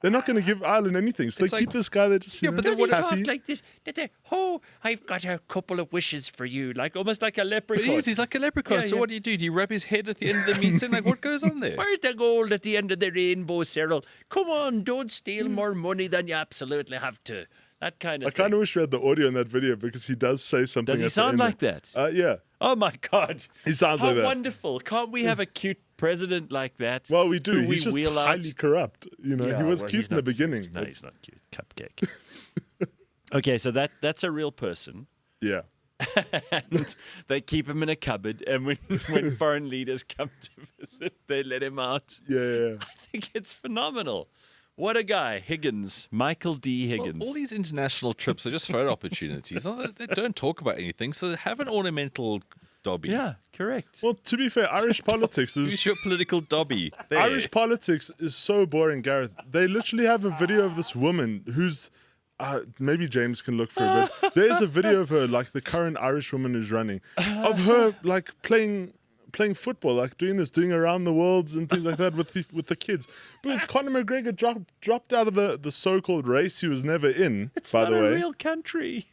they're not going to give Ireland anything. So they keep this guy there just, but then what talk like this. They say, "Oh, I've got a couple of wishes for you," like almost like a leprechaun. But he's like a leprechaun. So what do? Do you rub his head at the end of the meeting? Like, what goes on there? Where's the gold at the end of the rainbow, Cyril? Come on, don't steal more money than you absolutely have to. That kind of I kind of wish we had the audio in that video because he does say something. Does he sound like that? Yeah. Oh my God. He sounds like that. How wonderful. Can't we have a cute president like that? Well, we do. He's just highly corrupt. You know, he was cute in the beginning. No, he's not cute. Cupcake. Okay, so that's a real person. Yeah. And they keep him in a cupboard, and when foreign leaders come to visit, they let him out. Yeah. I think it's phenomenal. What a guy, Higgins, Michael D. Higgins. All these international trips are just photo opportunities. They don't talk about anything, so they have an ornamental dobby. Yeah, correct. Well, to be fair, Irish politics is... Who's your political dobby? There. Irish politics is so boring, Gareth. They literally have a video of this woman who's... maybe James can look for it, but there's a video of her, like the current Irish woman who's running, of her like playing football, like doing around the worlds and things like that with the kids. Because Conor McGregor dropped out of the so-called race he was never in. It's by not the a way, real country.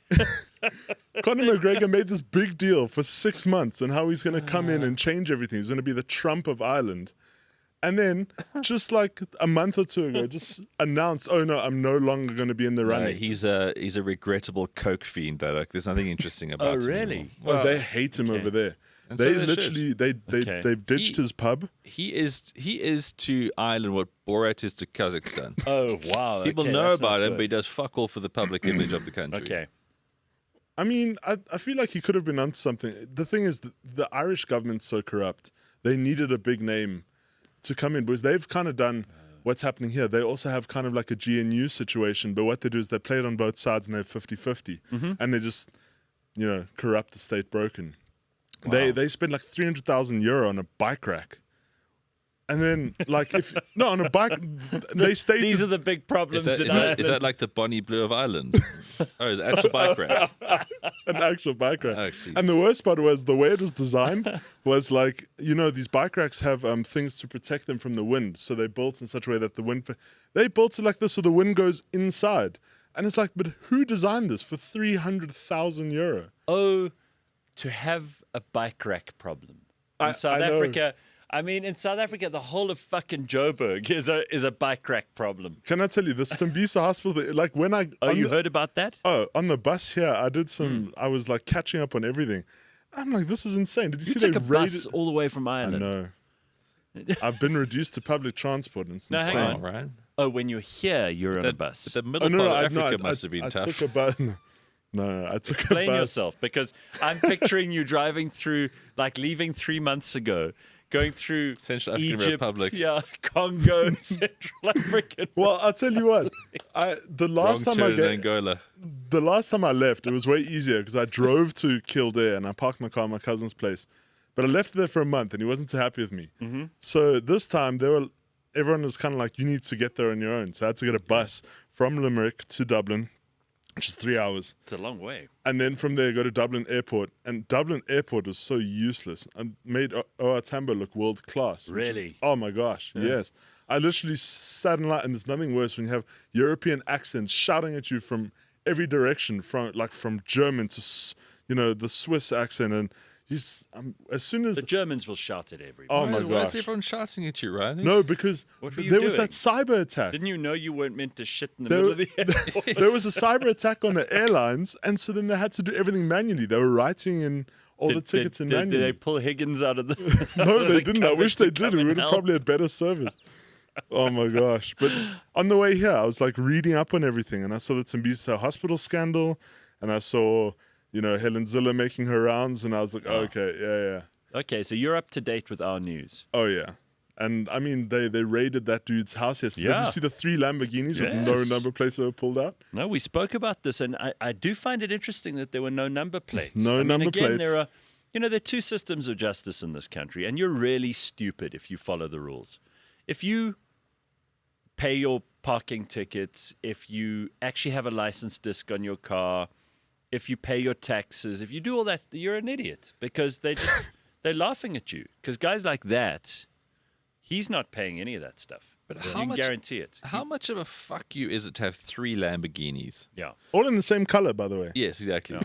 Conor McGregor made this big deal for 6 months on how he's going to come in and change everything. He's going to be the Trump of Ireland. And then, just like a month or two ago, just announced, "Oh no, I'm no longer going to be in the running." He's a regrettable coke fiend. Though, like, there's nothing interesting about. Oh, him really? anymore. Well, they hate him over there. And They so they literally they've ditched his pub. He is to Ireland what Borat is to Kazakhstan. Oh wow! People okay, know that's about not him, good. but he does fuck all for the public image of the country. Okay. I mean, I feel like he could have been onto something. The thing is, the Irish government's so corrupt. They needed a big name to come in, because they've kind of done what's happening here. They also have kind of like a GNU situation, but what they do is they play it on both sides and they're 50-50. And they just, corrupt the state broken. Wow. They spend like 300,000 euro on a bike rack. And then, like, on a bike, they stay. These are the big problems Is in that, Ireland. is that like the Bonnie Blue of Ireland? Oh, it's an actual bike rack. An actual bike rack. Actually. And the worst part was the way it was designed was like, these bike racks have things to protect them from the wind. So they built in such a way that the wind, they built it like this so the wind goes inside. And it's like, but who designed this for 300,000 euro? Oh, to have a bike rack problem. In South I know. Africa, in South Africa, the whole of fucking Joburg is a bike rack problem. Can I tell you, this Tembisa hospital, like when I... Oh, you heard about that? Oh, on the bus here, I did some, I was like catching up on everything. I'm like, this is insane. Did you see took they a raided... bus all the way from Ireland. I know. I've been reduced to public transport and it's No, insane. hang on. Right? Oh, when you're here, you're on a bus. The middle part of Africa must have been I tough. took a bus. No, I took Explain a bus. yourself, because I'm picturing you driving through, like leaving 3 months ago, going through Central African Egypt, Republic. yeah, Congo, Central African. Well, I'll tell you what. The last Wrong time I turn in Angola. the last time I left, it was way easier because I drove to Kildare and I parked my car at my cousin's place. But I left there for a month and he wasn't too happy with me. Mm-hmm. So this time everyone was kind of like, you need to get there on your own. So I had to get a bus from Limerick to Dublin, which is 3 hours. It's a long way. And then from there, go to Dublin Airport. And Dublin Airport was so useless. I made OR Tambo look world class. Really? Oh my gosh, yes. I literally sat in line, and there's nothing worse when you have European accents shouting at you from every direction, from German to, the Swiss accent. And as soon as... The Germans will shout at everybody. Oh my Why is gosh. everyone shouting at you, Ryan? No, because What were you there was doing? that cyber attack. Didn't you know you weren't meant to shit in the There- middle of the airport? There was a cyber attack on the airlines, and so then they had to do everything manually. They were writing in all the tickets in Did manually. they pull Higgins out of the... No, of they the didn't. I cupboard wish to they did. come We and would have help? probably had better service. Oh my gosh. But on the way here, I was like reading up on everything, and I saw the Tembisa hospital scandal, and I saw, Helen Ziller making her rounds, and I was like, oh, okay, yeah. Okay, so you're up to date with our news. Oh, yeah. And I mean, they raided that dude's house yesterday. Did Yeah. you see the 3 Lamborghinis with no Yes. number plates that were pulled out? No, we spoke about this, and I do find it interesting that there were no number plates. No number again, plates. there are two systems of justice in this country, and you're really stupid if you follow the rules. If you pay your parking tickets, if you actually have a license disc on your car, if you pay your taxes, if you do all that, you're an idiot, because they're laughing at you. Because guys like that, he's not paying any of that stuff. But you how can much, guarantee it. How much of a fuck you is it to have 3 Lamborghinis? Yeah. All in the same color, by the way. Yes, exactly.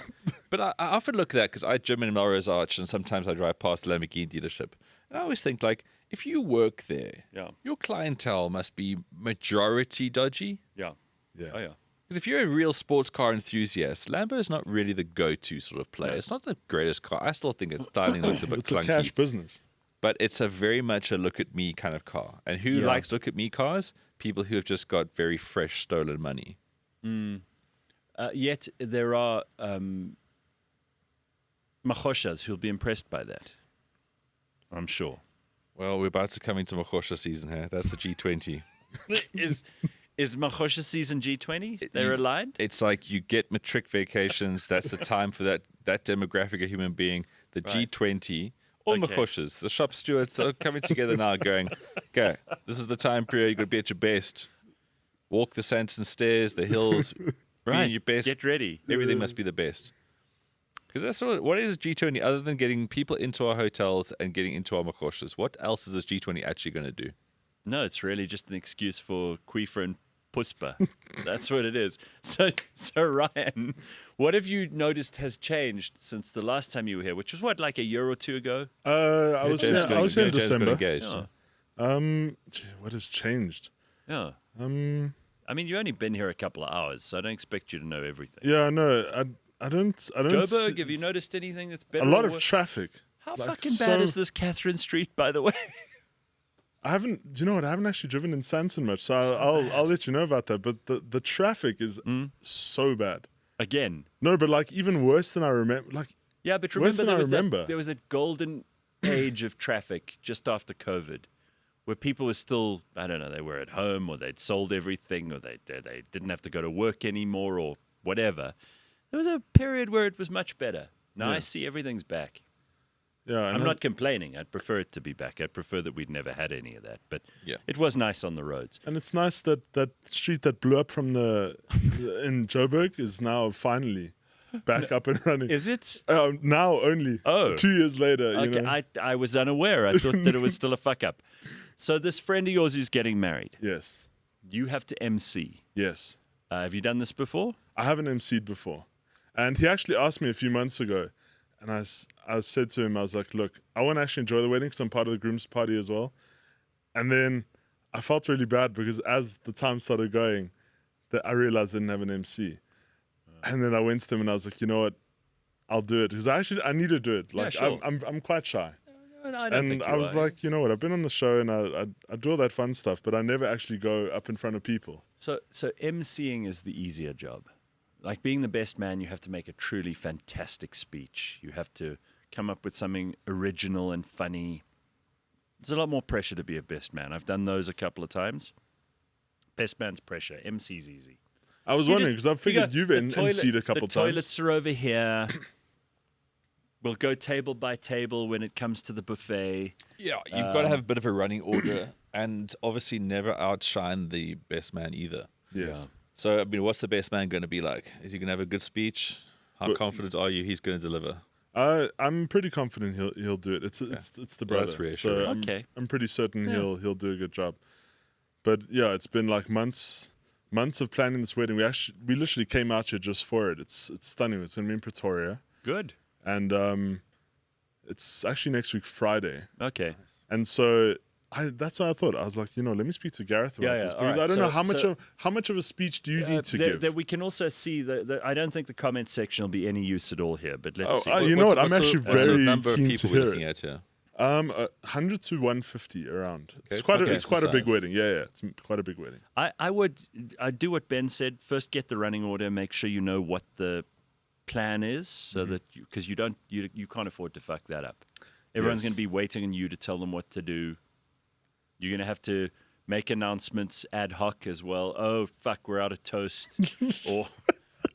But I often look at that because I gym in Melrose Arch, and sometimes I drive past the Lamborghini dealership. And I always think, like, if you work there, your clientele must be majority dodgy. Yeah. Yeah. Oh, yeah. Because if you're a real sports car enthusiast, Lambo is not really the go-to sort of player. It's not the greatest car. I still think its styling looks a bit It's clunky. a cash business. But it's a very much a look-at-me kind of car. And who likes look-at-me cars? People who have just got very fresh stolen money. Yet there are machoshas who'll be impressed by that. I'm sure. Well, we're about to come into Makosha season here. That's the G20. Is Machosha season G20? They're aligned? It's like you get matric vacations. That's the time for that demographic of human being. The G20, all Machoshas, the shop stewards are coming together now going, okay, this is the time period. You've got to be at your best. Walk the Sanson stairs, the hills. Be in your best. Get ready. Everything must be the best. Because that's what is G20 other than getting people into our hotels and getting into our Machoshas? What else is this G20 actually going to do? No, it's really just an excuse for Queefer and Puspa. That's what it is. So Ryan, what have you noticed has changed since the last time you were here, which was what, like a year or two ago? I was here in December. Yeah. What has changed? Yeah. I mean, you've only been here a couple of hours, so I don't expect you to know everything. Yeah, no, I don't. Joburg, have you noticed anything that's better? A lot of traffic. How fucking bad is this Catherine Street, by the way? I haven't. Do you know what? I haven't actually driven in Sanson much, so I'll let you know about that. But the traffic is so bad. Again. No, but like even worse than I remember. Like yeah, but remember there was a golden age of traffic just after COVID, where people were still, I don't know, they were at home or they'd sold everything or they didn't have to go to work anymore or whatever. There was a period where it was much better. Now I see everything's back. Yeah, I'm not complaining. I'd prefer it to be back. I'd prefer that we'd never had any of that. But it was nice on the roads. And it's nice that that street that blew up from in Joburg is now finally back up and running. Is it? Now only. Oh. 2 years later. Okay, You know? I was unaware. I thought that it was still a fuck up. So this friend of yours who's getting married. Yes. You have to MC. Yes. Have you done this before? I haven't MC'd before. And he actually asked me a few months ago. And I said to him, I was like, look, I want to actually enjoy the wedding because I'm part of the groom's party as well. And then I felt really bad because as the time started going, that I realized I didn't have an MC. And then I went to him and I was like, you know what? I'll do it. Because I need to do it. Like, sure. I'm quite shy. And I was like, you know what? I've been on the show and I do all that fun stuff, but I never actually go up in front of people. So MCing is the easier job. Like being the best man, you have to make a truly fantastic speech. You have to come up with something original and funny. There's a lot more pressure to be a best man. I've done those a couple of times. Best man's pressure. MC's easy. I was wondering because I figured you've MC'd a couple times. The times. toilets are over here. We'll go table by table when it comes to the buffet. Yeah, you've got to have a bit of a running order and obviously never outshine the best man either. Yes. Yeah. So, I mean, what's the best man going to be like? Is he going to have a good speech? How confident are you he's going to deliver? I'm pretty confident he'll do it. It's the brother. That's reassuring. So I'm pretty certain he'll do a good job. But yeah, it's been like months of planning this wedding. We literally came out here just for it. It's stunning. It's going to be in Pretoria. Good. And it's actually next week Friday. Okay. And so that's what I thought. I was like, let me speak to Gareth about this because I don't know how much of a speech do you need to give. We can also see I don't think the comment section will be any use at all here. But let's see. You know what? I'm actually very number keen of people to hear we're looking it. at here. 100 to 150 around. Okay. It's quite a big wedding. Yeah, it's quite a big wedding. I'd do what Ben said. First, get the running order. Make sure you know what the plan is, so that because you can't afford to fuck that up. Everyone's going to be waiting on you to tell them what to do. You're going to have to make announcements ad hoc as well. Oh, fuck, we're out of toast. Or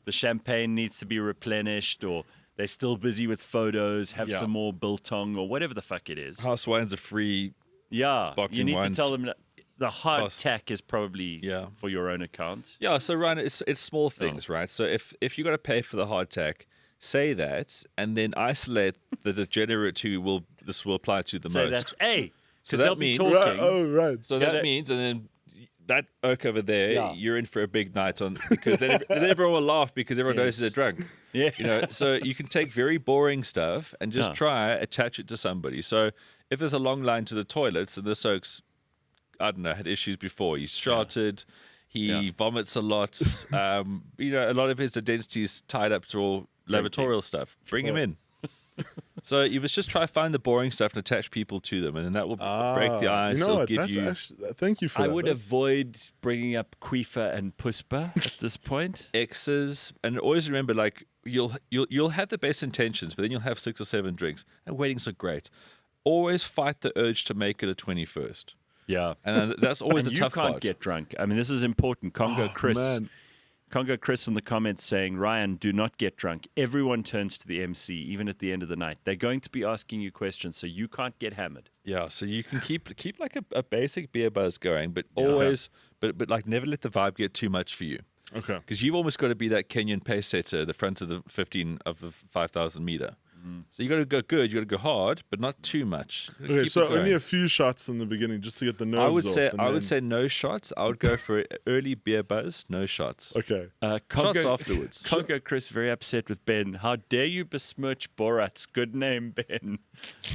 the champagne needs to be replenished. Or they're still busy with photos. Have some more biltong or whatever the fuck it is. House wines are free. Yeah, sparkling you need wines. to tell them that the hard tack is probably for your own account. Yeah, so Ryan, it's small things, right? So if you got to pay for the hard tack, say that and then isolate the degenerate who this will apply to the most. That, hey. So they'll that means, be talking. Right. So that means, and then that oak over there, you're in for a big night on because then everyone will laugh because everyone knows they're drunk. Yeah. So you can take very boring stuff and just try attach it to somebody. So if there's a long line to the toilets and this oak's, I don't know, had issues before. He's shouted, he vomits a lot. A lot of his identity is tied up to all lavatorial stuff. Bring him in. So you must just try to find the boring stuff and attach people to them, and then that will break the ice. Thank you for that. I would avoid bringing up Queefer and Puspa at this point. X's, and always remember, like you'll have the best intentions, but then you'll have 6 or 7 drinks, and weddings are great. Always fight the urge to make it a 21st. Yeah. And that's always And the you tough can't part. get drunk. I mean, this is important. Congo Chris in the comments saying, Ryan, do not get drunk. Everyone turns to the MC, even at the end of the night. They're going to be asking you questions, so you can't get hammered. Yeah, so you can keep like a basic beer buzz going, but always, but like never let the vibe get too much for you. Okay. Because you've almost got to be that Kenyan pace setter at the front of the 5,000 meter. So you got to go good, you got to go hard, but not too much. Okay, Keep so it going. only a few shots in the beginning just to get the nerves off. I would say no shots. I would go for early beer buzz, no shots. Okay. Shots afterwards. Congo Chris very upset with Ben. How dare you besmirch Borat's good name, Ben,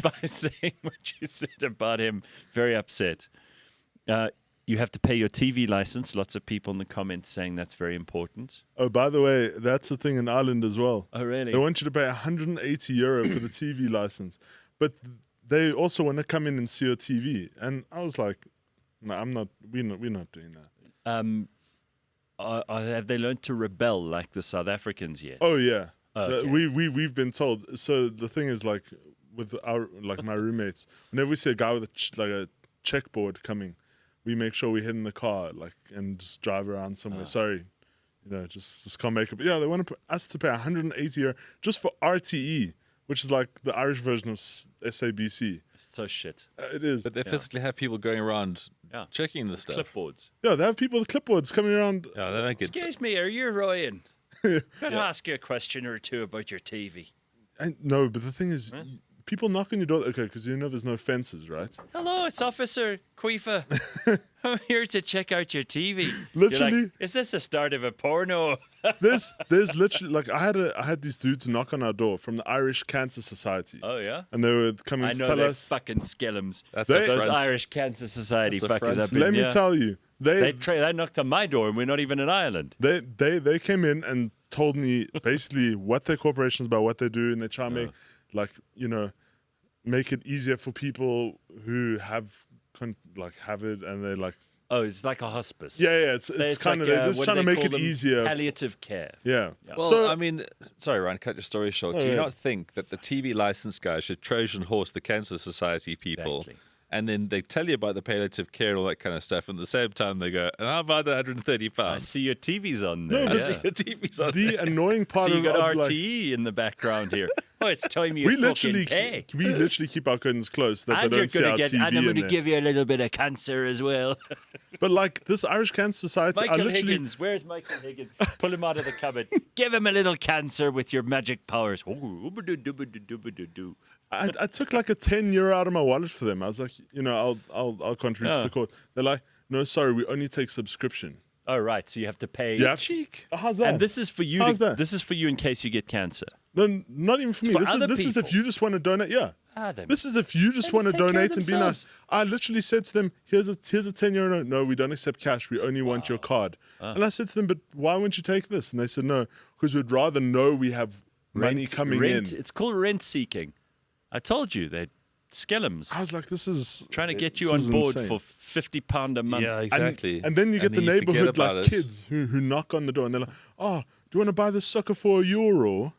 by saying what you said about him. Very upset. You have to pay your TV license. Lots of people in the comments saying that's very important. Oh, by the way, that's the thing in Ireland as well. Oh, really? They want you to pay 180 euro for the TV license, but they also want to come in and see your TV. And I was like, no, I'm not. We're not doing that. Have they learned to rebel like the South Africans yet? Oh yeah. Okay. We've been told. So the thing is, like with my roommates, whenever we see a guy with a checkboard coming, we make sure we hit in the car, and just drive around somewhere. Sorry, just can't make it. But yeah, they want us to pay 180 euro just for RTE, which is like the Irish version of SABC. So shit. It is. But they physically have people going around checking the stuff. Clipboards. Yeah, they have people with clipboards coming around. Yeah, they don't get. Excuse me, are you Ryan? Could I ask you a question or two about your TV? No, but the thing is, people knock on your door. Okay, because there's no fences, right? Hello, it's Officer Quifa. I'm here to check out your TV. Literally. You're like, is this the start of a porno? There's literally I had these dudes knock on our door from the Irish Cancer Society. Oh yeah, and they were coming to tell us fucking skellums. That's those Irish Cancer Society fuckers up in Let me tell you, they knocked on my door and we're not even in Ireland. They came in and told me basically what their corporation's about, what they do, and they try and make it easier for people who have it, and they're like. Oh, it's like a hospice. Yeah, it's kind of they're just trying to make it easier. Palliative care. Yeah. Well, so I mean, sorry, Ryan, cut your story short. Do you not think that the TV license guys should Trojan horse the Cancer Society people? Exactly. And then they tell you about the palliative care and all that kind of stuff. And at the same time, they go, and how about the 135? I see your TV's on there. No, I see your TV's on the there. annoying part So you got of RTE in the background here. Oh, it's telling me we you fucking pay. literally keep our curtains closed that And they you're don't see our TV. And I'm going to in give you a little bit of cancer as well. But like this Irish Cancer Society, Michael Higgins, where's Michael Higgins? Pull him out of the cupboard. Give him a little cancer with your magic powers. I took like a 10 euro out of my wallet for them. I was like, I'll contribute to the cause. They're like, no, sorry, we only take subscription. Oh, right. So you have to pay. Yeah. Cheek. How's that? And this is for you. How's that? This is for you in case you get cancer. No, not even for me. For This other is if people. you just want to donate. Yeah. Then This is if you just They want to just take care of donate and be nice. themselves. I literally said to them, here's a 10 euro note. No, we don't accept cash. We only want your card. And I said to them, but why won't you take this? And they said, no, because we'd rather know we have money coming in. It's called rent seeking. I told you they're skellums. I was like, this is Trying to get this you on is board insane. for £50 a month. Yeah, exactly. And then you get the then you forget neighborhood about like it. kids who knock on the door and they're like, oh, do you want to buy this sucker for €1?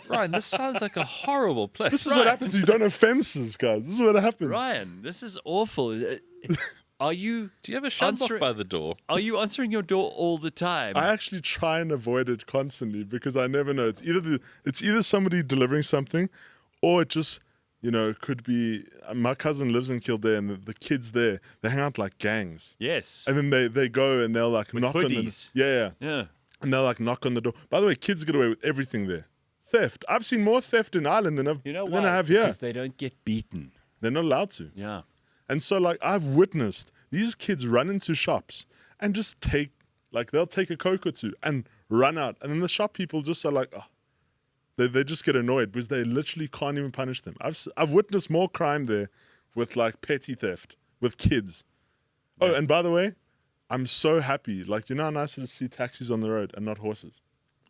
Ryan, this sounds like a horrible place. This is what happens. You don't have fences, guys. This is what happens. Ryan, this is awful. Are you? Do you have a shambok answering- by the door? Are you answering your door all the time? I actually try and avoid it constantly because I never know. It's either somebody delivering something, or it just could be. My cousin lives in Kildare, and the kids there they hang out like gangs. Yes. And then they go and they'll like knock hoodies. on the Yeah. and they'll like knock on the door. By the way, kids get away with everything there. Theft. I've seen more theft in Ireland than I have here. Because they don't get beaten. They're not allowed to. Yeah. And so, like, I've witnessed these kids run into shops and just they'll take a Coke or two and run out. And then the shop people just are like, oh, they just get annoyed because they literally can't even punish them. I've witnessed more crime there with, like, petty theft with kids. Yeah. Oh, and by the way, I'm so happy. Like, how nice it is to see taxis on the road and not horses.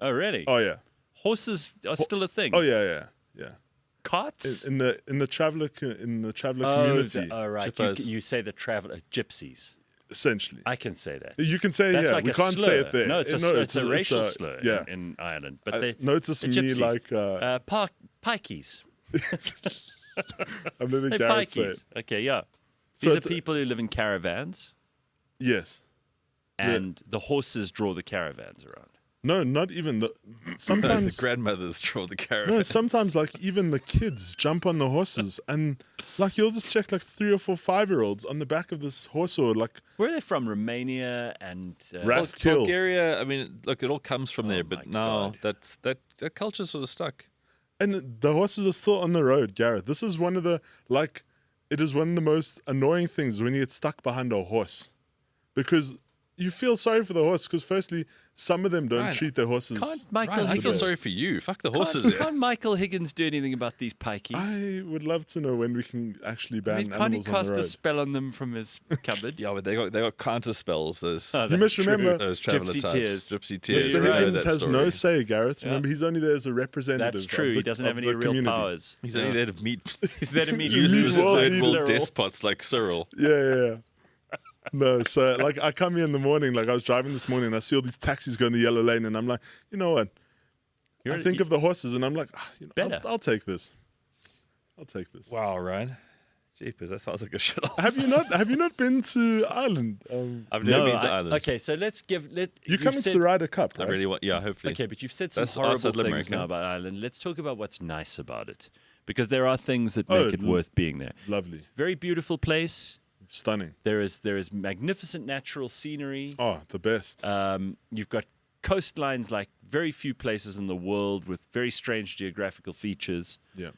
Oh, really? Oh, yeah. Horses are still a thing. Oh, yeah. Carts? In the traveler community. Oh, right. You say the traveler gypsies. Essentially, I can say that. You can say That's yeah. like we a can't slur. say it there. No, it's a racial slur yeah. in Ireland. But they notice the me gypsies. like pikeys. I'm letting They're Gareth say pikeys. it. Okay, yeah. These are it's- people who live in caravans, Yes. and the horses draw the caravans around. No, not even the. Sometimes the grandmothers draw the caravan. No, sometimes like even the kids jump on the horses, and like you'll just check like 3 or 4 5-year-olds on the back of this horse, or like Where are they from? Romania and Rathkill. Bulgaria. I mean, look, it all comes from there, but now that culture's sort of stuck. And the horses are still on the road, Gareth. This is one of the it is one of the most annoying things when you get stuck behind a horse, because you feel sorry for the horse. Because firstly, some of them don't Ryan, treat their horses. Can't Michael I feel Higgins, sorry for you. Fuck the horses. can't Michael Higgins do anything about these pikeys? I would love to know when we can actually ban I mean, can't he animals on cast the a road. spell on them from his cupboard? Yeah, but they got counter spells. Those You must remember, those traveler Gypsy types. tears. Gypsy tears. Mr. you know Higgins that has story. no say, Gareth. Yeah. Remember, he's only there as a representative. That's true. Of the, He doesn't have of any the real community. powers. He's only there to meet. He's there to meet useless Well, third he's world Cyril. despots like Cyril. Yeah. No, so like I come here in the morning, like I was driving this morning, and I see all these taxis go in the yellow lane, and I'm like, you know what? I think of the horses, and I'm like, Better. I'll take this. I'll take this. Wow, Ryan. Jeepers, that sounds like a shit. Have you not been to Ireland? I've never been to I- Ireland. Okay, so let's give. You're you've coming said- to the Ryder Cup, I right? really want. Yeah, hopefully. Okay, but you've said some That's horrible outside things Limerick, now huh? about Ireland. Let's talk about what's nice about it, because there are things that Oh, make it worth being there. Lovely, Very beautiful place. stunning. There is magnificent natural scenery. Oh, the best. You've got coastlines like very few places in the world with very strange geographical features. Yeah,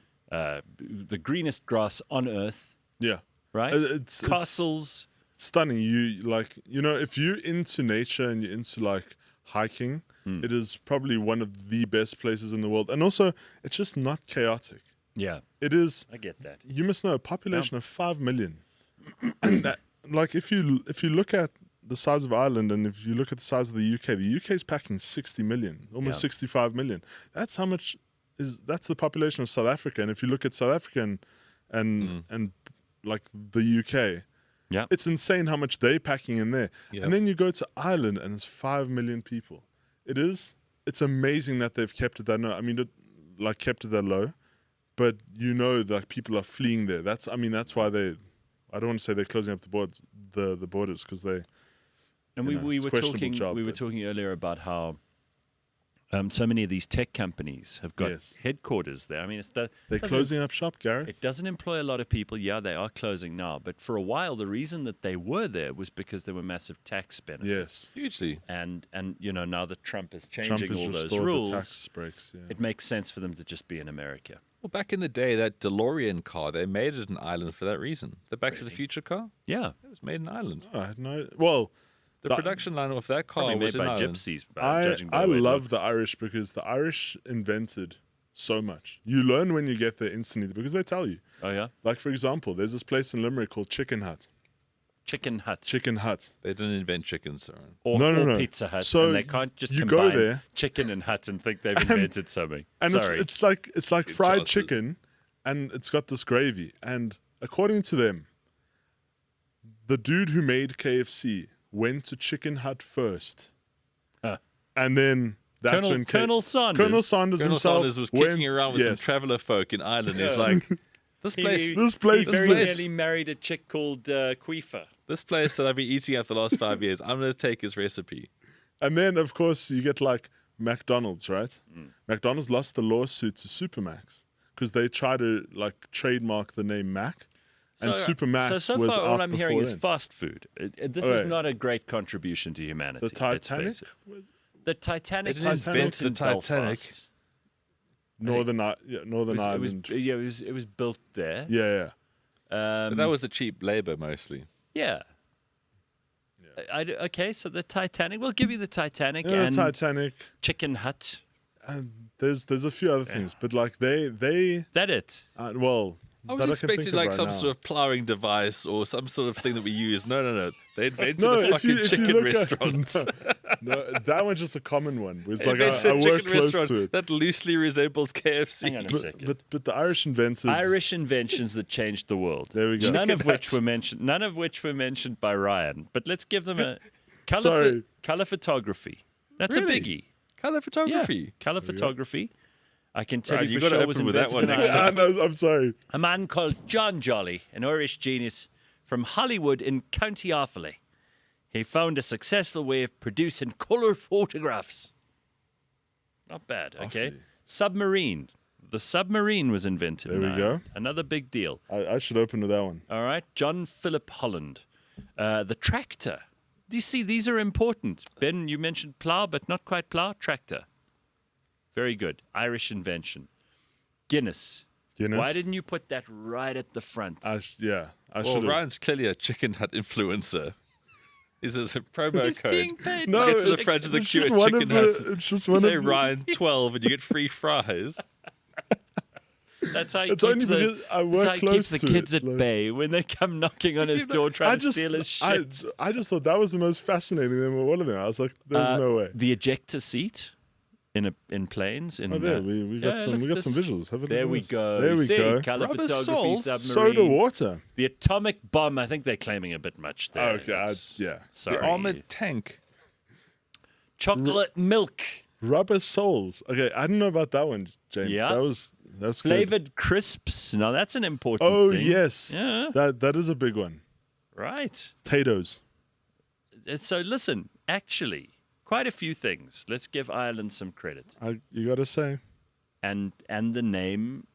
the greenest grass on earth. yeah. Right? It's Castles. stunning. If you're into nature and you're into like hiking, it is probably one of the best places in the world. And also, it's just not chaotic. Yeah, It is. I get that. You must know a population of 5 million. And that, like if you look at the size of Ireland and if you look at the size of the UK is packing 60 million, almost 65 million. That's how much that's the population of South Africa. And if you look at South Africa and like the UK, yeah, it's insane how much they're packing in there. Yep. And then you go to Ireland and it's 5 million people. It's amazing that they've kept it that low. I mean, kept it that low, but that people are fleeing there. That's why I don't want to say they're closing up the borders because they. And we it's were a questionable talking job, we were but- talking earlier about how so many of these tech companies have got Yes. headquarters there. I mean, They're doesn't- closing up shop, Gareth. It doesn't employ a lot of people. Yeah, they are closing now, but for a while, the reason that they were there was because there were massive tax benefits. Yes. Hugely. And now that Trump is Trump changing has all those restored rules, the tax breaks. Yeah. it makes sense for them to just be in America. Well, back in the day, that DeLorean car, they made it in Ireland for that reason. The Back to the Future car, Yeah, it was made in Ireland. Oh, I had no. Well, The The- production line of that car probably was made in by Ireland. gypsies. I Judging by the way it love looks. the Irish because the Irish invented so much. You learn when you get there instantly because they tell you. Oh yeah, Like for example, there's this place in Limerick called Chicken Hut. Chicken Hut Chicken Hut. They didn't invent chickens. or, No, no, or no. Pizza Hut, So and they can't just you go combine there- chicken and hut and think they've invented something. And Sorry, it's like fried chances. chicken, and it's got this gravy. And according to them, the dude who made KFC went to Chicken Hut first, Huh. and then that's when Colonel Sanders. Colonel Sanders Colonel himself Sanders was kicking went- around with yes. some traveller folk in Ireland. He's like, this place, He This place very is nearly married a chick called Queefer. this place that I've been eating at for the last 5 years. I'm going to take his recipe. And then, of course, you get like McDonald's, right? Mm. McDonald's lost the lawsuit to Supermax because they tried to like trademark the name Mac, and Supermax so was far, out all I'm hearing before is then. fast food. This Okay. is not a great contribution to humanity. The Titanic, The Titanic They didn't was built invent in the Titanic. Belfast. Northern It Ireland. was built there. Yeah. But that was the cheap labour mostly. Yeah. Okay, so the Titanic. We'll give you the Titanic Yeah, and the Titanic. Chicken Hut. And there's a few other things, but like they Is that it? well. I was that can expecting think of like right some now. sort of ploughing device or some sort of thing that we use. No. They invented No, a if you- fucking if you chicken look at- restaurant. No, that one's just a common one. It's They like I invented a work chicken close restaurant to it. that loosely resembles KFC. Hang on a second. But the Irish invented Irish inventions that changed the world. There we go. None of Chicken which Hut. were mentioned. None of which were mentioned by Ryan. But let's give them a Sorry. color photography. That's Really? a biggie. Colour photography. Yeah, color photography. I can tell Right, you you for gotta sure open was with that invented one in next Ireland. No, I'm sorry. A man called John Jolly, an Irish genius, from Hollywood in County Offaly. He found a successful way of producing colour photographs. Not bad, okay? Offaly. Submarine. The submarine was invented. There we now. go. Another big deal. I should open with that one. All right. John Philip Holland. The tractor. Do you see, these are important. Ben, you mentioned plough, but not quite plough. Tractor. Very good. Irish invention. Guinness. Why didn't you put that right at the front? I should have. Ryan's clearly a Chicken Hut influencer. Is this a promo He's code? being paid No, by it's the chicken. front of the It's queue just at one Chicken of Hut. it's just one Say of Ryan 12 and you get free fries. That's how he It's only keeps, those, because I that's work how he close keeps the to kids it, at like- bay when they come knocking on his door trying to steal his shit. I just thought that was the most fascinating thing of all of them. I was like, there's no way. The ejector seat in planes. In, Oh, there we got some visuals. Have a look there at we this. go. There You we see, go. Colour Rubber photography soles, submarine. Soda water. The atomic bomb. I think they're claiming a bit much there. Okay, yeah. Sorry. The armored tank. Chocolate milk. Rubber soles. Okay, I didn't know about that one, James. Yeah. That's good. Flavored crisps. Now that's an important Oh thing. yes. Yeah. That is a big one. Right. Potatoes. So listen, actually, quite a few things. Let's give Ireland some credit. You got to say. And the name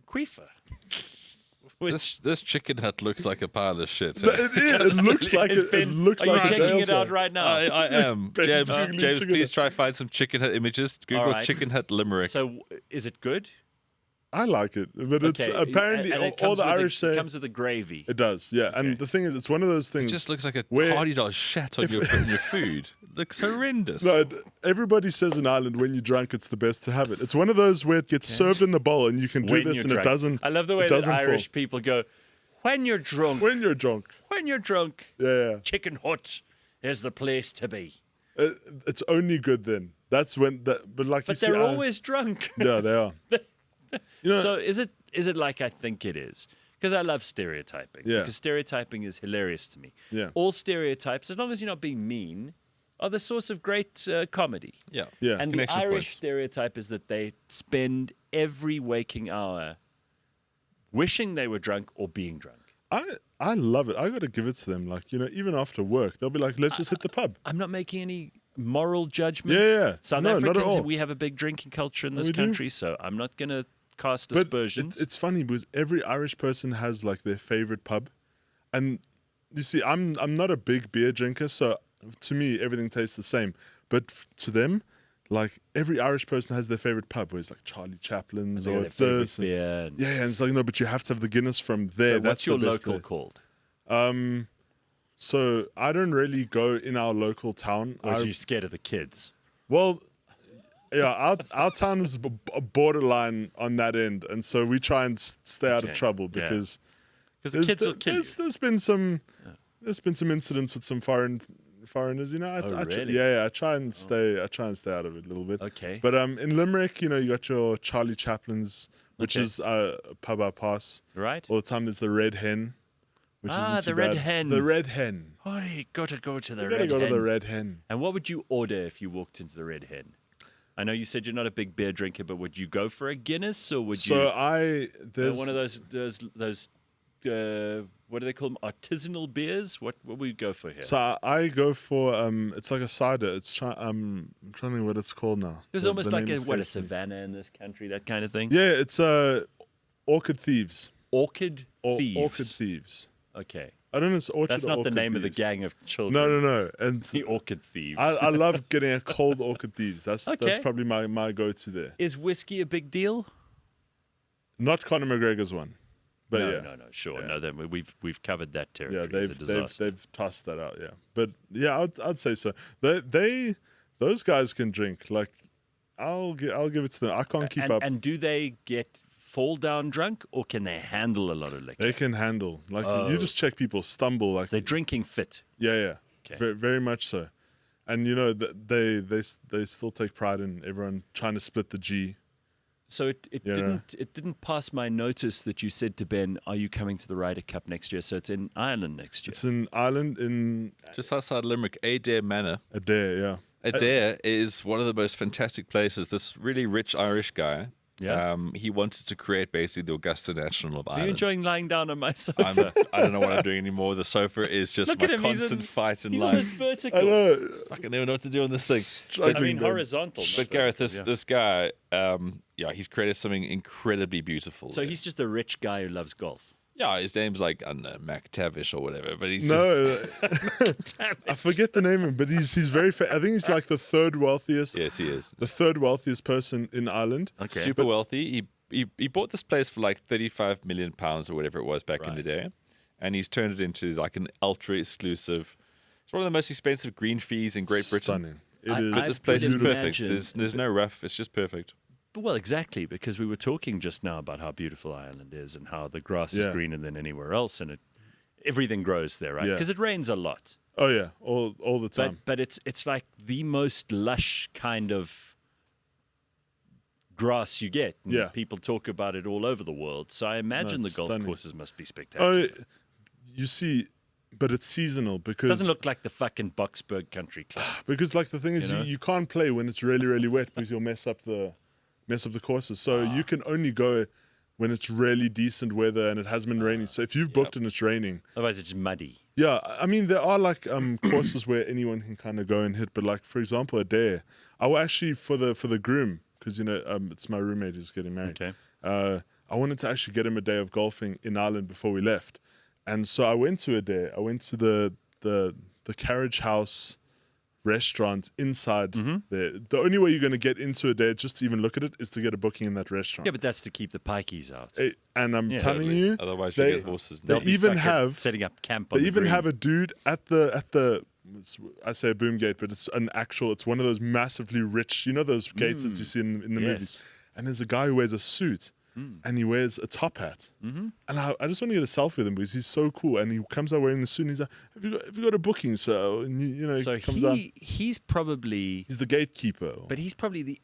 Quifa. This Chicken Hut looks like a pile of shit. It looks like It's it. been- It looks are you like checking it's it out right now? I am. Ben, James, Googling James, Chicken please Hut. try find some Chicken Hut images. Google All right. Chicken Hut Limerick. So is it good? I like it, but it's Okay, apparently and it all comes the with Irish say it comes with the gravy. it does. Yeah, Okay. and the thing is, it's one of those It things. just looks like a where- party dog shat on your food. It looks horrendous. No, everybody says in Ireland when you're drunk, it's the best to have it. It's one of those where it gets served in the bowl and you can do When this you're and drunk. it doesn't. I love the way it that doesn't Irish fall. people go, when you're drunk, When you're drunk, when you're drunk, yeah, Chicken Hut is the place to be. it's only good then. That's when that. But like you But see, they're always drunk. yeah, they are. You know, So is it like I think it is? Because I love stereotyping. Yeah. Because stereotyping is hilarious to me. Yeah. All stereotypes, as long as you're not being mean, are the source of great comedy. Yeah. Yeah. And the Connection Irish points. stereotype is that they spend every waking hour wishing they were drunk or being drunk. I love it. I got to give it to them. Like, you know, even after work, they'll be like, let's just hit the pub. I'm not making any moral judgment. Yeah. South No, not at Africans, all. we have a big drinking culture in this We do. country, so I'm not going to cast But aspersions. it's funny because every Irish person has like their favorite pub, and you see, I'm not a big beer drinker, so to me everything tastes the same. But to them, like every Irish person has their favorite pub, where it's like Charlie Chaplin's They got or their it's favourite this. beer and- Yeah, and it's like no, but you have to have the Guinness from there. So That's what's your the best local beer. called? So I don't really go in our local town. Or are you scared of the kids? Well, yeah, our town is borderline on that end, and so we try and stay out of Okay, trouble yeah. because the kids will kill you. there's been some incidents with some foreigners. You know, Really? I try and stay out of it a little bit. Okay. But in Limerick, you know, you got your Charlie Chaplin's, which Okay. is a pub I pass Right? all the time. There's the Red Hen, which isn't too the Red bad. Hen. The Red Hen. Oh, you got to go to the You Red gotta go Hen. to the Red Hen. And what would you order if you walked into the Red Hen? I know you said you're not a big beer drinker, but would you go for a Guinness or would you? There's one of those what do they call them? Artisanal beers? What would we go for here? So I go for it's like a cider. I'm trying to think what it's called now. There's The- almost the like name a escapes me. savannah in this country, that kind of thing. Yeah, it's Orchid Thieves. Orchid Thieves. Orchid Thieves. Okay. I don't know. It's Orchid. That's or not the Orchid name of the Thieves. gang of children. No. And The Orchid Thieves. I love getting a cold Orchid Thieves. That's Okay. probably my go-to there. Is whiskey a big deal? Not Conor McGregor's one, but no, yeah. no, sure. Yeah. No, then we've covered that territory. Yeah, It's a disaster. they've tossed that out. Yeah, but yeah, I'd say so. Those guys can drink. Like, I'll give it to them. I can't keep up. And do they get fall down drunk or can they handle a lot of liquor? They can handle. Like Oh. you just check people stumble. Like they're drinking fit. Yeah. Okay. Very, very much so. And you know they still take pride in everyone trying to split the G. So it Yeah. didn't pass my notice that you said to Ben, "Are you coming to the Ryder Cup next year?" So it's in Ireland next year. It's in Ireland in Just outside Limerick, Adair Manor. Adair, yeah. Adair is one of the most fantastic places. This really rich Irish guy Yeah. He wanted to create basically the Augusta National of Are you Ireland. enjoying lying down on my sofa? I don't know what I'm doing anymore. The sofa is just Look my at him. constant fight in He's life. almost vertical. I know. Fucking never know what to do on this thing. I mean, horizontal. But Gareth, this guy, he's created something incredibly beautiful. So he's just a rich guy who loves golf. Yeah, his name's like, I don't know, McTavish or whatever, but he's I forget the name of him, but he's very. I think he's like the third wealthiest. Yes, he is the third wealthiest person in Ireland. Okay. Super wealthy. He bought this place for like £35 million or whatever it was back in the day, and he's turned it into like an ultra exclusive. It's one of the most expensive green fees in Great Britain. Stunning. But this place is perfect. There's no rough. It's just perfect. Well, exactly, because we were talking just now about how beautiful Ireland is and how the grass is greener than anywhere else, and everything grows there, right? Yeah. Because it rains a lot. Oh yeah, all the time. But it's like the most lush kind of grass you get. And Yeah. people talk about it all over the world. So I imagine the it's golf stunning. courses must be spectacular. Oh, you see, but it's seasonal because It doesn't look like the fucking Boxburg Country Club. because like the thing is You know? you can't play when it's really really wet because you'll mess up the courses. So you can only go when it's really decent weather and it hasn't been raining. So if you've booked and it's raining, Otherwise, it's just muddy. yeah, I mean there are like courses where anyone can kind of go and hit. But like for example, a dare. I will actually for the groom because it's my roommate who's getting married. Okay. I wanted to actually get him a day of golfing in Ireland before we left, and so I went to a dare. I went to the carriage house restaurant inside there. The only way you're going to get into a dare just to even look at it is to get a booking in that restaurant. Yeah, but that's to keep the pikeys out. And I'm Yeah, telling totally. you, Otherwise, you they, get horses. they They'll be even fucking have setting up camp on They the even green. have a dude at the I say a boom gate, but it's it's one of those massively rich, those gates that you see in the movies. And there's a guy who wears a suit and he wears a top hat. And I just want to get a selfie with him because he's so cool. And he comes out wearing the suit and he's like, have you got a booking, sir? And So he comes out. he's probably He's the gatekeeper. But he's probably the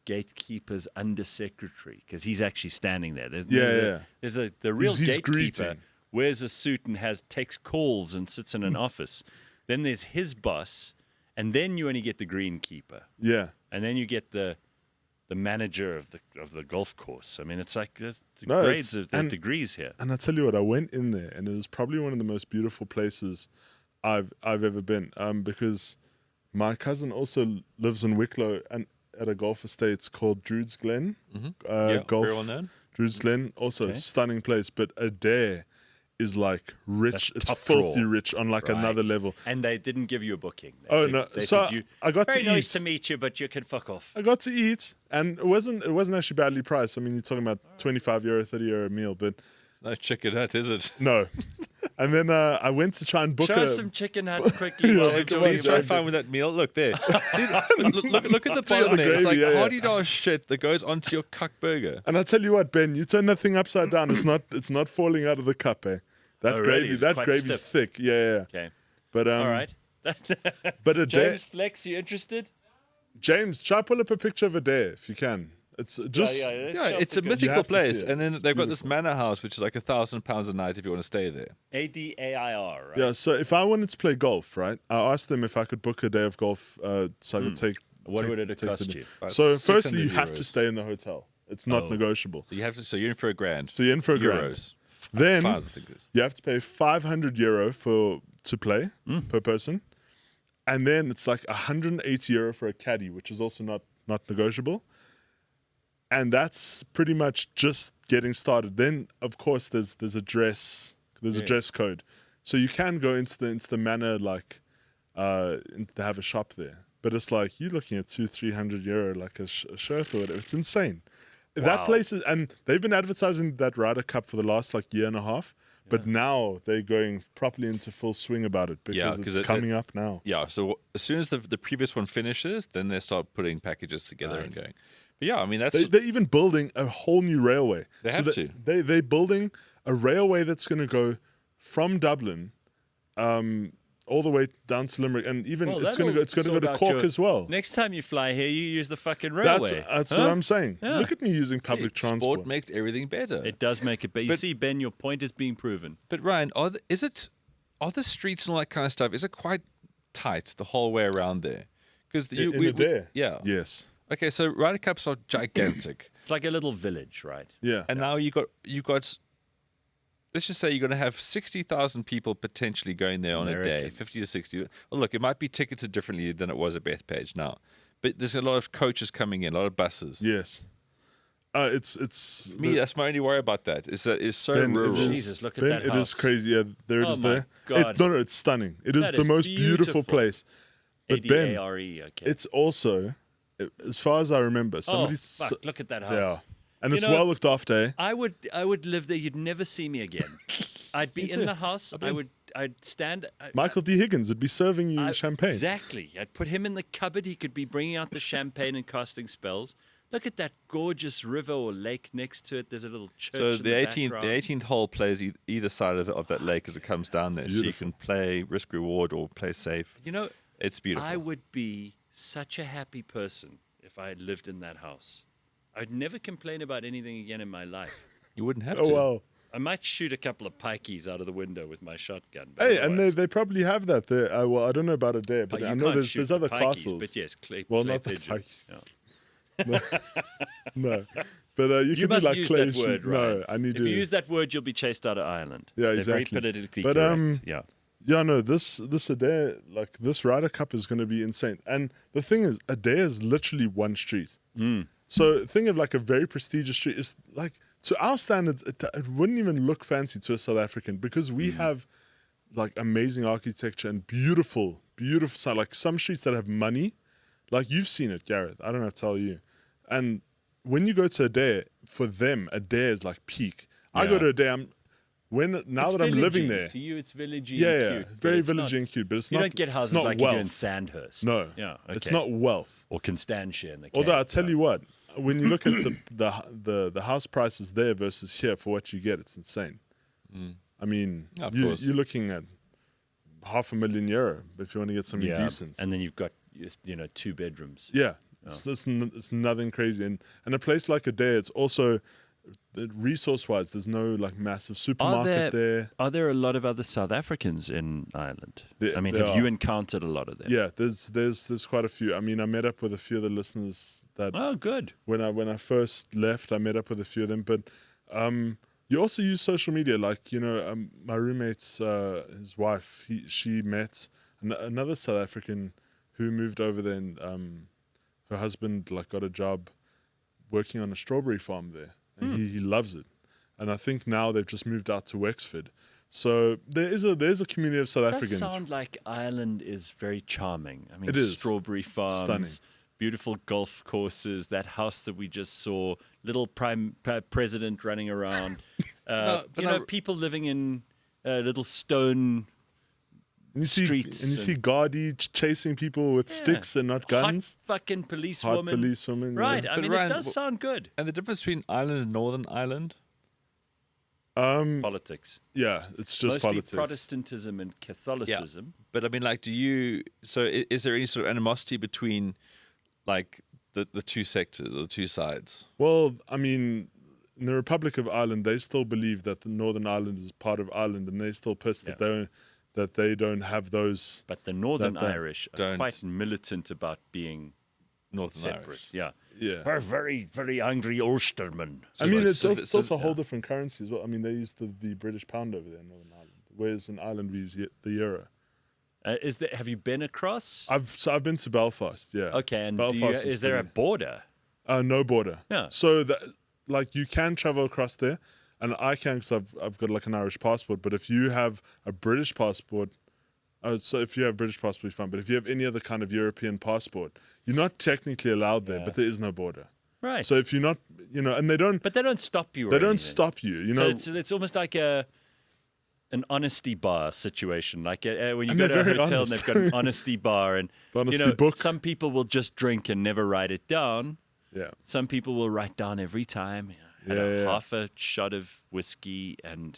gatekeeper's under secretary because he's actually standing there. There's the real He's gatekeeper greeting. wears a suit and takes calls and sits in an office. Then there's his boss, and then you only get the greenkeeper, Yeah. and then you get the manager of the golf course. I mean, it's like there's No, grades it's- of degrees here. And I tell you what, I went in there, and it was probably one of the most beautiful places I've ever been. Because my cousin also lives in Wicklow and at a golf estate called Druids Glen. Golf. very well known. Druids Glen, also Okay. stunning place. But Adair is like rich. That's It's top filthy drawer. rich on like another Right. level. And they didn't give you a booking. They Oh, said, no. They So said I got very to nice eat. to meet you, but you can fuck off. I got to eat, and it wasn't actually badly priced. I mean, you're talking about €25, €30 a meal, but It's no chicken hut, is it? no. And then I went to try and book Show us some chicken hut quickly. while we're James, talking please try about and find with that meal. Look there. See, look at the Tell you bottom the there. It's like gravy, yeah, Hardy shit that goes onto your cuck burger. And I tell you what, Ben, you turn that thing upside down, it's not falling out of the cup, eh? That Oh, really? gravy, It's that quite gravy's stiff. thick. Yeah. Okay. But All right. but a dare, James Flex, you interested? James, try pull up a picture of a dare if you can. It's just let's Yeah, show it's a the good- You mythical have to see place, it. and then It's they've got this beautiful. manor house, which is like £1,000 a night if you want to stay there. ADAIR, right? yeah. So if I wanted to play golf, right, I asked them if I could book a day of golf, so I could take. What would it take the cost day. you? About So firstly, 600 you have to euros. stay in the hotel. It's not Oh. negotiable. So you have to. So you're in for a grand. So you're in for a grand. Euros. Then Pounds, I think it is. you have to pay €500 to play per person, and then it's like €180 for a caddy, which is also not negotiable. And that's pretty much just getting started. Then of course there's a dress code, so you can go into the manor like they have a shop there, but it's like you're looking at €200-300 like a shirt or whatever. It's insane. That Wow. place is, and they've been advertising that Ryder Cup for the last like year and a half. But now they're going properly into full swing about it because Yeah, 'cause it's coming up now. Yeah. So as soon as the previous one finishes, then they start putting packages together and going. But yeah, I mean that's They're even building a whole new railway. They have to. They're building a railway that's going to go from Dublin, all the way down to Limerick, and even Well, it's going to that'll go to sort out Cork your- as well. Next time you fly here, you use the fucking That's railway. what Huh? I'm saying. Yeah. Look at me using public See, transport. Sport makes everything better. It does make it, but you But- see, Ben, your point is being proven. But Ryan, are the streets and all that kind of stuff? Is it quite tight the whole way around there? Because In Adair? yeah. Yes. Okay, so Ryder Cups are gigantic. It's like a little village, right? Yeah. And now you got. Let's just say you're going to have 60,000 people potentially going there on a day, 50 to 60. Well, look, it might be ticketed differently than it was at Bethpage now, but there's a lot of coaches coming in, a lot of buses. Yes. It's me. That's my only worry about that. Is that it's so rural. Jesus, look at that house. It is crazy. Yeah, there it is. There. God. No, it's stunning. It is the most beautiful place. But Ben, okay. it's also, as far as I remember, fuck, look at that house. Yeah. And it's well looked after. Eh? I would live there. You'd never see me again. I'd be in the house. I'd stand. Michael D. Higgins would be serving you champagne. Exactly. I'd put him in the cupboard. He could be bringing out the champagne and casting spells. Look at that gorgeous river or lake next to it. There's a little church. So in the 18th hole plays either side of that lake as it comes down there. Beautiful. So you can play risk reward or play safe. You know, it's beautiful. I would be such a happy person if I had lived in that house. I'd never complain about anything again in my life. You wouldn't have to. Oh, wow. I might shoot a couple of pikeys out of the window with my shotgun. Hey, and they probably have that there. Well, I don't know about it there, but I know there's other castles. But yes, not pigeons. the pikes. Yeah. No. But you can must do like use clay that word, right? No, I need if to. you use that word, you'll be chased out of Ireland. Yeah, They're exactly. very politically but correct. Yeah. Yeah, no, this Adair, like this Ryder Cup is going to be insane. And the thing is, Adair is literally one street. So think of like a very prestigious street. It's like, to our standards, it wouldn't even look fancy to a South African because we have like amazing architecture and beautiful like some streets that have money. Like you've seen it, Gareth. I don't have to tell you. And when you go to Adair, for them, Adair is like peak. I go to Adair, now that I'm living there. To you, it's villagey and cute. Very villagey and cute, but it's you not. You don't get houses like wealth. you do in Sandhurst. No, it's not wealth. Or Constantia in the Cape. Although I tell you what, when you look at the house prices there versus here for what you get, it's insane. I mean, you're looking at €500,000 if you want to get something decent. And then you've got 2 bedrooms. Yeah, it's nothing crazy, and a place like Adair, it's also. Resource-wise, there's no like massive supermarket there. Are there a lot of other South Africans in Ireland? Have you encountered a lot of them? Yeah, there's quite a few. I mean, I met up with a few of the listeners that. Oh, good. When I first left, I met up with a few of them. But you also use social media, like my roommate's his wife. She met another South African who moved over there, and her husband like got a job working on a strawberry farm there. And he loves it, and I think now they've just moved out to Wexford. So there's a community of South Africans. It does sound like Ireland is very charming. I mean, it is. Strawberry farms, stunning, beautiful golf courses, that house that we just saw, little president running around. People living in little stone streets. And you see Gardy chasing people with sticks and not guns. Hot fucking policewoman. Hot policewoman. Right. Yeah. I mean, Ryan, it does sound good. And the difference between Ireland and Northern Ireland? Politics. Yeah, it's just mostly politics. Protestantism and Catholicism. Yeah. But I mean, like, is there any sort of animosity between, like, the two sectors or the two sides? Well, I mean, in the Republic of Ireland, they still believe that the Northern Ireland is part of Ireland, and they're still pissed that they don't have those. But the Northern Irish are quite militant about being Northern separate. Irish. Yeah. We're very, very angry Ulstermen. I mean, it's also a whole different currency as well. I mean, they use the British pound over there in Northern Ireland, whereas in Ireland we use the euro. Have you been across? I've been to Belfast. Yeah. Okay, and Belfast is there a border? No border. Yeah. So you can travel across there. And I can because I've got like an Irish passport. But if you have a British passport, so if you have British passport, you're fine. But if you have any other kind of European passport, you're not technically allowed there. But there is no border. Right. So if you're not, and they don't. But they don't stop you. They don't stop you. So it's almost like an honesty bar situation. Like when you go to a hotel and they've got an honesty bar, and the honesty book. Some people will just drink and never write it down. Yeah. Some people will write down every time. Half a shot of whiskey and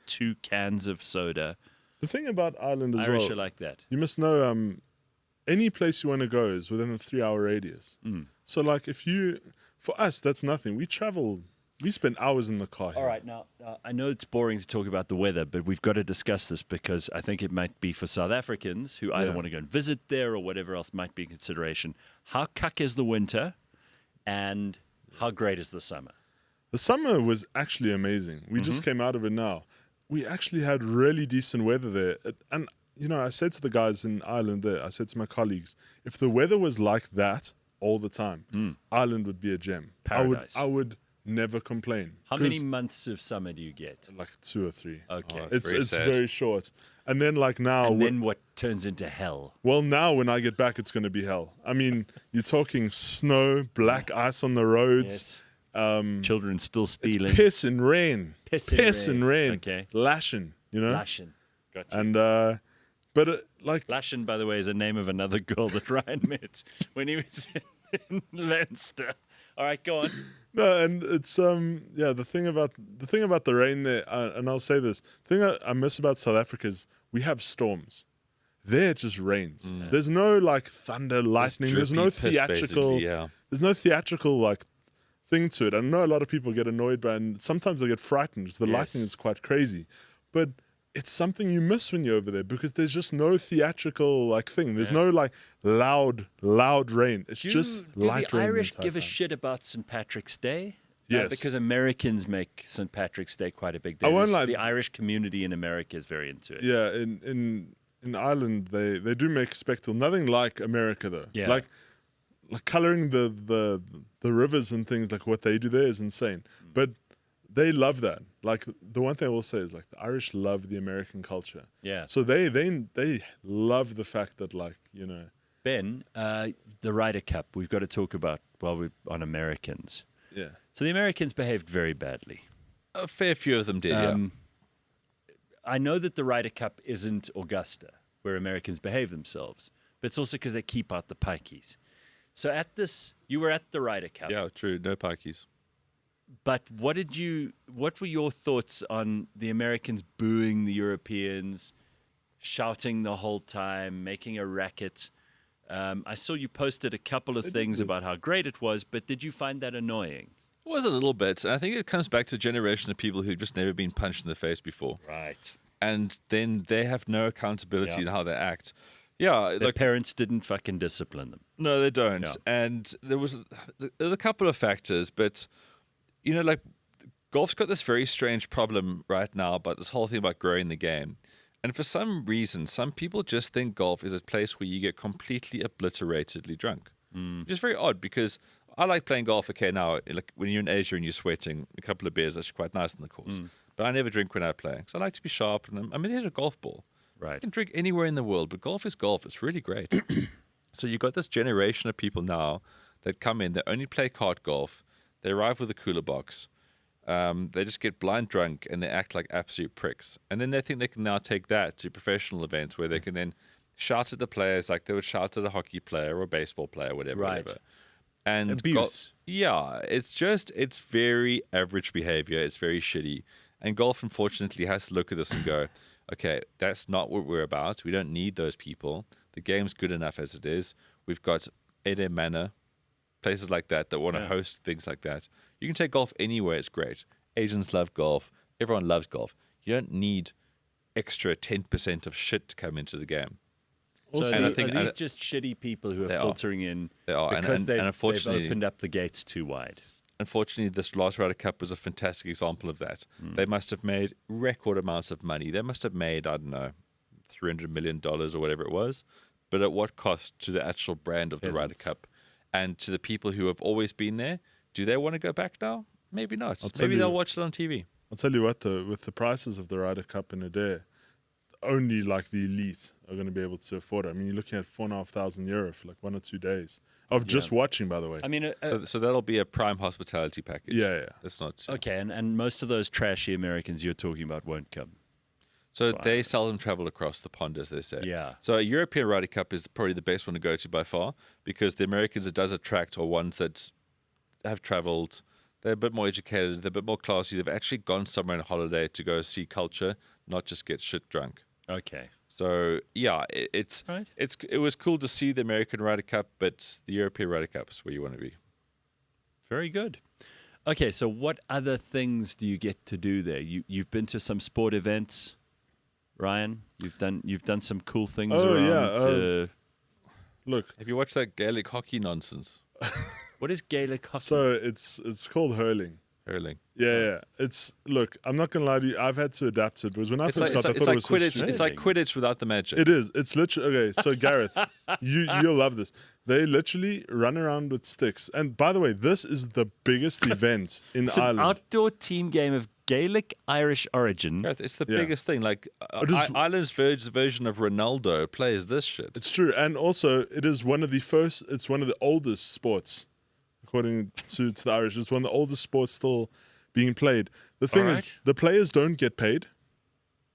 2 cans of soda. The thing about Ireland as Irish well, are like that. You must know any place you want to go is within a 3-hour radius. So like for us, that's nothing. We spend hours in the car here. All right, now I know it's boring to talk about the weather, but we've got to discuss this because I think it might be for South Africans who either want to go and visit there or whatever else might be in consideration. How cuck is the winter? And how great is the summer? The summer was actually amazing. We just came out of it now. We actually had really decent weather there. And, I said to the guys in Ireland there, I said to my colleagues, if the weather was like that all the time, Ireland would be a gem. Paradise. I would never complain. How many months of summer do you get? Like 2 or 3. Okay. It's very short. And then now... And then what turns into hell? Well, now when I get back, it's going to be hell. I mean, you're talking snow, black ice on the roads. Yes. Children still stealing. It's piss and rain. Piss and rain. Okay. Lashing, Lashing. Gotcha. And, Lashing, by the way, is a name of another girl that Ryan met when he was in Leinster. All right, go on. No, and it's the thing about the rain there, and I'll say this: the thing I miss about South Africa is we have storms. There it just rains. There's no thunder, lightning. There's no theatrical. There's no theatrical thing to it. I know a lot of people get annoyed by, it, and sometimes they get frightened because the lightning is quite crazy, but it's something you miss when you're over there because there's just no theatrical thing. There's no loud rain. It's just light rain. Do the Irish give a shit about St. Patrick's Day? Yes. Because Americans make St. Patrick's Day quite a big day. The Irish community in America is very into it. Yeah, in Ireland they do make a spectacle. Nothing like America though. Yeah. Like coloring the rivers and things what they do there is insane. But they love that. The one thing I will say is the Irish love the American culture. Yeah. So they love the fact that Ben, the Ryder Cup, we've got to talk about while we're on Americans. Yeah. So the Americans behaved very badly. A fair few of them did, I know that the Ryder Cup isn't Augusta, where Americans behave themselves, but it's also because they keep out the pikeys. So you were at the Ryder Cup. Yeah, true. No pikeys. But what were your thoughts on the Americans booing the Europeans, shouting the whole time, making a racket? I saw you posted a couple of things about how great it was, but did you find that annoying? It was a little bit. I think it comes back to a generation of people who've just never been punched in the face before. Right. And then they have no accountability in how they act. Yeah. Their parents didn't fucking discipline them. No, they don't. Yeah. And there's a couple of factors, but... golf's got this very strange problem right now about this whole thing about growing the game. And for some reason, some people just think golf is a place where you get completely obliteratedly drunk. Which is very odd because I like playing golf. Okay, now, when you're in Asia and you're sweating, a couple of beers, that's quite nice on the course. But I never drink when I play. So I like to be sharp, and I'm in a golf ball. Right. I can drink anywhere in the world, but golf is golf. It's really great. So you've got this generation of people now that come in, they only play cart golf. They arrive with a cooler box. They just get blind drunk and they act like absolute pricks. And then they think they can now take that to professional events where they can then shout at the players like they would shout at a hockey player or a baseball player, whatever. Right. Whatever. And abuse. It's very average behavior. It's very shitty. And golf, unfortunately, has to look at this and go, okay, that's not what we're about. We don't need those people. The game's good enough as it is. We've got Ede Manor, places like that want to host things like that. You can take golf anywhere. It's great. Asians love golf. Everyone loves golf. You don't need extra 10% of shit to come into the game. So are these just shitty people who are filtering in because they've opened up the gates too wide? Unfortunately, this last Ryder Cup was a fantastic example of that. They must have made record amounts of money. They must have made, I don't know, $300 million or whatever it was. But at what cost to the actual brand of the Ryder Cup? And to the people who have always been there, do they want to go back now? Maybe not. Maybe they'll watch it on TV. I'll tell you what, though, with the prices of the Ryder Cup in a day, only the elite are going to be able to afford it. I mean, you're looking at €4,500 for 1 or 2 days of just watching, by the way. I mean, so that'll be a prime hospitality package. Yeah. That's not okay. And most of those trashy Americans you're talking about won't come. So they seldom travel across the pond, as they say. Yeah. So a European Ryder Cup is probably the best one to go to by far because the Americans it does attract are ones that have traveled. They're a bit more educated. They're a bit more classy. They've actually gone somewhere on holiday to go see culture, not just get shit drunk. Okay. So yeah, it was cool to see the American Ryder Cup, but the European Ryder Cup is where you want to be. Very good. Okay, so what other things do you get to do there? You've been to some sport events, Ryan. You've done some cool things around. Look, have you watched that Gaelic hockey nonsense? What is Gaelic hockey? So it's called hurling. Hurling. Yeah. Look, I'm not gonna lie to you. I've had to adapt to it. Because when I first got, I it's thought like it was Quidditch. It's like Quidditch without the magic. It is. It's literally okay. So Gareth, you'll love this. They literally run around with sticks. And by the way, this is the biggest event in It's Ireland. an outdoor team game of Gaelic Irish origin. It's the Yeah. biggest thing. Like Ireland's version of Ronaldo plays this shit. It's true, and also it is one of the first. It's one of the oldest sports, according to the Irish. It's one of the oldest sports still being played. The thing is, the players don't get paid.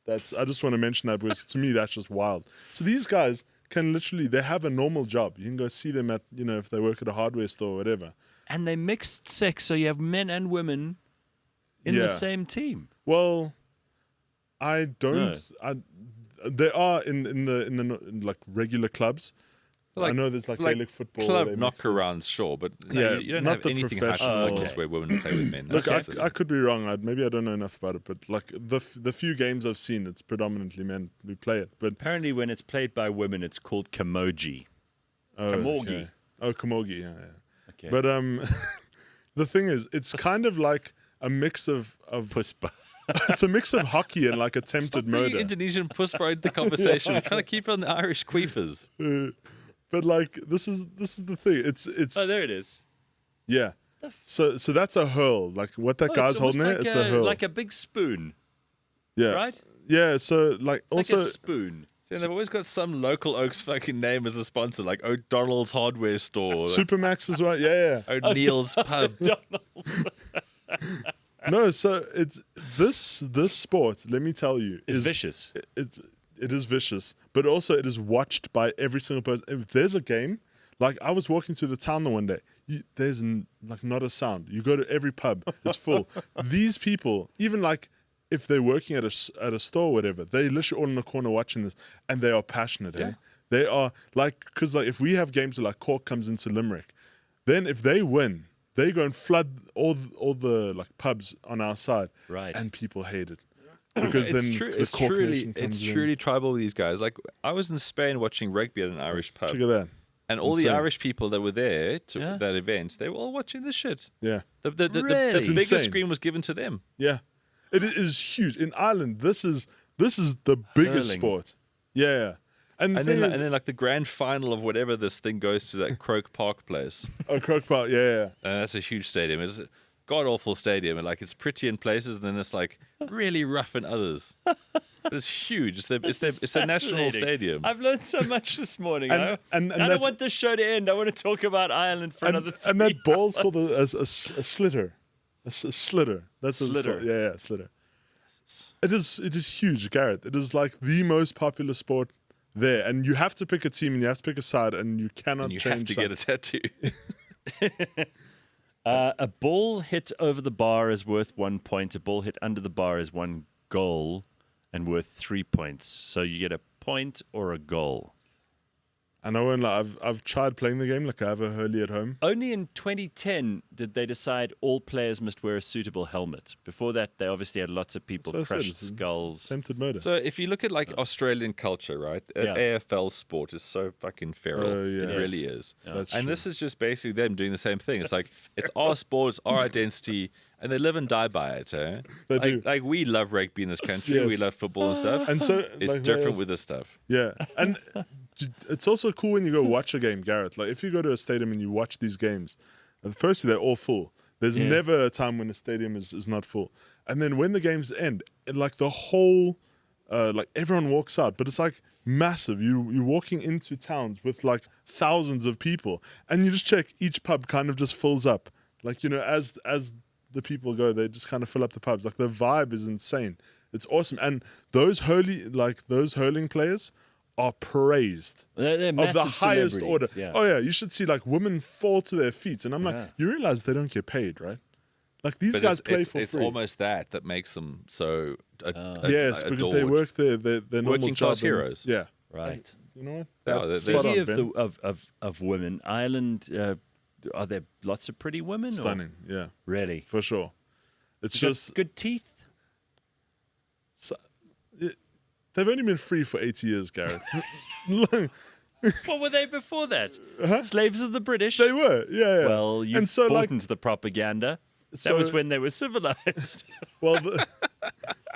I just want to mention that because to me that's just wild. So these guys can literally, they have a normal job. You can go see them at, if they work at a hardware store or whatever. And they mixed sex, so you have men and women in the same team. Well, I don't. They are in like regular clubs. I know there's like Gaelic football. Club knockarounds, sure, but you don't not have the anything professional. like this where women play with men. Look, I could be wrong. Maybe I don't know enough about it, but like the few games I've seen, it's predominantly men who play it. But apparently, when it's played by women, it's called camogie. Camogie. Okay. Oh, camogie. Yeah. Okay. But the thing is, it's kind of like a mix of puspa. It's a mix of hockey and like attempted murder. Indonesian puspa into the conversation. We're trying to keep it on the Irish queefers. But like this is the thing. It's oh, there it is. Yeah. So that's a hurl. Like what that guy's holding there, it's a hurl. Like a big spoon. Yeah. Right? Yeah, so like it's also like a spoon. See, they've always got some local Oaks fucking name as the sponsor, like O'Donnell's Hardware Store. Supermax as well. Yeah. O'Neill's Pub. No, so it's this sport, let me tell you, is vicious. It is vicious, but also it is watched by every single person. If there's a game, like I was walking through the town the one day, there's like not a sound. You go to every pub, it's full. These people, even like if they're working at a store or whatever, they literally all in the corner watching this, and they are passionate. Yeah. They are like, because like if we have games where like Cork comes into Limerick, then if they win, they go and flood all the like pubs on our side, right? And people hate it. Because then it's truly tribal with these guys. Like I was in Spain watching rugby at an Irish pub. Check it out. And all the Irish people that were there to that event, they were all watching this shit. Yeah. The biggest screen was given to them. Yeah. It is huge. In Ireland, this is the biggest sport. Yeah. And then like the grand final of whatever this thing goes to that Croke Park place. Oh, Croke Park, yeah. And that's a huge stadium. It's a god-awful stadium. And like it's pretty in places and then it's like really rough in others. But it's huge. It's the national stadium. I've learned so much this morning. And I don't want this show to end. I want to talk about Ireland for another 3 And that ball's called a slitter. A slitter. That's what Slitter. It's called. Yeah, slitter. It is huge, Gareth. It is like the most popular sport there. And you have to pick a team and you have to pick a side and you cannot change. You have to get a tattoo. A ball hit over the bar is worth 1 point. A ball hit under the bar is 1 goal and worth 3 points. So you get a point or a goal. And I won't lie, I've tried playing the game, like I have a hurley at home. Only in 2010 did they decide all players must wear a suitable helmet. Before that, they obviously had lots of people crush skulls. Attempted murder. So if you look at like Australian culture, right? AFL sport is so fucking feral. Yeah. It really is. Yeah. That's and true. this is just basically them doing the same thing. It's like, it's our sport, it's our identity, and they live and die by it. Eh? They do. Like we love rugby in this country. Yes. We love football and stuff. And so it's like, different with this stuff. Yeah. And it's also cool when you go watch a game, Gareth. Like if you go to a stadium and you watch these games, firstly they're all full. There's never a time when a stadium is not full. And then when the games end, like the whole, like everyone walks out, but it's like massive. You're walking into towns with like thousands of people, and you just check each pub kind of just fills up. Like as the people go, they just kind of fill up the pubs. Like the vibe is insane. It's awesome, and those hurling players are praised they're of the highest order. Yeah. Oh yeah, you should see like women fall to their feet, and I'm like, you realize they don't get paid, right? Like these guys play for free. It's almost that makes them so yes, because they work their normal working job class heroes. Yeah, right. You know Yeah, what? Speaking of women, Ireland, are there lots of pretty women? Stunning, yeah, really, for sure. It's got just good teeth. They've only been free for 80 years, Gareth. What were they before that? Slaves of the British? They were, yeah. Well, you And so, bought like- into the propaganda. That So- was when they were civilized. Well,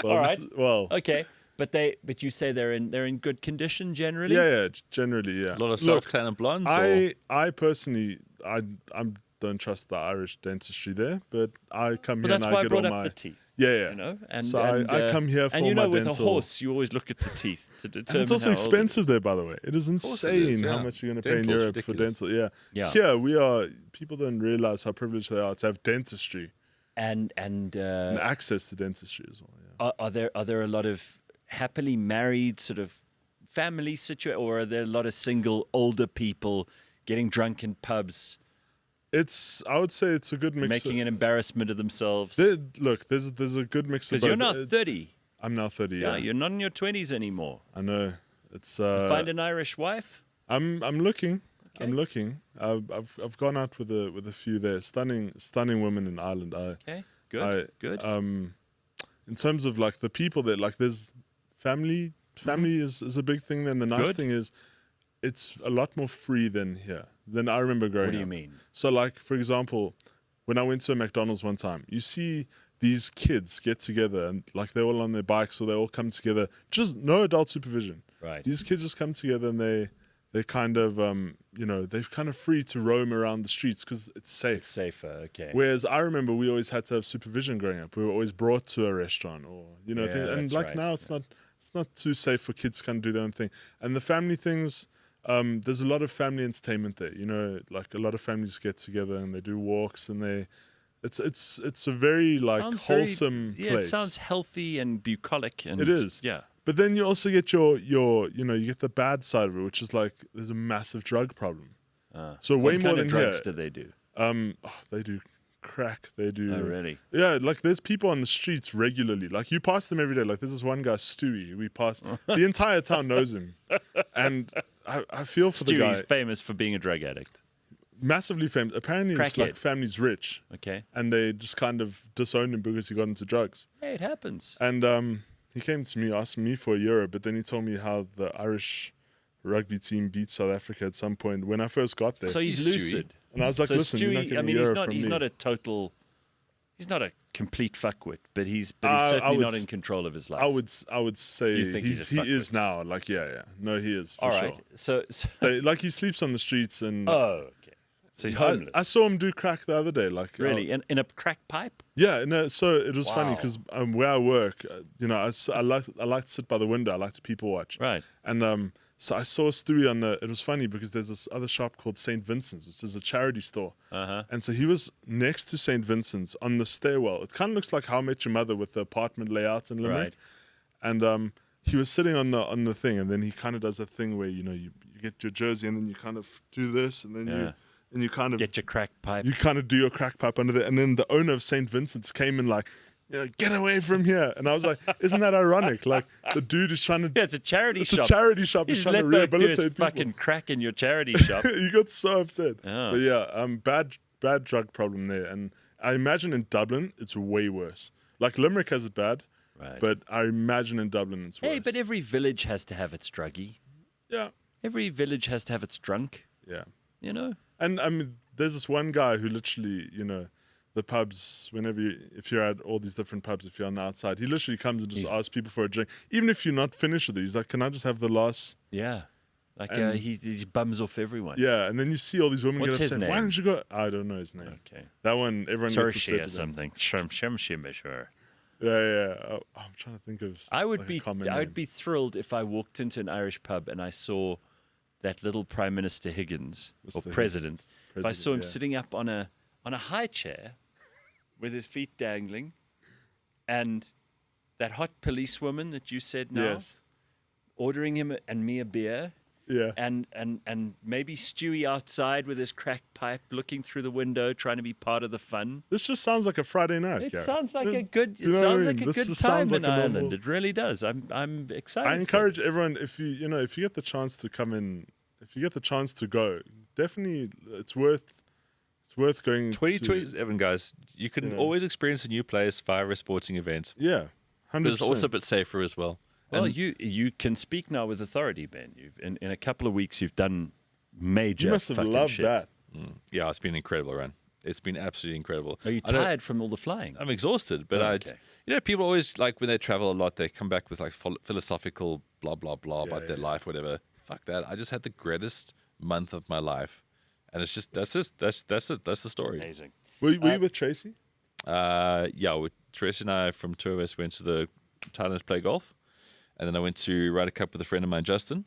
All right. Well, Okay. But you say they're in good condition generally? yeah, generally, yeah. A lot of Look, self-tan and blondes. I personally, I don't trust the Irish dentistry there, but I come Well, here that's and why I I get brought all up my the teeth. Yeah. You know, and so I come here for and you my know, with dental. a horse, you always look at the teeth to determine. And it's also how old it is. expensive there, by the way. It is course it insane is, how yeah. much you're going to pay in Dental's Europe ridiculous. for dental. Yeah. Here we are. People don't realize how privileged they are to have dentistry And and access to dentistry as well. Yeah. are there a lot of happily married sort of family situation, or are there a lot of single older people getting drunk in pubs, I would say it's a good mix. making an embarrassment of themselves? There's a good mix of Because both. you're now 30. I'm now 30. Yeah, you're not in your 20s anymore. I know. It's Find an Irish wife. I'm looking. Okay. I'm looking. I've gone out with a few there. Stunning women in Ireland. Okay, good. Good. In terms of like the people there, like there's family. Family is a big thing. Then the nice Good. thing is, it's a lot more free than here. Than I remember growing up. What do you mean? So like for example, when I went to a McDonald's one time, you see these kids get together and like they're all on their bikes, or they all come together. Just no adult supervision. Right. These kids just come together and they're kind of they're kind of free to roam around the streets because it's safe. It's safer, okay. Whereas I remember we always had to have supervision growing up. We were always brought to a restaurant or Yeah, things, and that's like right, now it's not too safe for kids to kind of do their own thing. And the family things, there's a lot of family entertainment there. You know, like a lot of families get together and they do walks and it's a very like Sounds wholesome yeah, place. it sounds healthy and bucolic. And It is. Yeah. But then you also get your you get the bad side of it, which is like there's a massive drug problem. So way what more kind than of drugs here. do they do? They do crack. They do. Oh, really? Yeah, like there's people on the streets regularly. Like you pass them every day. Like there's this one guy, Stewie. We pass. The entire town knows him, and I feel for the guy. Stewie's famous for being a drug addict. Massively famous. Apparently, his Crackhead. like family's rich. Okay. And they just kind of disowned him because he got into drugs. Hey, it happens. And he came to me, asked me for a euro, but then he told me how the Irish rugby team beat South Africa at some point when I first got there. So he's Stewie. lucid. And I was like, so listen, you're not Stewie, getting I mean, a he's euro not from he's me. not a total. He's not a complete fuckwit, but he's I certainly would not s- in control of his life. I would say You think he's a he is fuckwit? now. Like yeah. No, he is for All sure. right. So Like he sleeps on the streets and oh, okay. So he's homeless. I saw him do crack the other day. Like Really? In a crack pipe? Yeah, no. So it was funny Wow. because where I work, I like to sit by the window. I like to people watch. Right. And so I saw Stewie on the. It was funny because there's this other shop called St. Vincent's, which is a charity store. Uh-huh. And so he was next to St. Vincent's on the stairwell. It kind of looks like How I Met Your Mother with the apartment layout in Limerick. Right. And he was sitting on the thing, and then he kind of does that thing where you get your jersey and then you kind of do this, and then you kind of Get your crack pipe. you kind of do your crack pipe under there. And then the owner of St. Vincent's came in like, get away from here. And I was like, isn't that ironic? Like the dude is trying to. Yeah, it's a charity It's shop. a charity shop. He's He's trying to let that do rehabilitate his people. fucking crack in your charity shop. He got so upset. Oh. But yeah, bad drug problem there. And I imagine in Dublin, it's way worse. Like Limerick has it bad. Right. But I imagine in Dublin it's worse. Hey, but every village has to have its druggie. Yeah. Every village has to have its drunk. Yeah. You know? And I mean, there's this one guy who literally, the pubs, if you're at all these different pubs, if you're on the outside, he literally comes and just asks people for a drink. Even if you're not finished with it, he's like, can I just have the last? Yeah. Like And- he bums off everyone. Yeah, and then you see all these women What's get his upset. name? Why don't you go? I don't know his name. Okay. That one, everyone gets Saoirse upset. or with him. something. Sure. Yeah. Oh, I'm trying to think of. I would like a be common I name. would be thrilled if I walked into an Irish pub and I saw that little Prime Minister Higgins or Mr. President. If I saw him President, yeah. sitting up on a high chair with his feet dangling, and that hot policewoman that you said now, Yes. ordering him and me a beer. Yeah. And maybe Stewie outside with his crack pipe, looking through the window, trying to be part of the fun. This just sounds like a Friday night. It Gareth. sounds like a Do good. you It know what I sounds mean? like a This good just time sounds like in a normal- Ireland. It really does. I'm excited. I for encourage everyone if you get the chance to come in, if you get the chance to go, definitely it's worth going. 2027, guys, you can Yeah. always experience a new place via a sporting event. Yeah, 100%. But it's also a bit safer as well. Well, And- you can speak now with authority, Ben. In a couple of weeks, you've done major. You must have fucking loved shit. that. Yeah, it's been incredible, Ryan. It's been absolutely incredible. Are you I know- tired from all the flying? I'm exhausted, but people always like when they travel a lot, they come back with like philosophical blah blah blah about their life, whatever. Fuck that. I just had the greatest month of my life, and it's just that's the story. Amazing. Were you with Tracy? Yeah, with Tracy and I from Two of Us went to the Thailand to play golf, and then I went to ride a cup with a friend of mine, Justin.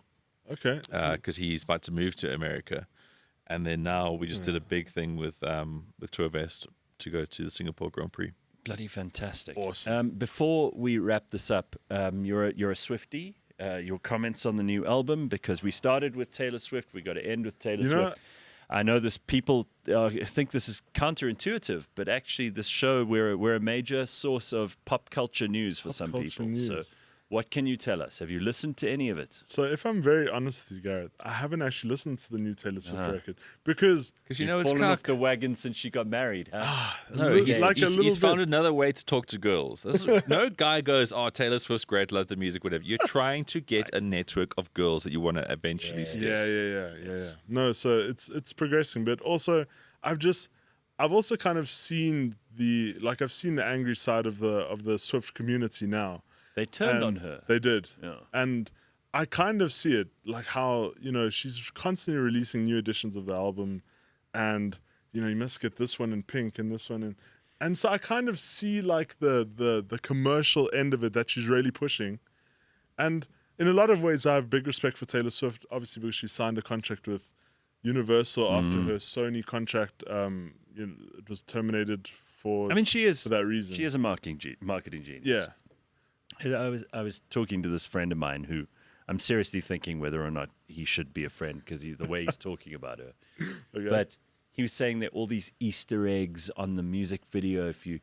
Okay. Because he's about to move to America, and then now we just did a big thing with Two of Us to go to the Singapore Grand Prix. Bloody fantastic. Awesome. Before we wrap this up, you're a Swiftie. Your comments on the new album, because we started with Taylor Swift, we got to end with Taylor Swift. I know this people think this is counterintuitive, but actually this show, we're a major source of pop culture news for some people. News. So what can you tell us? Have you listened to any of it? So if I'm very honest with you, Gareth, I haven't actually listened to the new Taylor Swift record because you know it's fallen off the wagon since she got married. Huh? No, he's found another way to talk to girls. No guy goes, "Oh, Taylor Swift's great, love the music, whatever." You're trying to get a network of girls that you want to eventually stick. Yeah. No, so it's progressing, but also I've also kind of seen I've seen the angry side of the Swift community now. They turned on her. They did. Yeah. And I kind of see it, like how, she's constantly releasing new editions of the album, and, you must get this one in pink and this one in. And so I kind of see like the commercial end of it that she's really pushing. And in a lot of ways, I have big respect for Taylor Swift, obviously because she signed a contract with Universal after her Sony contract it was terminated for that reason. She is a marketing genius. Yeah. I was talking to this friend of mine who I'm seriously thinking whether or not he should be a friend because the way he's talking about her. Okay. But he was saying that all these Easter eggs on the music video, if you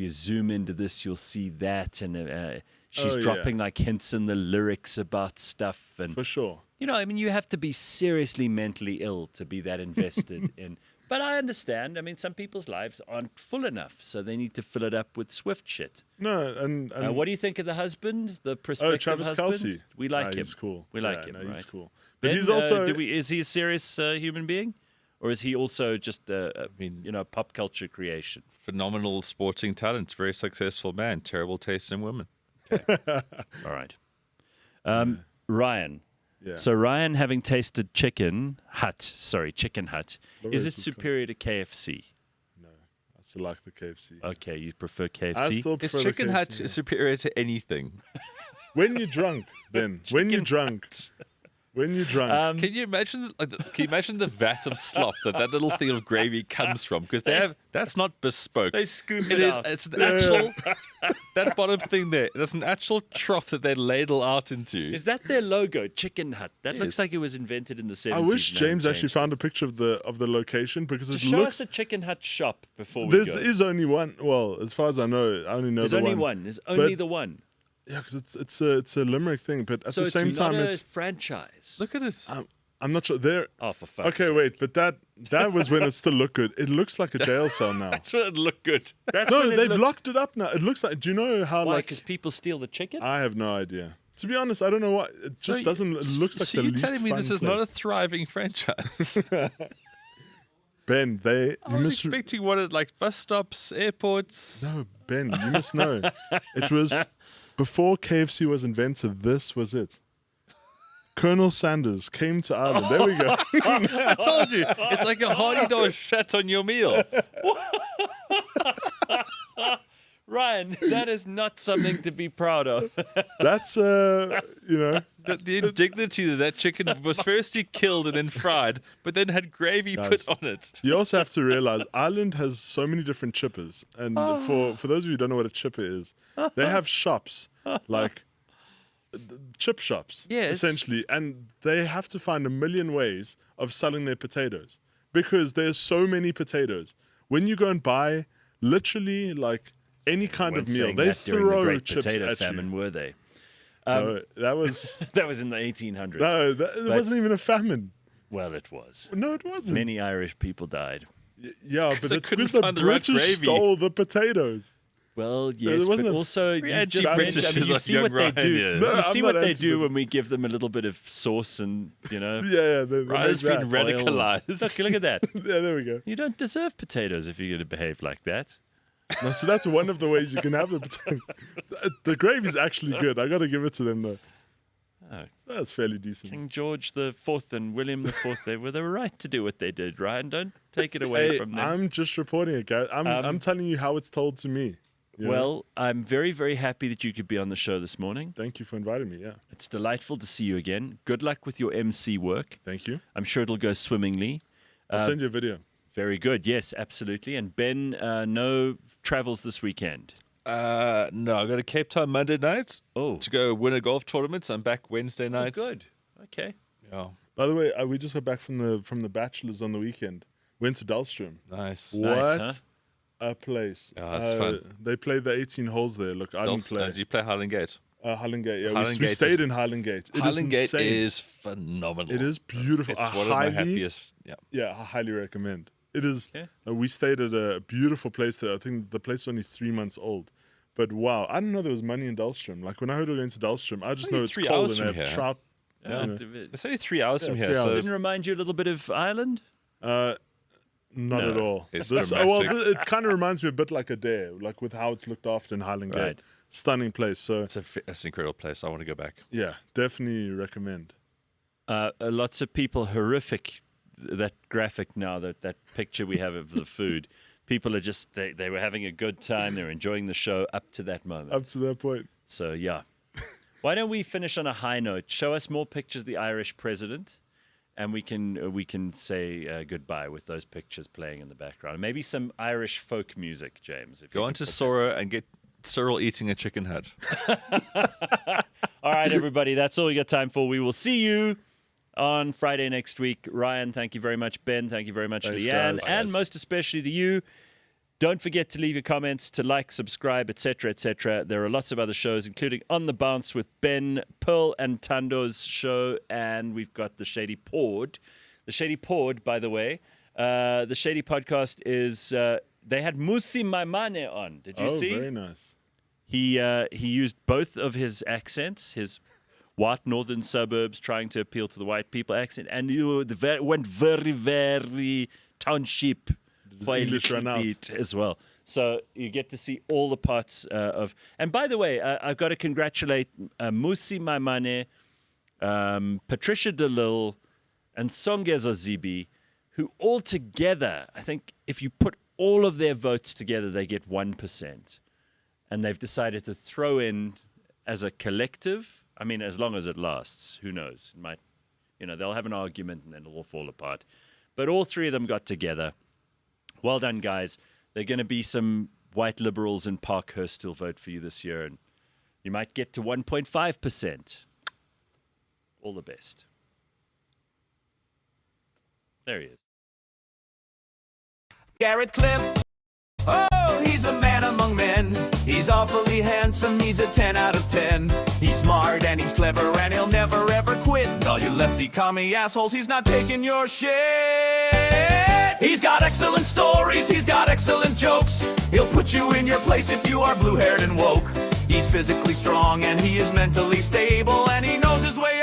zoom into this, you'll see that, and she's dropping like hints in the lyrics about stuff. And for sure, you have to be seriously mentally ill to be that invested in. But I understand. I mean, some people's lives aren't full enough, so they need to fill it up with Swift shit. No, and what do you think of the husband, the prospective Travis husband? Kelce. We like him. He's cool. We like him. No, right? He's cool. But He's also. Is he a serious human being, or is he also just a pop culture creation? Phenomenal sporting talent, very successful man, terrible taste in women. Okay. All right. Ryan. Yeah. So Ryan, having tasted Chicken Hut, is it superior to KFC? No, I still like the KFC. Okay, you prefer KFC? I still prefer Is Chicken the Hut KFC. superior to anything? When you're drunk, Ben. When you're drunk. When you're drunk. Can you imagine? Can you imagine the vat of slop that little thing of gravy comes from? Because that's not bespoke. They scoop it out. It's an actual. That bottom thing there. That's an actual trough that they ladle out into. Is that their logo, Chicken Hut? That looks like it was invented in the 70s. I wish James actually found a picture of the location because it show looks. us a Chicken Hut shop before we There go. is only one. Well, as far as I know, I only know There's the only one. one. There's only the one. Yeah, because it's a Limerick thing, but at So the same it's time, not a it's franchise. Look at it. I'm not sure. There. Oh, for fuck's Okay, sake. wait, but that was when it still looked good. It looks like a jail cell now. That's when it looked good. No, they've locked it up now. It looks like. Do you know how Why? like? Because people steal the chicken? I have no idea. To be honest, I don't know what. It just doesn't. It looks like so the you're least telling me fun this is place. not a thriving franchise? Ben, I was expecting one at like bus stops, airports. No, Ben, you must know. It was before KFC was invented. This was it. Colonel Sanders came to Ireland. There we go. I told you, it's like a Hardy Dog shat on your meal. Ryan, that is not something to be proud of. That's The indignity that chicken was firstly killed and then fried, but then had gravy put on it. You also have to realize Ireland has so many different chippers, and for those of you who don't know what a chipper is, they have shops like chip shops, essentially, and they have to find a million ways of selling their potatoes because there's so many potatoes. When you go and buy literally like any kind of meal, they during the throw Great chips Potato at Famine, you. were they? No, that was That was in the 1800s. no, it wasn't even a famine. Well, it was. No, it wasn't. Many Irish people died. Yeah, but they it's couldn't because the find the right British gravy. stole the potatoes. Well, There yes, wasn't but a also you anti-British just mentioned, is you like see young what they Ryan, do. yeah. No, You see I'm what not they do anti-British. when we give them a little bit of sauce and, Yeah, they Ryan's make been that. radicalized. Look at that. Yeah, there we go. You don't deserve potatoes if you're going to behave like that. No, so that's one of the ways you can have the potato. The gravy's actually good. I got to give it to them though. Oh, That's fairly decent. King George IV and William IV, they were right to do what they did, Ryan. Don't take it away Hey, from them. I'm just reporting it, guys. I'm telling you how it's told to me. you know? Well, I'm very, very happy that you could be on the show this morning. Thank you for inviting me. Yeah. It's delightful to see you again. Good luck with your MC work. Thank you. I'm sure it'll go swimmingly. I'll send you a video. Very good. Yes, absolutely. And Ben, no travels this weekend. No, I go to Cape Town Monday night to go win a golf tournament. I'm back Wednesday night. Good. Okay. Yeah. By the way, we just got back from the Bachelors on the weekend. Went to Dahlstrom. Nice. What Nice, a place. Yeah, that's fun. They played the 18 holes there. Look, I didn't play. Did you play Highland Gate? Highland Gate, yeah. Highland We Gate stayed is- in Highland Gate. It Highland Gate insane. is phenomenal. It is beautiful. It's I one of my happiest. Yeah. Yeah, I highly recommend. It is. Okay. We stayed at a beautiful place there. I think the place is only 3 months old. But wow, I didn't know there was money in Dahlstrom. Like when I heard we were going to Dahlstrom, I just Only know it's 3 cold hours and they from have here. trout. Yeah, you know. It's only 3 hours Yeah, from 3 here. So hours. Didn't remind you a little bit of Ireland? Not No, at all. it's Well, dramatic. it kind of reminds me a bit like Adair, like with how it's looked after in Highland Gate. Right. Stunning place. So it's an incredible place. I want to go back. yeah, definitely recommend. Lots of people horrific. That graphic now, that picture we have of the food. People are just, they were having a good time. They're enjoying the show up to that moment. Up to that point. So, yeah. Why don't we finish on a high note? Show us more pictures of the Irish president, and we can say goodbye with those pictures playing in the background. Maybe some Irish folk music, James. If you Go could on to put that SORA and get Cyril eating a chicken hut. All right, everybody, that's all we got time for. We will see you on Friday next week. Ryan, thank you very much. Ben, thank you very much. Thanks, Leigh-Ann, guys. and most especially to you. Don't forget to leave your comments, to like, subscribe, etc., etc. There are lots of other shows, including On the Bounce with Ben, Pearl, and Tando's show, and we've got The Shady Pod. The Shady Pod, by the way, the Shady Podcast is, they had Musi Maimane on. Did you see? Oh, very nice. He used both of his accents, his white northern suburbs trying to appeal to the white people accent, and he went very, very township for a English little run out. bit as well. So you get to see all the parts of... And by the way, I've got to congratulate Musi Maimane, Patricia DeLille, and Songezo Zibi, who all together, I think if you put all of their votes together, they get 1%. And they've decided to throw in as a collective. I mean, as long as it lasts, who knows? It might, they'll have an argument and then it'll all fall apart. But all three of them got together. Well done, guys. There are going to be some white liberals in Parkhurst who'll vote for you this year, and you might get to 1.5%. All the best. There he is. Gareth Cliff. Oh, he's a man among men. He's awfully handsome, he's a 10 out of 10. He's smart and he's clever and he'll never ever quit. And all you lefty commie assholes, he's not taking your shit. He's got excellent stories, he's got excellent jokes. He'll put you in your place if you are blue-haired and woke. He's physically strong and he is mentally stable and he knows his way around.